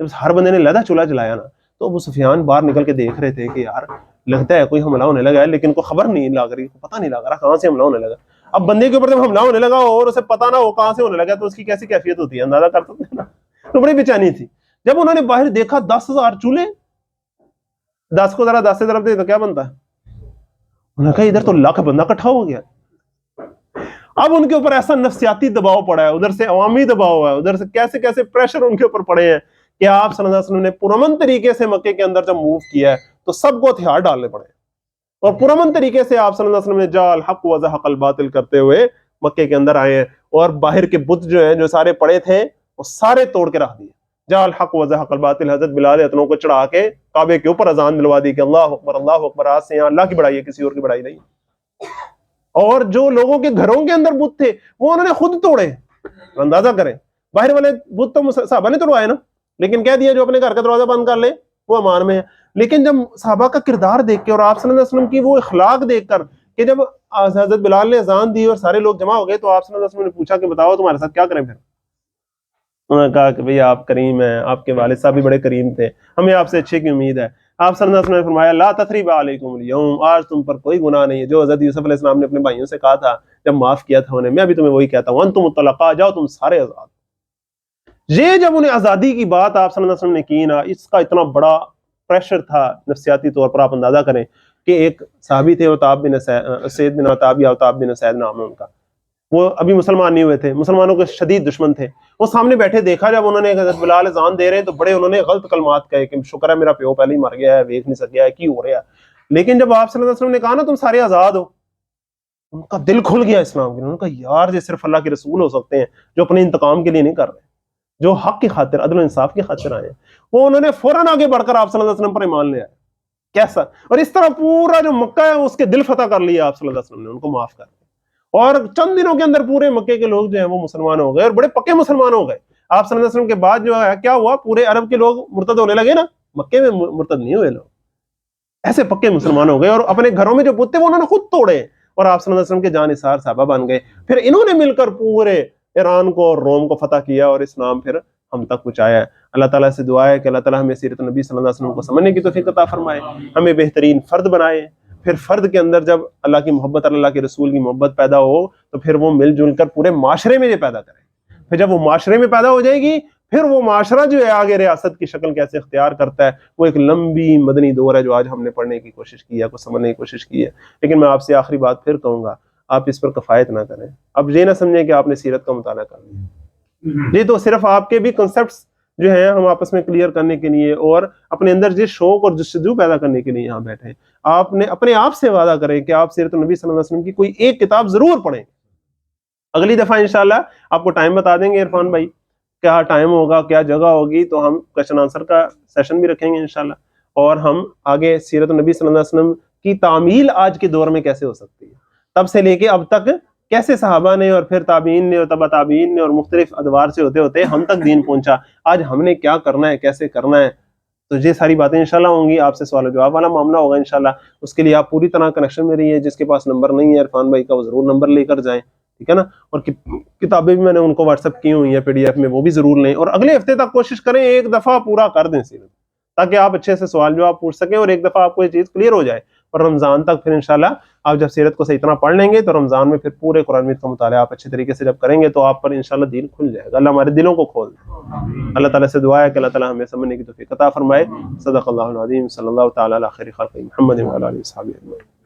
جب ہر بندے نے علیحدہ چولہا جلایا نا تو ابو سفیان باہر نکل کے دیکھ رہے تھے کہ یار لگتا ہے کوئی حملہ ہونے لگا ہے, لیکن کوئی خبر نہیں لگ رہی, پتہ نہیں لگ رہا کہاں سے حملہ ہونے لگا. اب بندے کے اوپر جب حملہ ہونے لگا اور اسے پتہ نہ ہو کہاں سے ہونے لگا تو اس کی کیسی کیفیت ہوتی ہے, اندازہ کر سکتے ہیں نا. تو بڑی بے چینی تھی. جب انہوں نے باہر دیکھا 10,000 چولہے, 10 کو ذرا 10 سے ضرب دے تو کیا بنتا ہے, انہوں نے کہا ادھر تو لاکھ بندہ اکٹھا ہو گیا. اب ان کے اوپر ایسا نفسیاتی دباؤ پڑا ہے, ادھر سے عوامی دباؤ ہے, ادھر سے کیسے کیسے پریشر ان کے اوپر پڑے ہیں کہ آپ صلی اللہ علیہ وسلم نے پرامن طریقے سے مکے کے اندر جب موو کیا ہے تو سب کو ہتھیار ڈالنے پڑے, اور پرامن طریقے سے آپ صلی اللہ علیہ وسلم نے جا الحق وزحق الباطل کرتے ہوئے مکے کے اندر آئے ہیں. اور باہر کے بت جو ہیں جو سارے پڑے تھے وہ سارے توڑ کے رکھ دیے. جا الحق وزحق الباطل, حضرت بلال اتنوں کو چڑھا کے کعبے کے اوپر اذان دلوا دی کہ اللہ اکبر, آج سے یہاں اللہ کی بڑائی ہے, کسی اور کی بڑائی نہیں. اور جو لوگوں کے گھروں کے اندر بت تھے وہ انہوں نے خود توڑے. اندازہ کریں, باہر والے بت تو صحابہ نے توڑوائے نا, لیکن کہہ دیا جو اپنے گھر کا دروازہ بند کر لے وہ امان میں ہے. لیکن جب صحابہ کا کردار دیکھ کے اور آپ صلی اللہ علیہ وسلم کی وہ اخلاق دیکھ کر کہ جب حضرت بلال نے اذان دی اور سارے لوگ جمع ہو گئے تو آپ صلی اللہ علیہ وسلم نے پوچھا کہ بتاؤ تمہارے ساتھ کیا کریں. پھر انہوں نے کہا کہ بھئی آپ کریم ہیں, آپ کے والد صاحب بھی بڑے کریم تھے, ہمیں آپ سے اچھے کی امید ہے. آپ صلی اللہ علیہ وسلم نے فرمایا لا تثریب علیکم اليوم, آج تم پر کوئی گناہ نہیں ہے. جو حضرت یوسف علیہ السلام نے اپنے بھائیوں سے کہا تھا جب معاف کیا تھا انہیں, میں بھی تمہیں وہی کہتا ہوں, انتم الطلقاء, جاؤ تم سارے آزاد. یہ جب انہیں آزادی کی بات آپ صلی اللہ علیہ وسلم نے کی نا, اس کا اتنا بڑا پریشر تھا نفسیاتی طور پر. آپ اندازہ کریں کہ ایک صحابی تھے عتاب بن سید بن عتاب یا عتاب بن سید نام ہے ان کا, وہ ابھی مسلمان نہیں ہوئے تھے, مسلمانوں کے شدید دشمن تھے. وہ سامنے بیٹھے دیکھا جب انہوں نے حضرت بلال اذان دے رہے ہیں تو بڑے انہوں نے غلط کلمات کہے کہ شکر ہے میرا پیو پہلے ہی مر گیا ہے, دیکھ نہیں سکیا ہے, کی ہو رہا ہے. لیکن جب آپ صلی اللہ علیہ وسلم نے کہا نا تم سارے آزاد ہو, ان کا دل کھل گیا اسلام کے. انہوں نے کہا یار یہ صرف اللہ کے رسول ہو سکتے ہیں جو اپنے انتقام کے لیے نہیں کر رہے, جو حق کی خاطر عدل و انصاف کی خاطر آئے ہیں. وہ انہوں نے فوراً آگے بڑھ کر آپ صلی اللہ علیہ وسلم پر ایمان لے آئے. کیسا, اور اس طرح پورا جو مکہ ہے اس کے دل فتح کر لیا آپ صلی اللہ علیہ وسلم نے, ان کو معاف کر دیا. اور چند دنوں کے اندر پورے مکے کے لوگ جو ہیں وہ مسلمان ہو گئے, اور بڑے پکے مسلمان ہو گئے. آپ صلی اللہ علیہ وسلم کے بعد جو ہے کیا ہوا, پورے عرب کے لوگ مرتد ہونے لگے نا, مکے میں مرتد نہیں ہوئے لوگ, ایسے پکے مسلمان ہو گئے, اور اپنے گھروں میں جو بت تھے وہ انہوں نے خود توڑے, اور آپ صلی اللہ علیہ وسلم کے جانثار صحابہ بن گئے. پھر انہوں نے مل کر پورے ایران کو اور روم کو فتح کیا, اور اسلام پھر ہم تک پہنچایا ہے. اللہ تعالیٰ سے دعا ہے کہ اللہ تعالیٰ ہمیں سیرت نبی صلی اللہ علیہ وسلم کو سمجھنے کی توفیق عطا فرمائے, ہمیں بہترین فرد بنائے. پھر فرد کے اندر جب اللہ کی محبت اور اللہ کے رسول کی محبت پیدا ہو تو پھر وہ مل جل کر پورے معاشرے میں یہ پیدا کرے. پھر جب وہ معاشرے میں پیدا ہو جائے گی, پھر وہ معاشرہ جو ہے آگے ریاست کی شکل کیسے اختیار کرتا ہے, وہ ایک لمبی مدنی دور ہے جو آج ہم نے پڑھنے کی کوشش کی ہے, کو سمجھنے کی کوشش کی ہے. لیکن میں آپ سے آخری بات پھر کہوں گا, آپ اس پر کفایت نہ کریں. اب یہ نہ سمجھیں کہ آپ نے سیرت کا مطالعہ کر لیا, یہ تو صرف آپ کے بھی کنسپٹس جو ہیں ہم آپس میں کلیئر کرنے کے لیے اور اپنے اندر جس شوق اور جستجو پیدا کرنے کے لیے یہاں بیٹھے ہیں. آپ نے اپنے آپ سے وعدہ کریں کہ آپ سیرت النبی صلی اللہ علیہ وسلم کی کوئی ایک کتاب ضرور پڑھیں. اگلی دفعہ انشاءاللہ آپ کو ٹائم بتا دیں گے عرفان بھائی, کیا ٹائم ہوگا, کیا جگہ ہوگی, تو ہم کویسچن آنسر کا سیشن بھی رکھیں گے انشاءاللہ, اور ہم آگے سیرت النبی صلی اللہ علیہ وسلم کی تعمیل آج کے دور میں کیسے ہو سکتی ہے, تب سے لے کے اب تک کیسے صحابہ نے اور پھر تابعین نے اور تبع تابعین نے اور مختلف ادوار سے ہوتے ہوتے ہم تک دین پہنچا, آج ہم نے کیا کرنا ہے, کیسے کرنا ہے. تو یہ ساری باتیں انشاءاللہ ہوں گی. آپ سے سوال و جواب والا معاملہ ہوگا انشاءاللہ. اس کے لیے آپ پوری طرح کنیکشن میں رہیے. جس کے پاس نمبر نہیں ہے عرفان بھائی کا, وہ ضرور نمبر لے کر جائیں, ٹھیک ہے نا. اور کتابیں بھی میں نے ان کو واٹس ایپ کی ہوئی ہیں PDF میں, وہ بھی ضرور لیں. اور اگلے ہفتے تک کوشش کریں ایک دفعہ پورا کر دیں سیرت, تاکہ آپ اچھے سے سوال جواب پوچھ سکیں اور ایک دفعہ آپ کو یہ چیز کلیئر ہو جائے. اور رمضان تک پھر انشاءاللہ آپ جب سیرت کو صحیح طرح پڑھ لیں گے تو رمضان میں پھر پورے قرآن مجید کا مطالعہ آپ اچھے طریقے سے جب کریں گے تو آپ پر انشاءاللہ دین کھل جائے گا. اللہ ہمارے دلوں کو کھول دے. اللہ تعالیٰ سے دعا ہے کہ اللہ تعالیٰ ہمیں سمجھنے کی توفیق عطا فرمائے. صدق اللہ العظیم. صلی اللہ تعالیٰ علی خیر خلق محمد وعلی آلہ وصحبہ اجمعین.